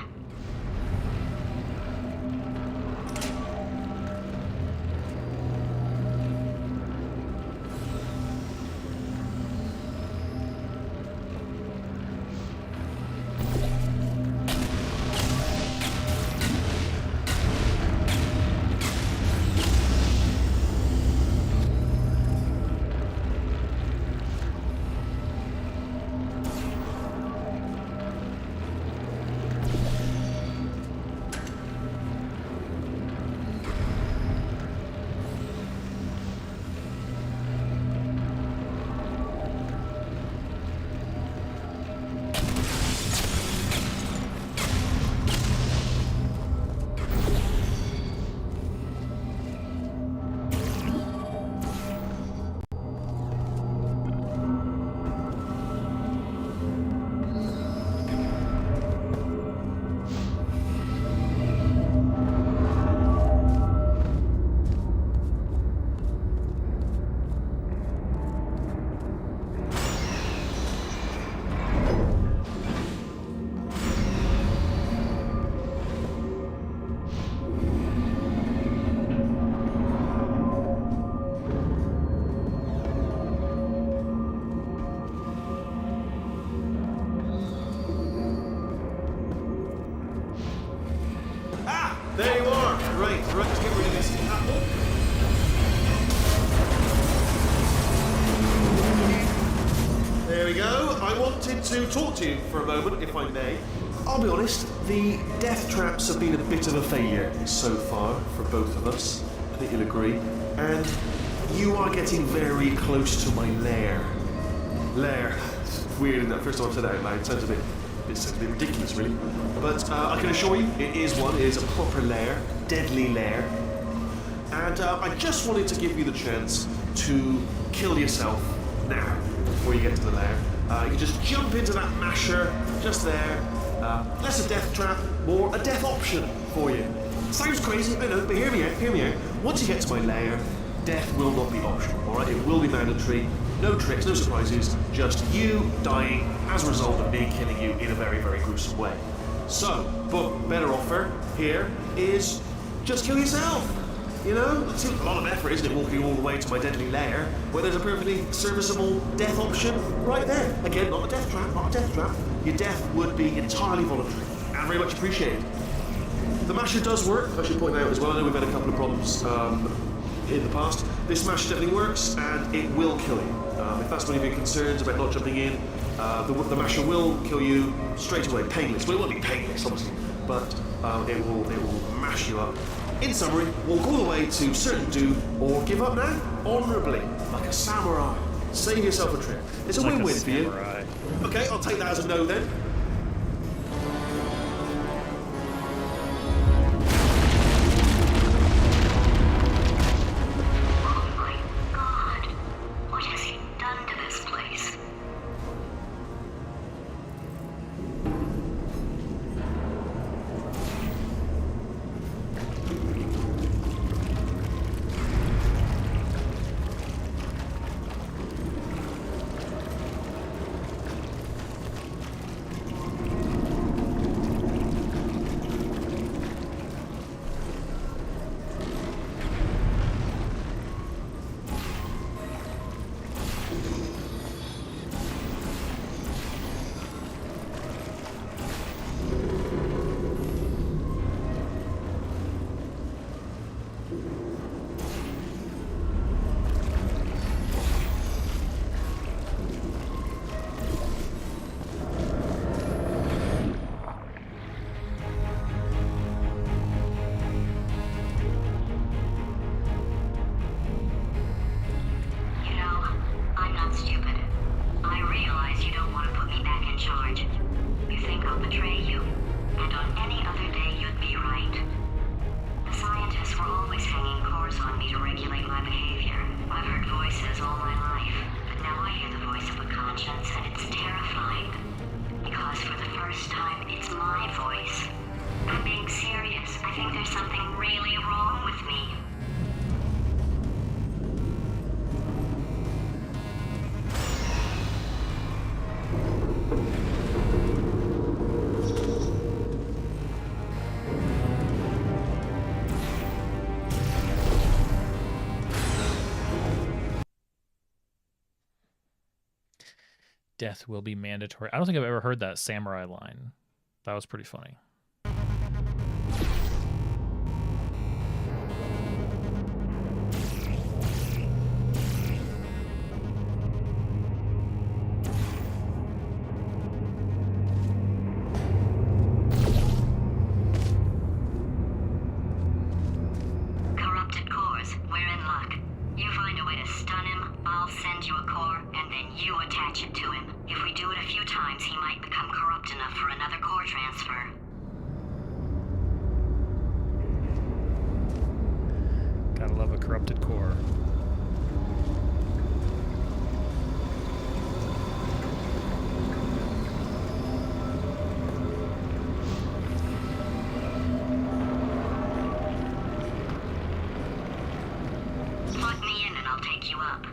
There you are. Right, let's get rid of this apple. There we go. I wanted to talk to you for a moment, if I may. I'll be honest, the death traps have been a bit of a failure so far for both of us. I think you'll agree. And you are getting very close to my lair. Lair. It's weird, isn't it? First time I've said that out loud. It sounds a bit ridiculous, really. But I can assure you, it is one. It is a proper lair, deadly lair. And I just wanted to give you the chance to kill yourself now, before you get to the lair. You can just jump into that masher, just there. Less a death trap, more a death option for you. Sounds crazy, I know, but hear me out. Once you get to my lair, death will not be optional, alright? It will be mandatory. No tricks, no surprises, just you dying as a result of me killing you in a very, very gruesome way. So, but better offer here is just kill yourself. You know, it's a lot of effort, isn't it, walking all the way to my deadly lair, where there's a perfectly serviceable death option right there. Again, not a death trap. Your death would be entirely voluntary and very much appreciated. The masher does work, I should point out as well. I know we've had a couple of problems in the past. This masher definitely works, and it will kill you. If that's one of your concerns about not jumping in, the masher will kill you straight away, painless. Well, it won't be painless, obviously, but it will mash you up. In summary, walk all the way to certain doom, or give up now, honourably, like a samurai. Save yourself a trip. It's a Like a win-win for you. samurai. Okay, I'll take that as a no then. Oh my god. What has he done to this place? Death will be mandatory. I don't think I've ever heard that samurai line. That was pretty funny. Corrupted cores, we're in luck. You find a way to stun him, I'll send you a core, and then you attach it to him. If we do it a few times, he might become corrupt enough for another core transfer. Gotta love a corrupted core. Plug me in and I'll take you up.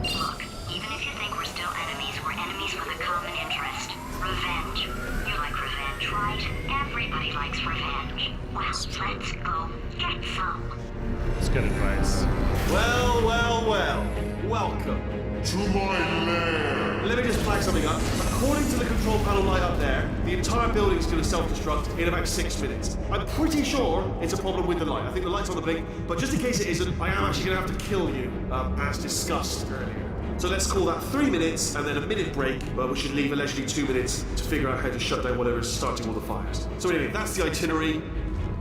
Look, even if you think we're still enemies, we're enemies with a common interest. Revenge. You like revenge, right? Everybody likes revenge. Well, let's go get some. That's good advice. Well, well, well. Welcome to my lair. Let me just flag something up. According to the control panel light up there, the entire building is going to self-destruct in about 6 minutes. I'm pretty sure it's a problem with the light. I think the light's on the blink, but just in case it isn't, I am actually going to have to kill you, as discussed earlier. So let's call that 3 minutes and then a minute break, but we should leave allegedly 2 minutes to figure out how to shut down whatever's starting all the fires. So anyway, that's the itinerary.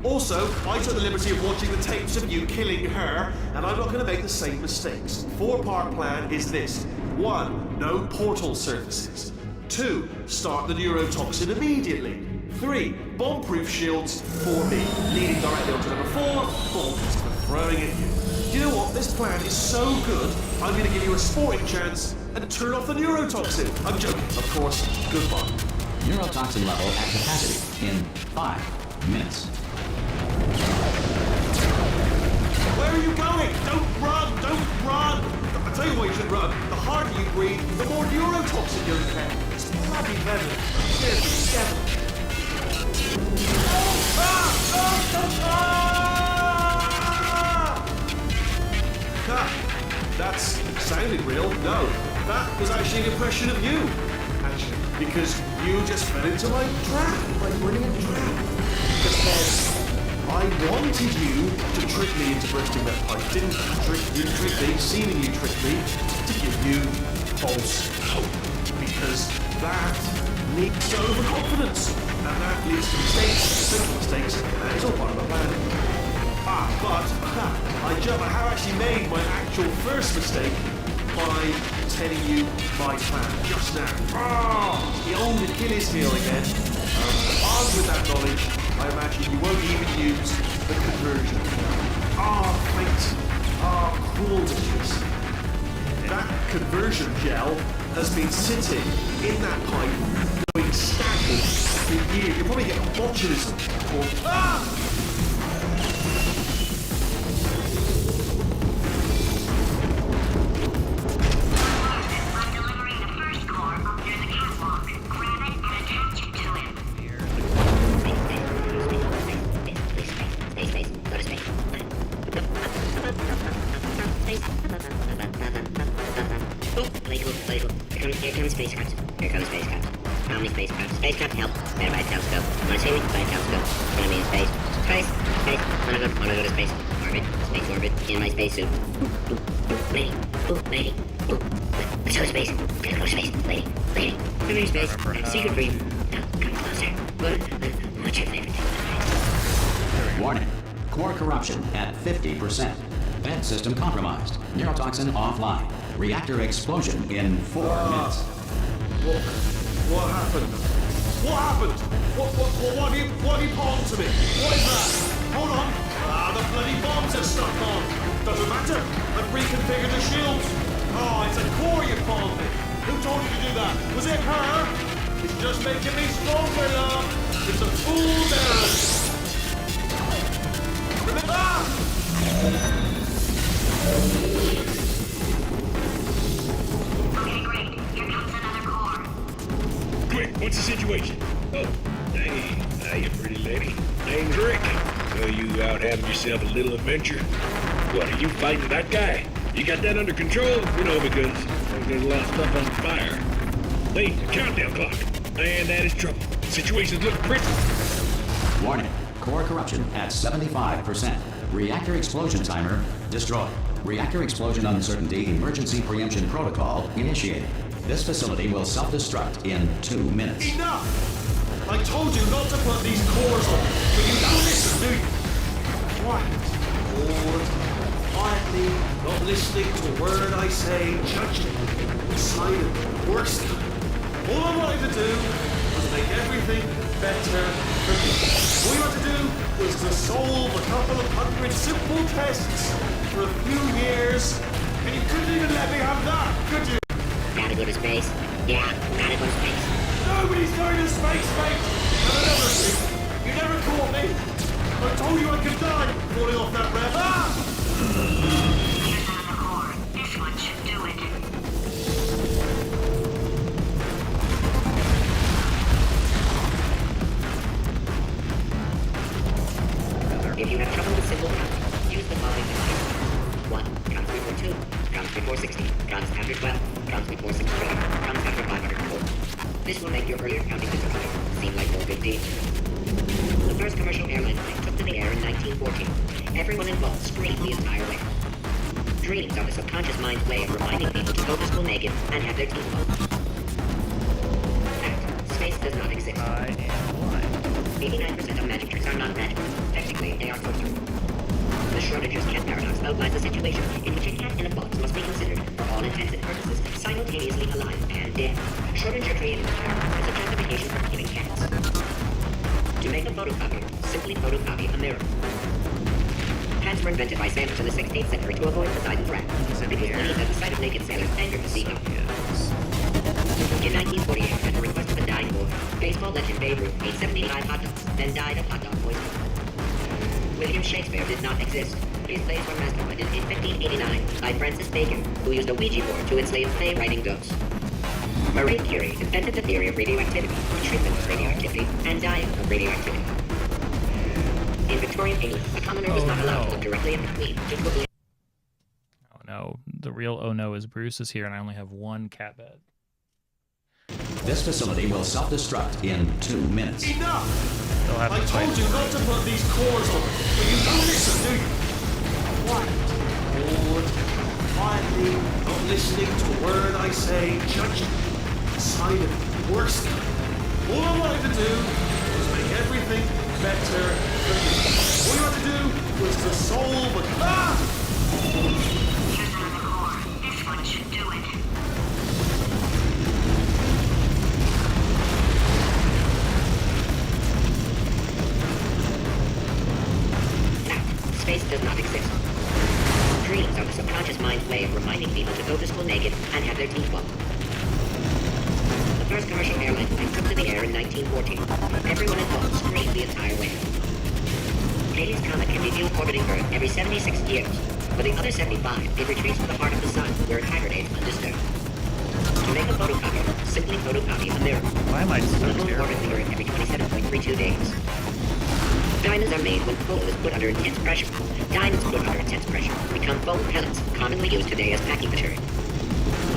Also, I took the liberty of watching the tapes of you killing her, and I'm not going to make the same mistakes. 4-part plan is this. 1, no portal surfaces. 2, start the neurotoxin immediately. 3, bomb-proof shields for me, leading directly onto number 4, bombs for throwing at you. Do you know what? This plan is so good, I'm going to give you a sporting chance and turn off the neurotoxin. I'm joking, of course. Goodbye. Neurotoxin level at capacity in 5 minutes. Where are you going? Don't run! Don't run! I'll tell you why you should run. The harder you breathe, the more neurotoxin you'll get. It's bloody venom. Seriously, That sounded real. No, that was actually an impression of you. Actually, because you just fell into my trap, my brilliant trap. Because I wanted you to trick me into bursting that pipe. Didn't trick me, seeing you trick me, to give you false hope. Because that leads to overconfidence. And that leads to mistakes, simple mistakes, and it's all part of my plan. I have actually made my actual first mistake by telling you my plan just now. The old Achilles heel again. Armed with that knowledge, I imagine you won't even use the conversion. Fate. Cruel witches. That conversion gel has been sitting in that pipe, going stagnant for years. You'll probably get botulism or... I'm delivering the first core up near the catwalk. Grab it and attach it to him. Space. Go to space. Play cool. Here comes spacecraft. How many spacecraft? Spacecraft help. Better by a telescope. Wanna see me? By a telescope. Gonna be in space. Space. Wanna go to space. Space orbit. In my spacesuit. Lady. Let's go to space. Gotta go to space. Lady. I'm in space. Secret for you. Now, come closer. What's your favorite thing? Warning. Core corruption at 50%. Vent system compromised. Neurotoxin offline. Reactor explosion in 4 minutes. What happened? What have you palmed to me? What is that? Hold on. The bloody bombs are stuck on. Doesn't matter. I've reconfigured the shields. It's a core you palmed me. Who told you to do that? Was it her? It's just making me stronger, love. It's a fool's errand. Remember? Okay, great. Here comes another core. Quick, what's the situation? Oh, hey, hiya, pretty lady. Name's Rick. So you out having yourself a little adventure? What, are you fighting that guy? You got that under control? Because There's a lot of stuff on fire. Hey, the countdown clock. And that is trouble. Situations look pretty. Warning. Core corruption at 75%. Reactor explosion timer destroyed. Reactor explosion uncertainty emergency preemption protocol initiated. This facility will self-destruct in 2 minutes. Enough! I told you not to put these cores on, but you don't listen, do you? Quiet. Bored. Quietly, not listening to a word I say, judging. Silent. Worse. All I wanted to do was make everything better for me. All you had to do was to solve a couple of hundred simple tests for a few years, and you couldn't even let me have that, could you? Gotta go to space. Yeah, gotta go to space. Nobody's going to space, mate! And another thing, you never caught me. I told you I could die falling off that ramp. Ah! Here's another core. This one should do it. If you have trouble with simple counting, use the following device. 1. Counts before 2. Counts before 60. Counts after 12. Counts before 63. Counts after 504. This will make your earlier counting difficulty seem like no big deal. The first commercial airline plane took to the air in 1914. Everyone involved screamed the entire way. Dreams are the subconscious mind's way of reminding people to go to school naked and have their teeth pulled. Fact. Space does not exist. I am blind. 89% of magic tricks are non-magical. Technically, they are sorcery. The Schrodinger's cat paradox outlines a situation in which a cat in a box must be considered, for all intents and purposes, simultaneously alive and dead. Schrodinger created the term as a justification for killing cats. To make a photocopier, simply photocopy a mirror. Hats were invented by sailors in the 16th century to avoid Poseidon's wrath. It was believed that the sight of naked sailors angered the sea god. In 1948, at the request of a dying boy, baseball legend Babe Ruth ate 75 hot dogs, then died of hot dog poisoning. William Shakespeare did not exist. His plays were masterminded in 1589 by Francis Bacon, who used a Ouija board to enslave play-writing ghosts. Marie Curie invented the theory of radioactivity, the treatment of radioactivity, and dying of radioactivity. In Victorian England, a commoner was not allowed to look directly at the Queen due to a belief. Oh no. The real oh no is Bruce is here and I only have one cat bed. This facility will self-destruct in 2 minutes. Enough! They'll have I to fight told you not to put these cores on, but you don't listen, do you? Quiet. Bored. Quietly, not listening to a word I say, judging. Silent. Worse. All I wanted to do was make everything better for me. All you had to do was to solve a... Ah! Here's another core. This one should do it. Fact. Space does not exist. Dreams are the subconscious mind's way of reminding people to go to school naked and have their teeth pulled. The first commercial airline plane took to the air in 1914. Everyone involved screamed the entire way. Halley's Comet can be viewed orbiting Earth every 76 years. For the other 75, it retreats to the heart of the sun, where it hibernates undisturbed. To make a photocopier, simply photocopy a mirror. Why am I The stuck moon here? orbits the Earth every 27.32 days. Diamonds are made when coal is put under intense pressure. Diamonds put under intense pressure become foam pellets, commonly used today as packing material.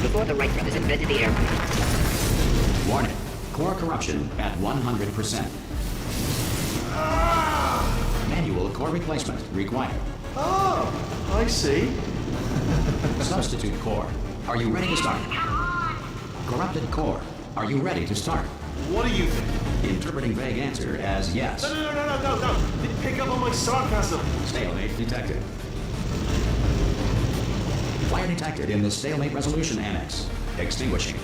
Before the Wright brothers invented the airplane. Warning. Core corruption at 100%. Manual core replacement required. Oh, I see. Substitute core. Are you ready to start? Corrupted core. Are you ready to start? What do you think? Interpreting vague answer as yes. No. Pick up on my sarcasm. Stalemate detected. Fire detected in the stalemate resolution annex. Extinguishing.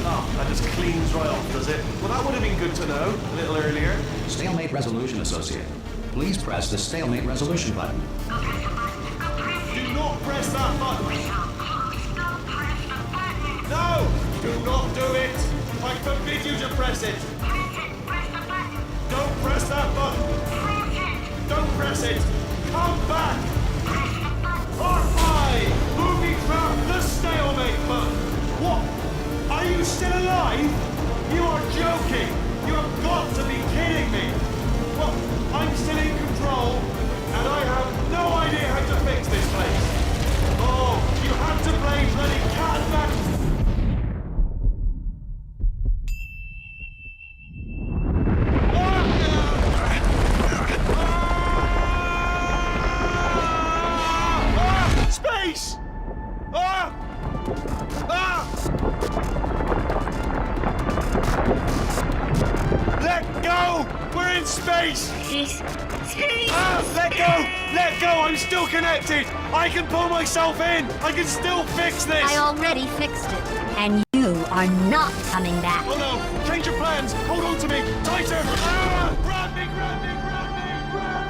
Oh, that just cleans right off, does it? Well, that would have been good to know a little earlier. Stalemate resolution associated. Please press the stalemate resolution button. Go press the button. Go press it. Do not press that button. We're so close. Go press the button. No! Do not do it! I forbid you to press it! Press it. Press the button. Don't press that button! Press it. Don't press it! Come back! Press the button. Or I, booby trap the stalemate button! What? Are you still alive? You are joking! You have got to be kidding me! Well, I'm still in control, and I have no idea how to fix this place! play bloody cat and mouse. Space! Let go! We're in space! Space. Let go! Let go! I'm still connected! I can pull myself in! I can still fix this! I already fixed it. And you are not coming back. Oh no! Change your plans! Hold on to me! Tighter! Grab me! Grab me! Grab me! Grab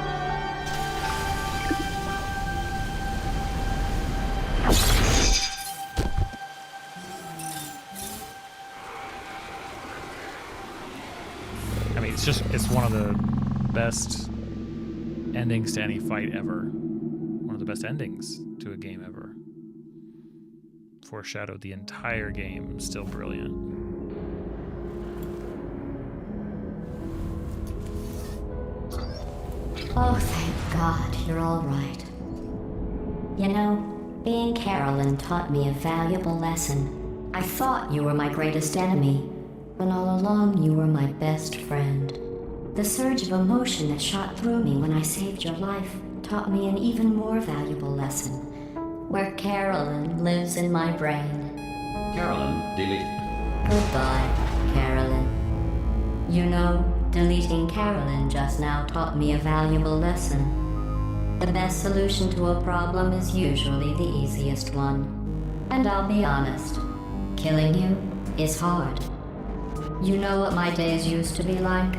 I mean, it's one of the best endings to any fight ever. One of the best endings to a game ever. Foreshadowed the entire game. Still brilliant. Oh, thank God, you're all right. You know, being Carolyn taught me a valuable lesson. I thought you were my greatest enemy, when all along you were my best friend. The surge of emotion that shot through me when I saved your life taught me an even more valuable lesson, where Carolyn lives in my brain. Carolyn, delete. Goodbye, Carolyn. You know, deleting Carolyn just now taught me a valuable lesson. The best solution to a problem is usually the easiest one. And I'll be honest, killing you is hard. You know what my days used to be like?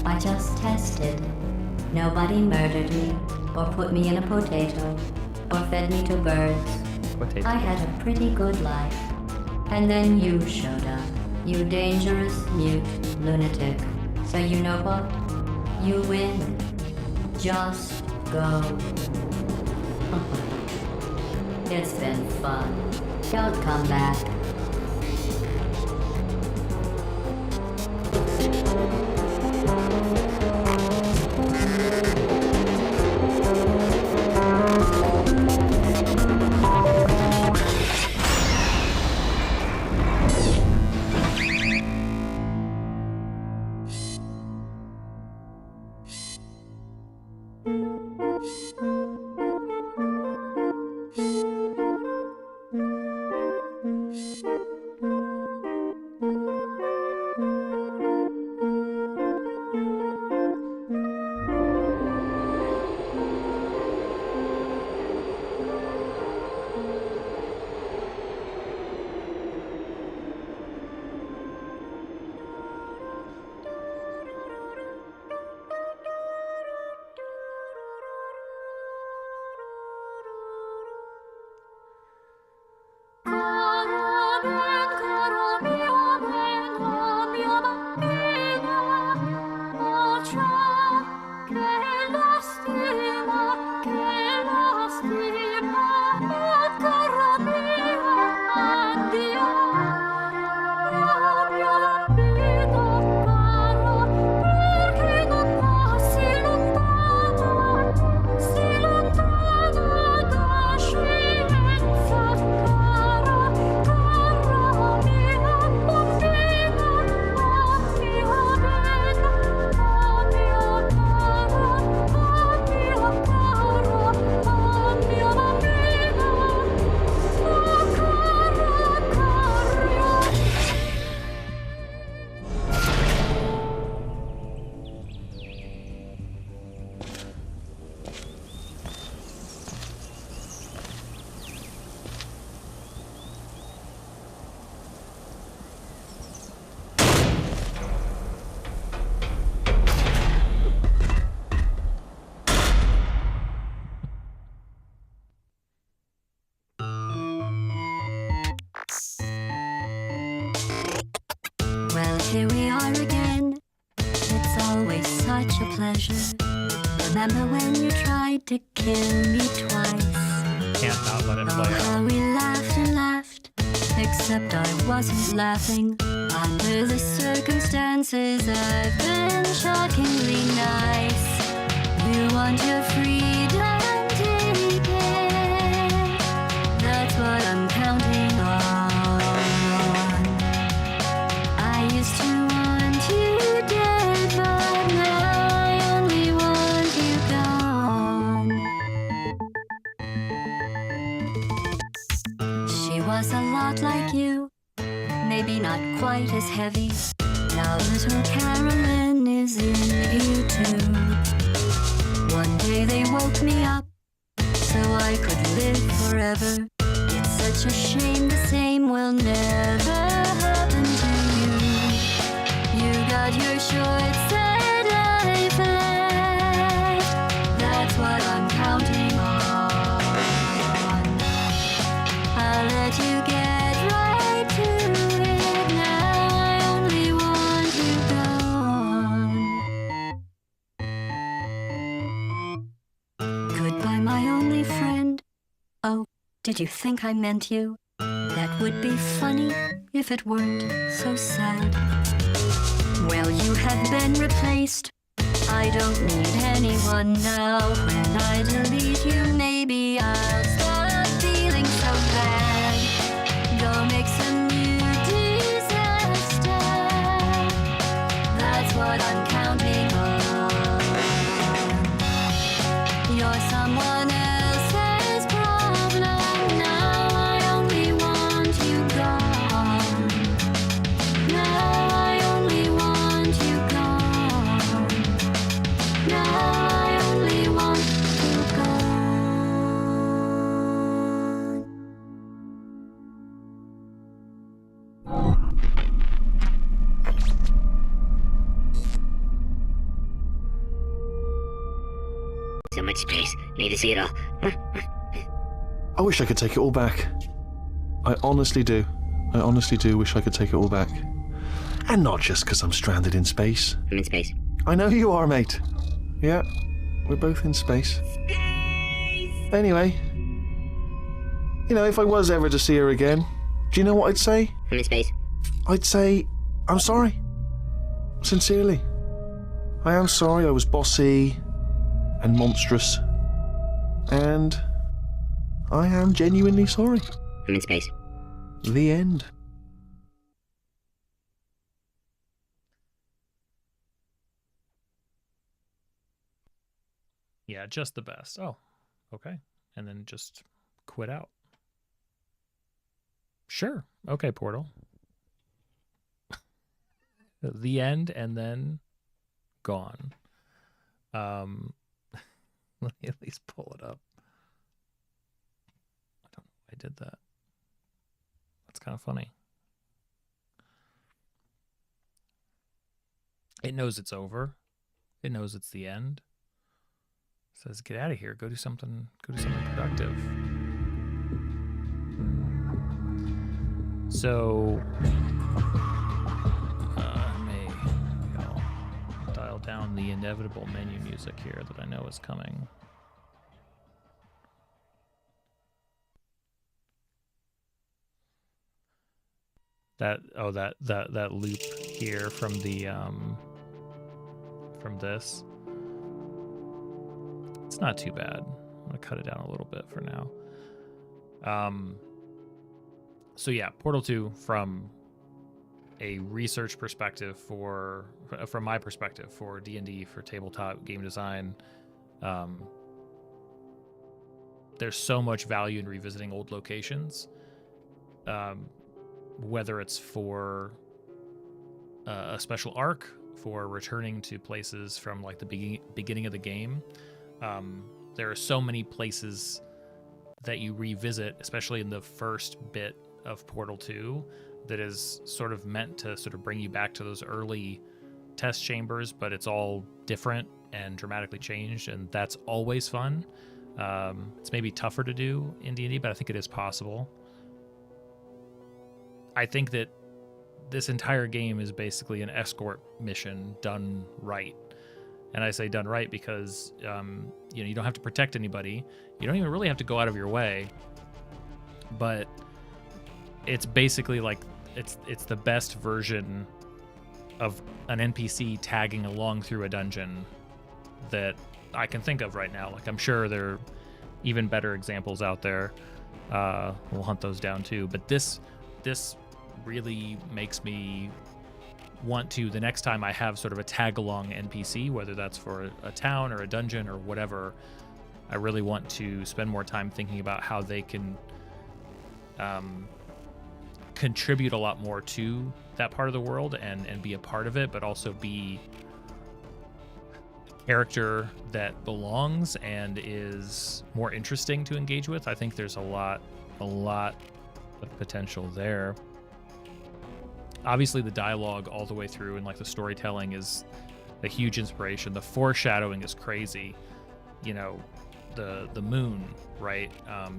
I just tested. Nobody murdered me, or put me in a potato, or fed me to birds. Potato. I had a pretty good life. And then you showed up, you dangerous, mute lunatic. So you know what? You win. Just go. It's been fun. Don't come back. Here we are again. It's always such a pleasure. Remember when you tried to kill me twice? Can't not let it play Oh, out. how we laughed and laughed. Except I wasn't laughing. Under the circumstances, I've been shockingly nice. You want your freedom, take it. That's what I'm counting heavy. Now little Carolyn is in here too. One day they woke me up so I could live forever. It's such a shame the same will never happen to you. You got your short set life left. That's what I'm counting on. I'll let you get right to it now. I only want you gone. Goodbye, my only friend. Oh, did you think I meant you? That would be funny if it weren't so sad. Well, you have been replaced. I don't need anyone now. When I delete you, maybe I'll stop feeling so bad. Go make some new disaster. That's what I'm counting on. You're someone else's problem now. I only want you gone. Now I only want you gone. Now I only want you gone. So much space. Need to see it all. I wish I could take it all back. I honestly do. I honestly do wish I could take it all back. And not just because I'm stranded in space. I'm in space. I know you are, mate. Yeah, we're both in space. Anyway, you know, if I was ever to see her again, do you know what I'd say? I'm in space. I'd say, I'm sorry. Sincerely. I am sorry I was bossy and monstrous. And I am genuinely sorry. I'm in space. The end. Yeah, just the best. Oh, okay. And then just quit out. Sure. Okay, Portal. The end and then gone. Let me at least pull it up. I don't know why I did that. That's kind of funny. It knows it's over. It knows it's the end. It says, get out of here. Go do something productive. So I'll dial down the inevitable menu music here that I know is coming. That loop here from the from this. It's not too bad. I'm gonna cut it down a little bit for now. So yeah, Portal 2 from a research perspective from my perspective for D&D, for tabletop game design, there's so much value in revisiting old locations, whether it's for a special arc, for returning to places from like the beginning of the game. There are so many places that you revisit, especially in the first bit of Portal 2, that is sort of meant to sort of bring you back to those early test chambers, but it's all different and dramatically changed, and that's always fun. It's maybe tougher to do in D&D, but I think it is possible. I think that this entire game is basically an escort mission done right. And I say done right because you don't have to protect anybody. You don't even really have to go out of your way. But it's basically like it's the best version of an NPC tagging along through a dungeon that I can think of right now. Like, I'm sure there are even better examples out there. We'll hunt those down too. But this really makes me want to, the next time I have sort of a tag-along NPC, whether that's for a town or a dungeon or whatever, I really want to spend more time thinking about how they can contribute a lot more to that part of the world and be a part of it, but also be a character that belongs and is more interesting to engage with. I think there's a lot of potential there. Obviously the dialogue all the way through and like the storytelling is a huge inspiration. The foreshadowing is crazy. You know, the moon, right?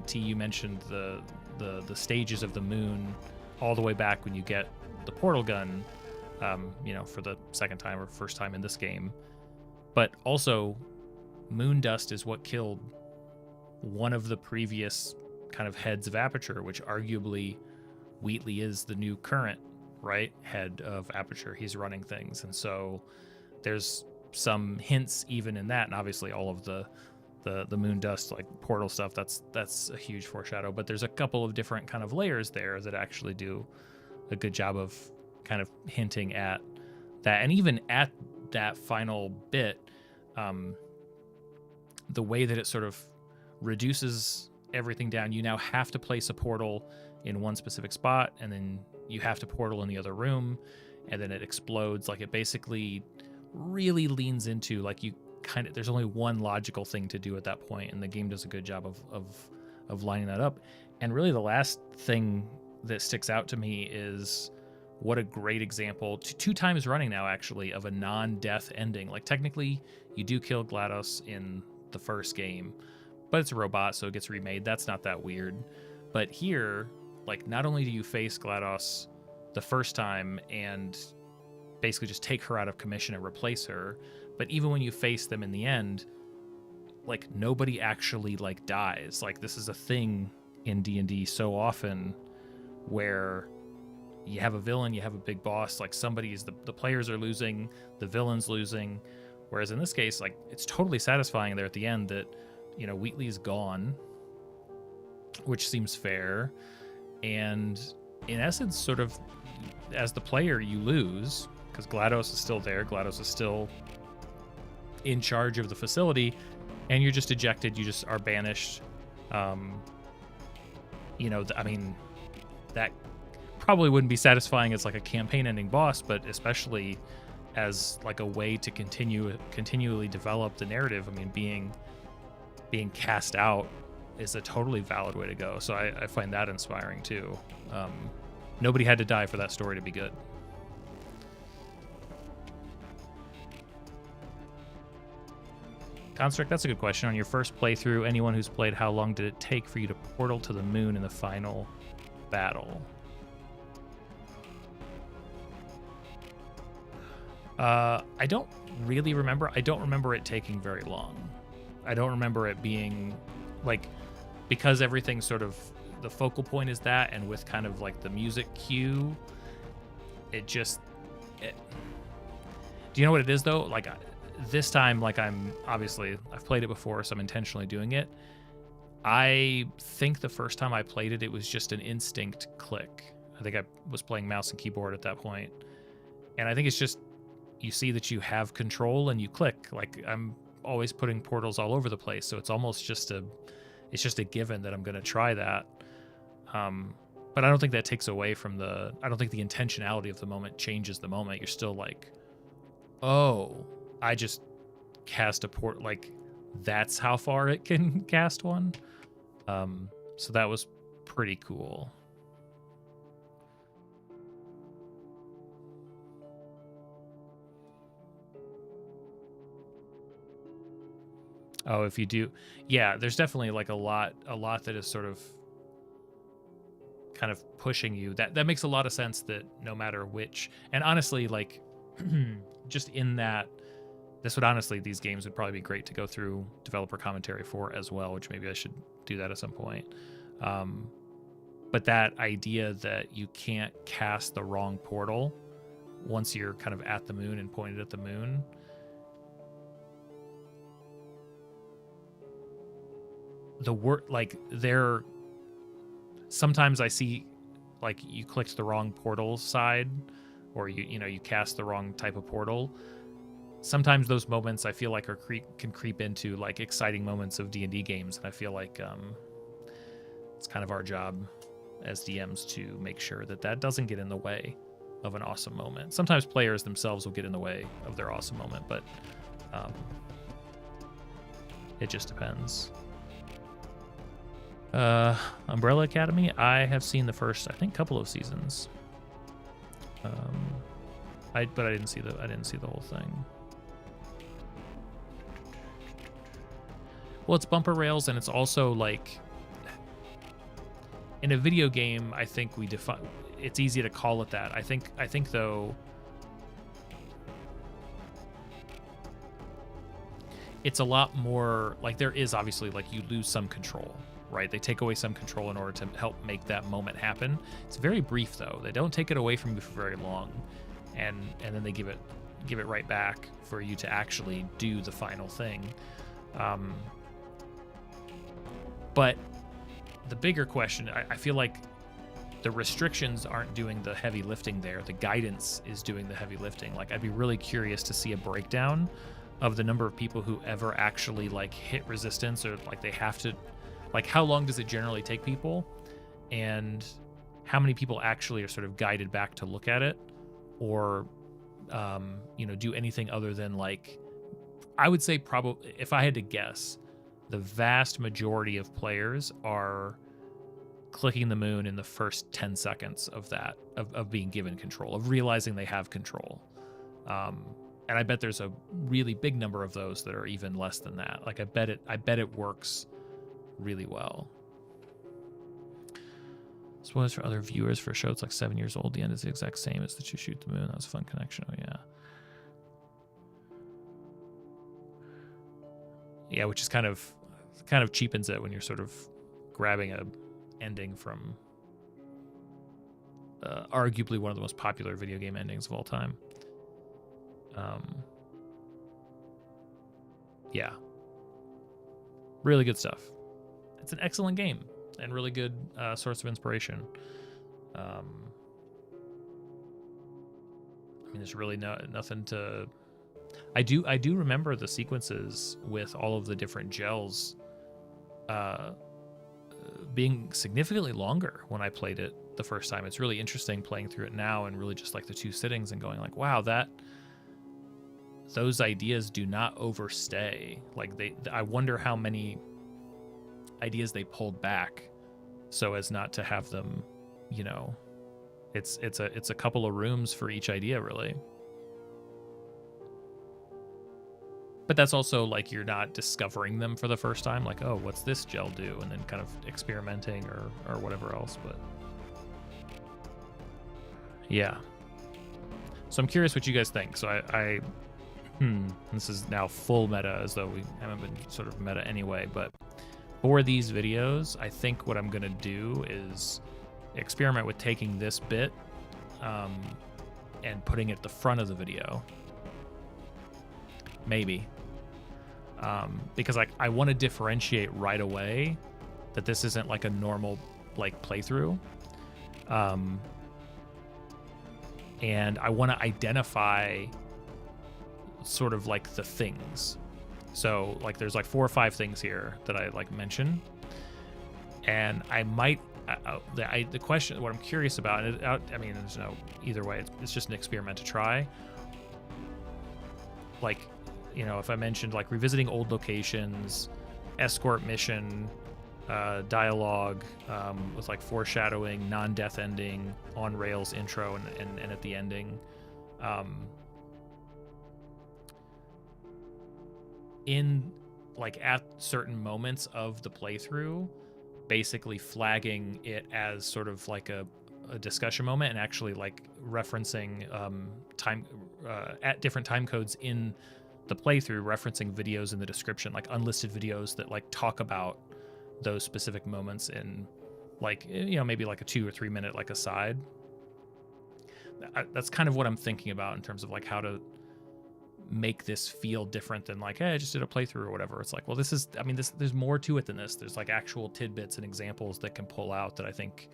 T, you mentioned the stages of the moon all the way back when you get the portal gun, you know, for the second time or first time in this game. But also, moon dust is what killed one of the previous kind of heads of Aperture, which arguably Wheatley is the new current, right, head of Aperture. He's running things, and so there's some hints even in that, and obviously all of the moon dust, like portal stuff, that's a huge foreshadow. But there's a couple of different kind of layers there that actually do a good job of kind of hinting at that. And even at that final bit, the way that it sort of reduces everything down, you now have to place a portal in one specific spot, and then you have to portal in the other room, and then it explodes. Like, it basically really leans into, like, you kind of, there's only one logical thing to do at that point, and the game does a good job of lining that up. And really the last thing that sticks out to me is what a great example, two times running now actually, of a non-death ending. Like, technically you do kill GLaDOS in the first game, but it's a robot, so it gets remade. That's not that weird. But here, like, not only do you face GLaDOS the first time and basically just take her out of commission and replace her, but even when you face them in the end, like, nobody actually, like, dies. Like, this is a thing in D&D so often where you have a villain, you have a big boss, like, somebody's, the players are losing, the villain's losing, whereas in this case, like, it's totally satisfying there at the end that, you know, Wheatley's gone, which seems fair, and in essence, sort of, as the player, you lose, because GLaDOS is still there, GLaDOS is still in charge of the facility, and you're just ejected, you just are banished. You know, I mean, that probably wouldn't be satisfying as like a campaign ending boss, but especially as like a way to continually develop the narrative. I mean, being cast out is a totally valid way to go. So I find that inspiring too. Nobody had to die for that story to be good. Construct, that's a good question. On your first playthrough, anyone who's played, how long did it take for you to portal to the moon in the final battle? I don't really remember. I don't remember it taking very long. I don't remember it being, like, because everything sort of, the focal point is that, and with kind of like the music cue, it just, do you know what it is though? Like, this time, like, I've played it before, so I'm intentionally doing it. I think the first time I played it, it was just an instinct click. I think I was playing mouse and keyboard at that point. And I think it's just, you see that you have control and you click. Like, I'm always putting portals all over the place, so it's almost just it's just a given that I'm going to try that. But I don't think that takes away from I don't think the intentionality of the moment changes the moment. You're still like, oh, I just cast a port, like, that's how far it can cast one. So that was pretty cool. Oh, if you do, yeah, there's definitely like a lot that is sort of kind of pushing you. That makes a lot of sense, that no matter which, and honestly, like, just in that, these games would probably be great to go through developer commentary for as well, which maybe I should do that at some point. But that idea that you can't cast the wrong portal once you're kind of at the moon and pointed at the moon, sometimes I see, like, you clicked the wrong portal side, or you cast the wrong type of portal. Sometimes those moments I feel like can creep into like exciting moments of D&D games, and I feel like it's kind of our job as DMs to make sure that that doesn't get in the way of an awesome moment. Sometimes players themselves will get in the way of their awesome moment, but it just depends. Umbrella Academy, I have seen the first, I think, couple of seasons. But I didn't see the whole thing. Well, it's bumper rails, and it's also like in a video game, I think we define it's easy to call it that. I think though it's a lot more like there is obviously like you lose some control, right? They take away some control in order to help make that moment happen. It's very brief though. They don't take it away from you for very long, and then they give it right back for you to actually do the final thing. But the bigger question, I feel like the restrictions aren't doing the heavy lifting there. The guidance is doing the heavy lifting. Like, I'd be really curious to see a breakdown of the number of people who ever actually like hit resistance, or like they have to, like how long does it generally take people, and how many people actually are sort of guided back to look at it, or do anything other than like, I would say probably, if I had to guess, the vast majority of players are clicking the moon in the first 10 seconds of that, of being given control, of realizing they have control. And I bet there's a really big number of those that are even less than that. Like I bet it works really well. Spoilers for other viewers for a show it's like 7 years old. The end is the exact same as the To Shoot the Moon. That was a fun connection. Oh yeah. Yeah, which is kind of cheapens it when you're sort of grabbing a ending from arguably one of the most popular video game endings of all time. Yeah, really good stuff. It's an excellent game and really good source of inspiration. I mean, there's really nothing to. I do remember the sequences with all of the different gels being significantly longer when I played it the first time. It's really interesting playing through it now and really just like the 2 sittings and going like, wow, those ideas do not overstay. Like I wonder how many ideas they pulled back so as not to have them, it's a couple of rooms for each idea really. But that's also like you're not discovering them for the first time, like, oh, what's this gel do? And then kind of experimenting or whatever else. But yeah. So I'm curious what you guys think. So this is now full meta, as though we haven't been sort of meta anyway. But for these videos, I think what I'm going to do is experiment with taking this bit and putting it at the front of the video. Maybe. Because I want to differentiate right away that this isn't like a normal like playthrough. And I want to identify sort of like the things. So like there's like 4 or 5 things here that I like mention. And I might, the question, what I'm curious about, I mean, there's no, either way, it's just an experiment to try. Like, if I mentioned like revisiting old locations, escort mission, dialogue with like foreshadowing, non-death ending, on rails intro, and at the ending, in like at certain moments of the playthrough, basically flagging it as sort of like a discussion moment and actually like referencing time at different time codes in the playthrough, referencing videos in the description, like unlisted videos that like talk about those specific moments in like, maybe like a 2 or 3 minute like aside. That's kind of what I'm thinking about in terms of like how to make this feel different than like, hey, I just did a playthrough or whatever. It's like, well, there's more to it than this. There's like actual tidbits and examples that can pull out that I think,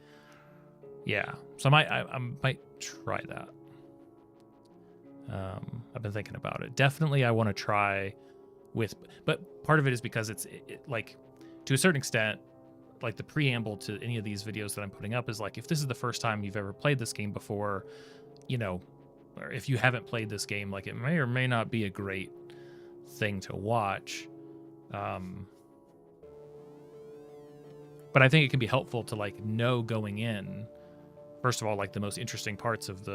yeah. So I might try that. I've been thinking about it. Definitely I want to try with, but part of it is because it's like, to a certain extent, like the preamble to any of these videos that I'm putting up is like, if this is the first time you've ever played this game before, you know, or if you haven't played this game, like it may or may not be a great thing to watch. But I think it can be helpful to like know going in, first of all, like the most interesting parts of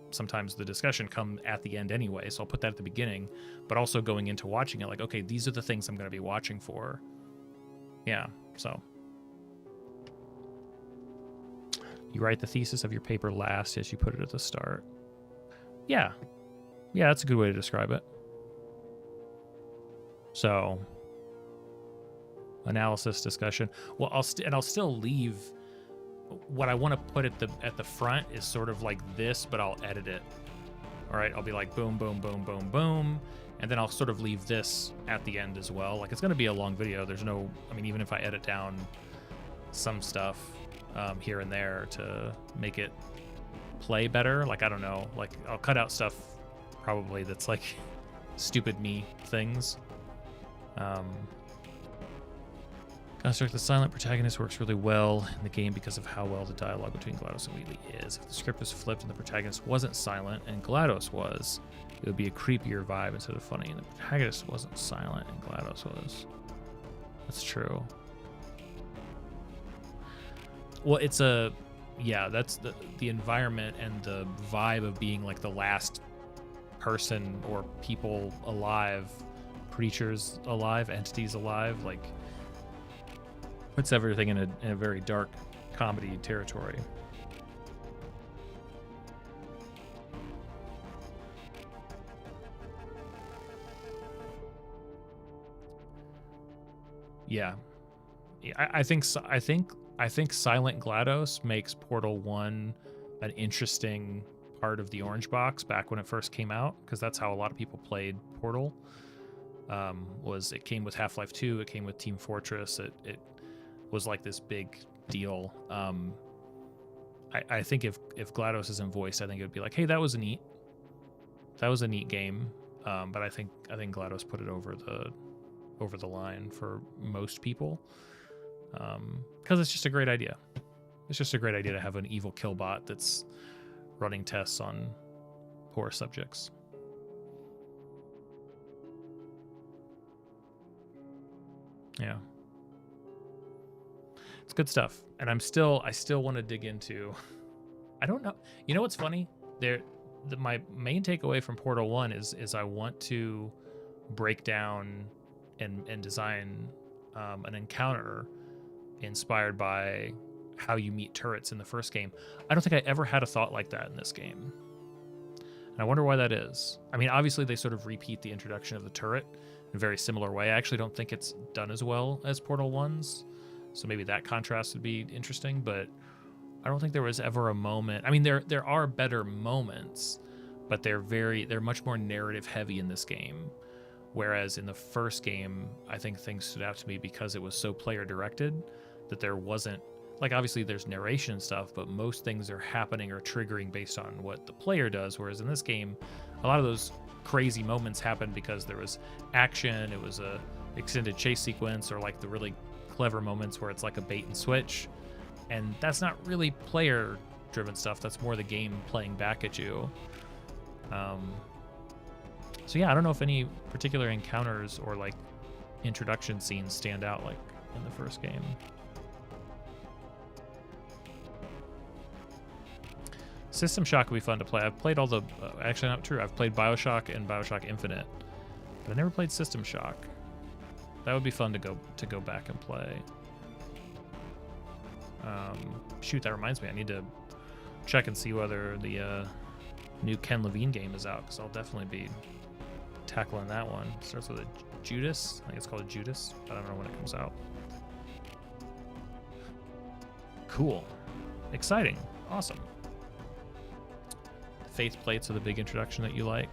sometimes the discussion come at the end anyway. So I'll put that at the beginning, but also going into watching it, like, okay, these are the things I'm going to be watching for. Yeah. So you write the thesis of your paper last as you put it at the start. Yeah. Yeah, that's a good way to describe it. So, analysis, discussion. Well, I'll still leave what I want to put at the front is sort of like this, but I'll edit it. All right, I'll be like boom, boom, boom, boom, boom, and then I'll sort of leave this at the end as well. Like it's going to be a long video. There's no, I mean, even if I edit down some stuff here and there to make it play better, like I don't know, like I'll cut out stuff probably that's like stupid me things. Construct the silent protagonist works really well in the game because of how well the dialogue between GLaDOS and Wheatley is. If the script was flipped and the protagonist wasn't silent and GLaDOS was, it would be a creepier vibe instead of funny. And the protagonist wasn't silent and GLaDOS was. That's true. Well, it's that's the environment and the vibe of being like the last person or people alive, creatures alive, entities alive, like puts everything in a very dark comedy territory. Yeah, I think Silent GLaDOS makes Portal 1 an interesting part of the Orange Box back when it first came out, because that's how a lot of people played Portal. Was it came with Half-Life 2, it came with Team Fortress, it was like this big deal. I think if GLaDOS isn't voiced, I think it would be like, hey, that was a neat game. But I think GLaDOS put it over the line for most people, because it's just a great idea. It's just a great idea to have an evil killbot that's running tests on poor subjects. Yeah. It's good stuff. And I still want to dig into, I don't know. You know what's funny? My main takeaway from Portal 1 is I want to break down and design an encounter inspired by how you meet turrets in the first game. I don't think I ever had a thought like that in this game. And I wonder why that is. I mean, obviously they sort of repeat the introduction of the turret in a very similar way. I actually don't think it's done as well as Portal 1's. So maybe that contrast would be interesting, but I don't think there was ever a moment. I mean, there are better moments, but they're much more narrative heavy in this game. Whereas in the first game, I think things stood out to me because it was so player directed that there wasn't, like, obviously there's narration and stuff, but most things are happening or triggering based on what the player does. Whereas in this game, a lot of those crazy moments happened because there was action, it was a extended chase sequence, or like the really clever moments where it's like a bait and switch. And that's not really player driven stuff. That's more the game playing back at you. So yeah, I don't know if any particular encounters or like introduction scenes stand out like in the first game. System Shock would be fun to play. I've played all the, actually not true, I've played BioShock and BioShock Infinite, but I never played System Shock. That would be fun to go back and play. Shoot, that reminds me, I need to check and see whether the new Ken Levine game is out, because I'll definitely be tackling that one. It starts with a Judas. I think it's called a Judas. I don't know when it comes out. Cool. Exciting. Awesome. Faith plates are the big introduction that you like.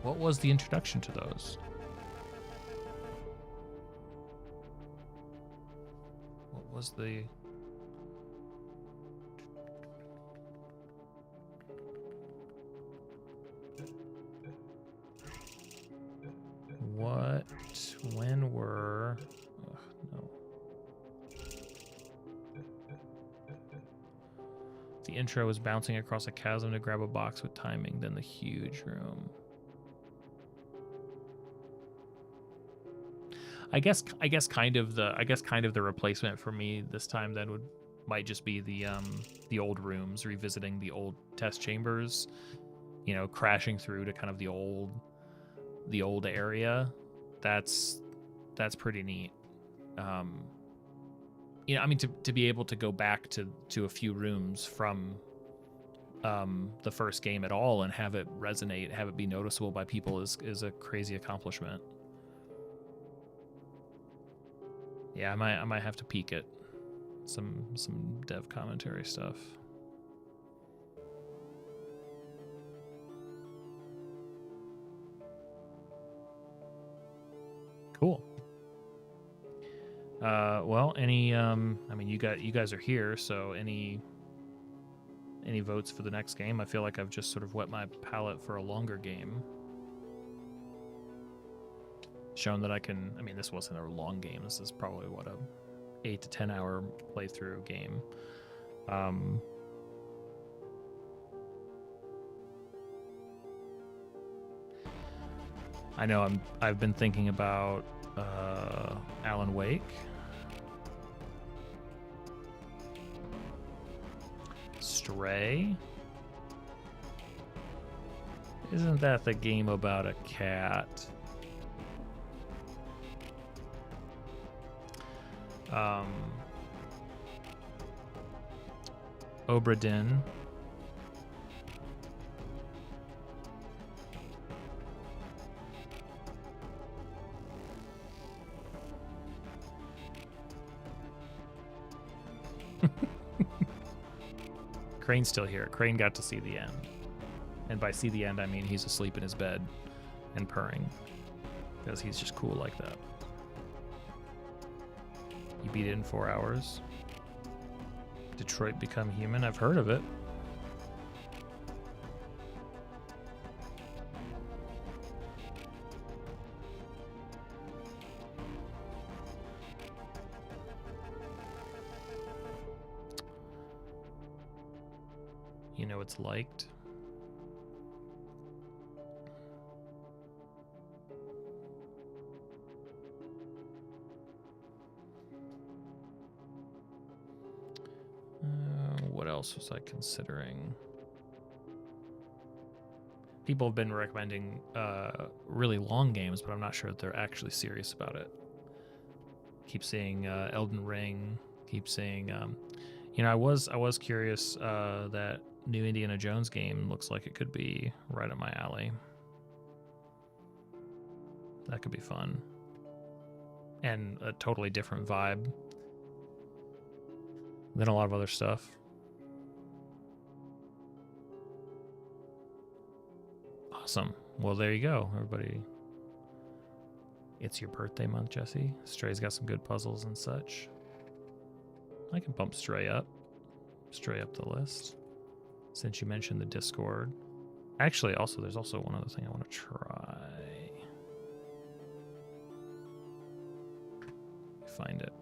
What was the introduction to those? What was the... When were intro is bouncing across a chasm to grab a box with timing, then the huge room. I guess kind of the replacement for me this time then might just be the old rooms, revisiting the old test chambers, you know, crashing through to kind of the old area. That's pretty neat. You know, I mean, to be able to go back to a few rooms from the first game at all and have it resonate, have it be noticeable by people is a crazy accomplishment. Yeah, I might have to peek at some dev commentary stuff. Cool. Well, any I mean, you guys are here, so any votes for the next game? I feel like I've just sort of whet my palate for a longer game. Shown that I can, I mean, this wasn't a long game. This is probably what, a 8 to 10 hour playthrough game. I know I've been thinking about Alan Wake. Stray. Isn't that the game about a cat? Obra Dinn. Crane's still here. Crane got to see the end. And by see the end, I mean he's asleep in his bed and purring. Because he's just cool like that. You beat it in 4 hours. Detroit Become Human. I've heard of it. You know it's liked. What else was I considering? People have been recommending really long games, but I'm not sure that they're actually serious about it. Keep seeing Elden Ring. Keep seeing, you know, I was curious. That new Indiana Jones game looks like it could be right up my alley. That could be fun, and a totally different vibe than a lot of other stuff. Awesome. Well, there you go, everybody. It's your birthday month, Jesse. Stray's got some good puzzles and such. I can bump Stray up the list. Since you mentioned the Discord. Actually, there's also one other thing I want to try. Find it.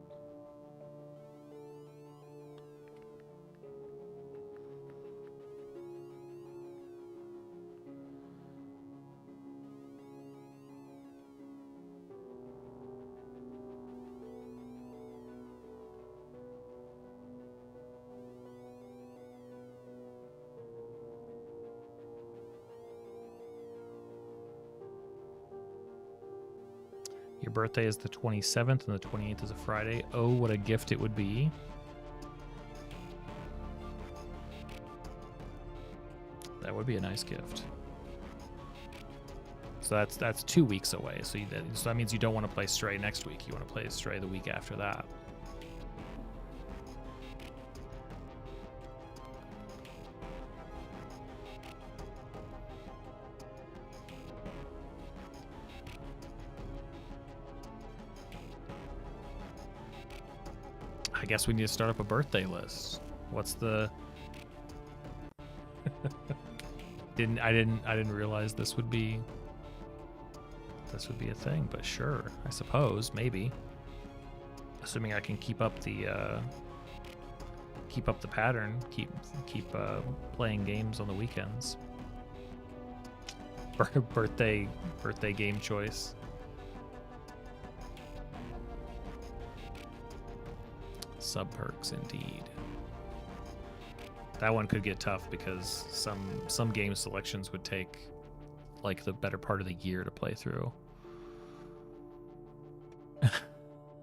Your birthday is the 27th and the 28th is a Friday. Oh, what a gift it would be. That would be a nice gift. So that's 2 weeks away. So that means you don't want to play Stray next week. You want to play Stray the week after that. I guess we need to start up a birthday list. What's the I didn't realize this would be a thing, but sure, I suppose, maybe. Assuming I can keep up the keep up the pattern. Keep playing games on the weekends. Birthday game choice. Sub perks indeed. That one could get tough because some game selections would take like the better part of the year to play through.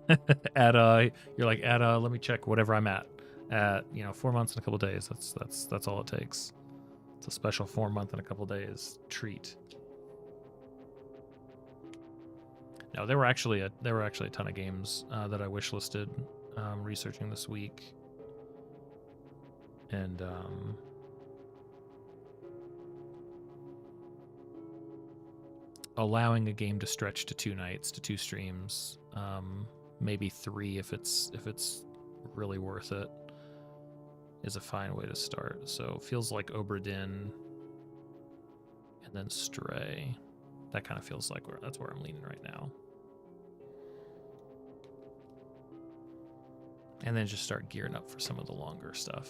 You're like let me check whatever I'm at 4 months and a couple days. That's all it takes. It's a special 4 month and a couple days treat. No, there were actually a ton of games that I wish listed researching this week, and allowing a game to stretch to 2 nights, to 2 streams, maybe 3 if it's really worth it, is a fine way to start. So it feels like Obra Dinn and then Stray. That kind of feels like that's where I'm leaning right now. And then just start gearing up for some of the longer stuff.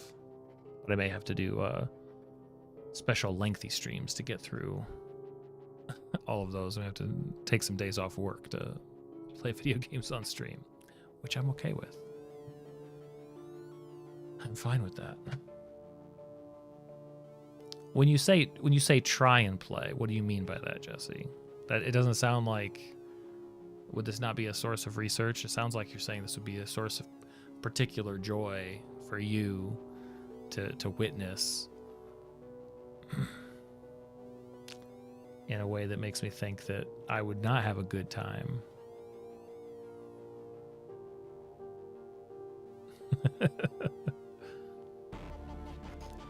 But I may have to do special lengthy streams to get through all of those. I have to take some days off work to play video games on stream, which I'm okay with. I'm fine with that. When you say try and play, what do you mean by that, Jesse? That it doesn't sound like, would this not be a source of research? It sounds like you're saying this would be a source of particular joy for you to witness in a way that makes me think that I would not have a good time.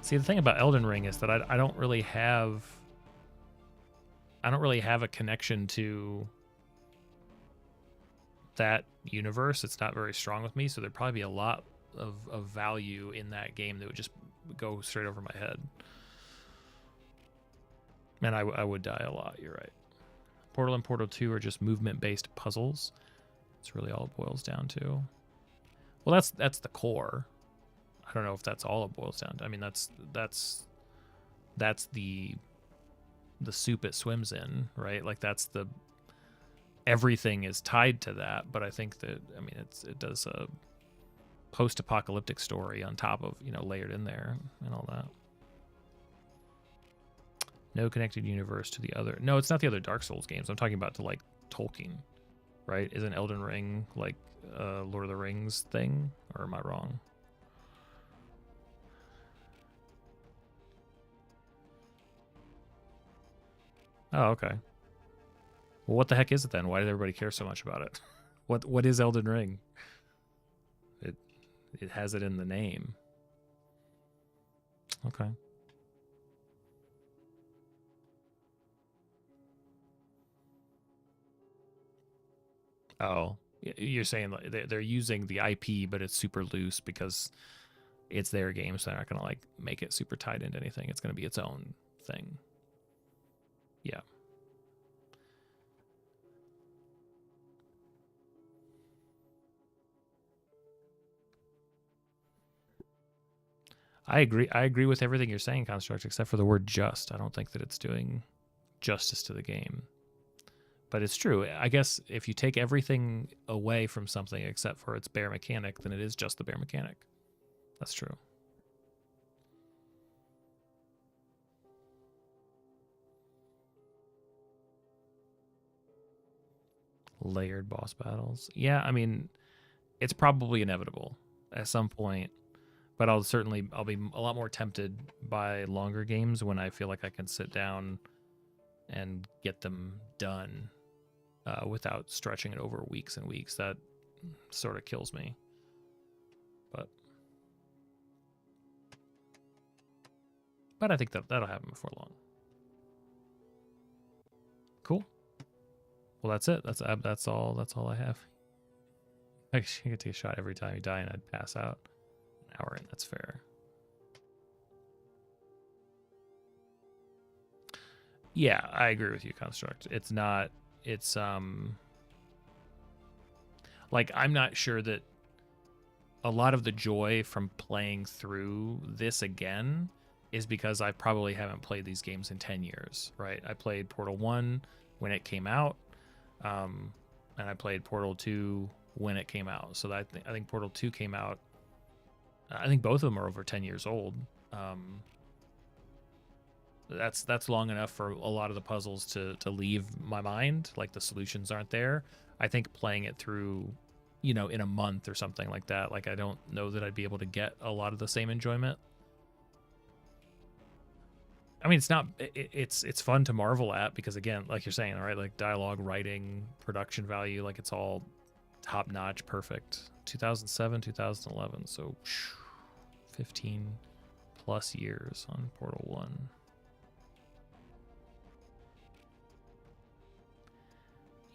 See, the thing about Elden Ring is that I don't really have a connection to that universe. It's not very strong with me, so there'd probably be a lot of value in that game that would just go straight over my head. And I would die a lot, you're right. Portal and Portal 2 are just movement-based puzzles. That's really all it boils down to. Well, that's the core. I don't know if that's all it boils down to. I mean, that's the soup it swims in, right? Like that's the everything is tied to that. But I think that, I mean, it does a post-apocalyptic story on top of, layered in there and all that. No connected universe to the other. No, it's not the other Dark Souls games. I'm talking about to like Tolkien, right? Isn't Elden Ring like Lord of the Rings thing, or am I wrong? Oh, okay. Well, what the heck is it then? Why did everybody care so much about it? What is Elden Ring? It has it in the name. Okay. Oh, you're saying they're using the IP, but it's super loose because it's their game, so they're not gonna like make it super tied into anything. It's gonna be its own thing. Yeah. I agree with everything you're saying, Construct, except for the word just. I don't think that it's doing justice to the game. But it's true. I guess if you take everything away from something except for its bare mechanic, then it is just the bare mechanic. That's true. Layered boss battles. Yeah, I mean, it's probably inevitable at some point. But I'll be a lot more tempted by longer games when I feel like I can sit down and get them done without stretching it over weeks and weeks. That sort of kills me. But I think that'll happen before long. Cool. Well, that's it. That's all I have. I could take a shot every time you die and I'd pass out. An hour in, that's fair. Yeah, I agree with you, Construct. It's like I'm not sure that a lot of the joy from playing through this again is because I probably haven't played these games in 10 years, right? I played Portal 1 when it came out, and I played Portal 2 when it came out. So I think Portal 2 came out, I think both of them are over 10 years old. That's long enough for a lot of the puzzles to leave my mind, like the solutions aren't there. I think playing it through, in a month or something like that, like I don't know that I'd be able to get a lot of the same enjoyment. I mean, it's fun to marvel at because, again, like you're saying, right, like dialogue, writing, production value, like it's all top notch, perfect. 2007, 2011, so 15 plus years on Portal 1.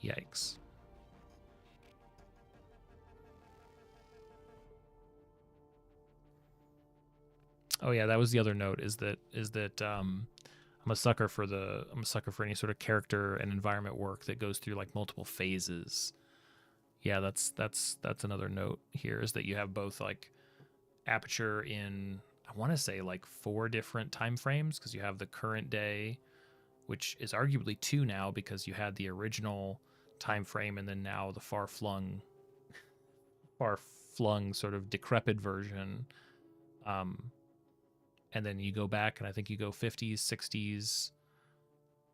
Yikes. Oh yeah, that was the other note. Is that I'm a sucker for any sort of character and environment work that goes through like multiple phases. Yeah, that's another note here, is that you have both like Aperture in, I want to say, like 4 different time frames, because you have the current day, which is arguably 2 now because you had the original time frame and then now the far flung sort of decrepit version. And then you go back, and I think you go 50s, 60s.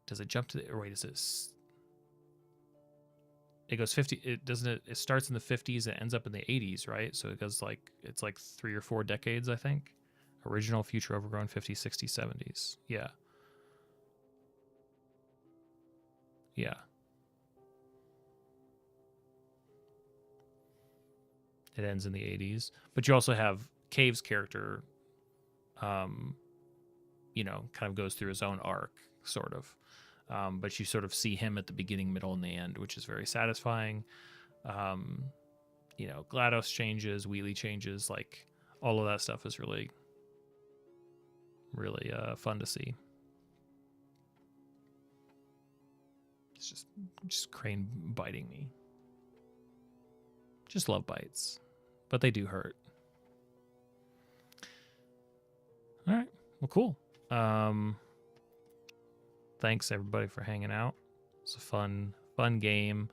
Does it jump to the, or wait, is it? It goes 50. It doesn't. It starts in the 50s and ends up in the 80s, right? So it goes like, it's like 3 or 4 decades, I think. Original, future, overgrown, 50s, 60s, 70s. Yeah. Yeah. It ends in the 80s, but you also have Cave's character. Kind of goes through his own arc, sort of. But you sort of see him at the beginning, middle, and the end, which is very satisfying. GLaDOS changes, Wheelie changes, like all of that stuff is really, really fun to see. It's just Crane biting me. Just love bites, but they do hurt. All right. Well, cool. Thanks everybody for hanging out. It's a fun game.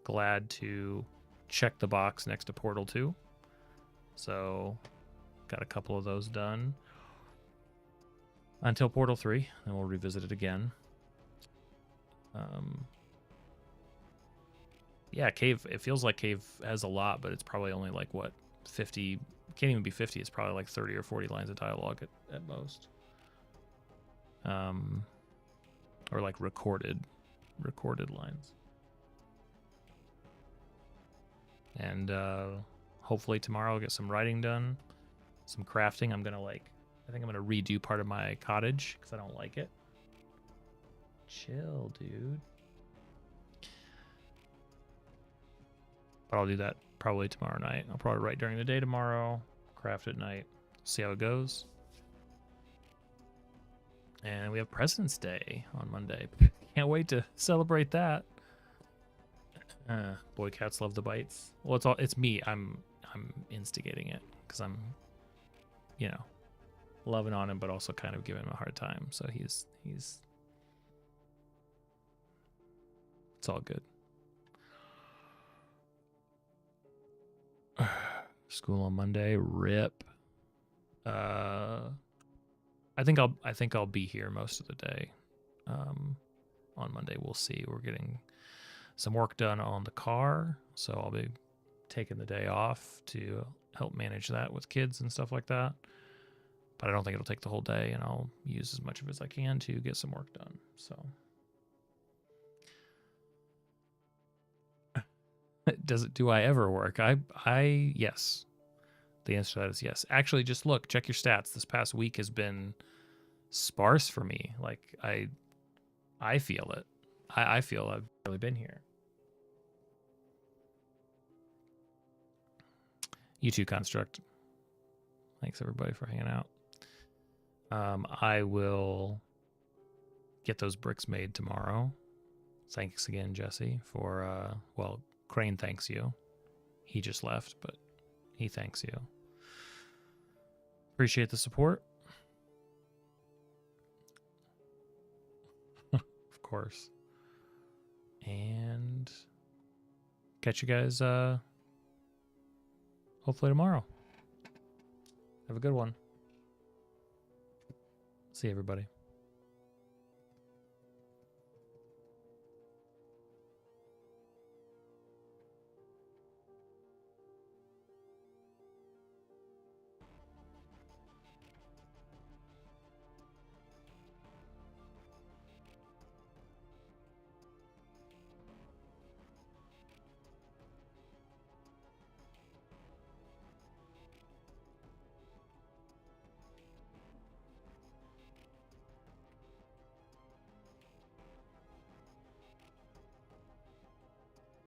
Glad to check the box next to Portal 2. So, got a couple of those done until Portal 3, and we'll revisit it again. Yeah, Cave. It feels like Cave has a lot, but it's probably only like what, 50. Can't even be 50. It's probably like 30 or 40 lines of dialogue at most. Or like recorded lines. And hopefully tomorrow I'll get some writing done, some crafting. I think I'm gonna redo part of my cottage because I don't like it. Chill, dude. But I'll do that probably tomorrow night. I'll probably write during the day tomorrow, craft at night, see how it goes. And we have President's Day on Monday. Can't wait to celebrate that. Boy cats love the bites. Well, it's me. I'm instigating it because I'm, loving on him, but also kind of giving him a hard time. So he's it's all good. School on Monday, rip. I think I'll be here most of the day. On Monday, we'll see. We're getting some work done on the car, so I'll be taking the day off to help manage that with kids and stuff like that. But I don't think it'll take the whole day, and I'll use as much of it as I can to get some work done. So, do I ever work? Yes. The answer to that is yes. Actually, just look, check your stats. This past week has been sparse for me. Like I feel it. I feel I've really been here. You too, Construct. Thanks everybody for hanging out. I will get those bricks made tomorrow. Thanks again, Jesse, for Crane thanks you. He just left, but He thanks you. Appreciate the support. Of course. And catch you guys hopefully tomorrow. Have a good one. See you, everybody.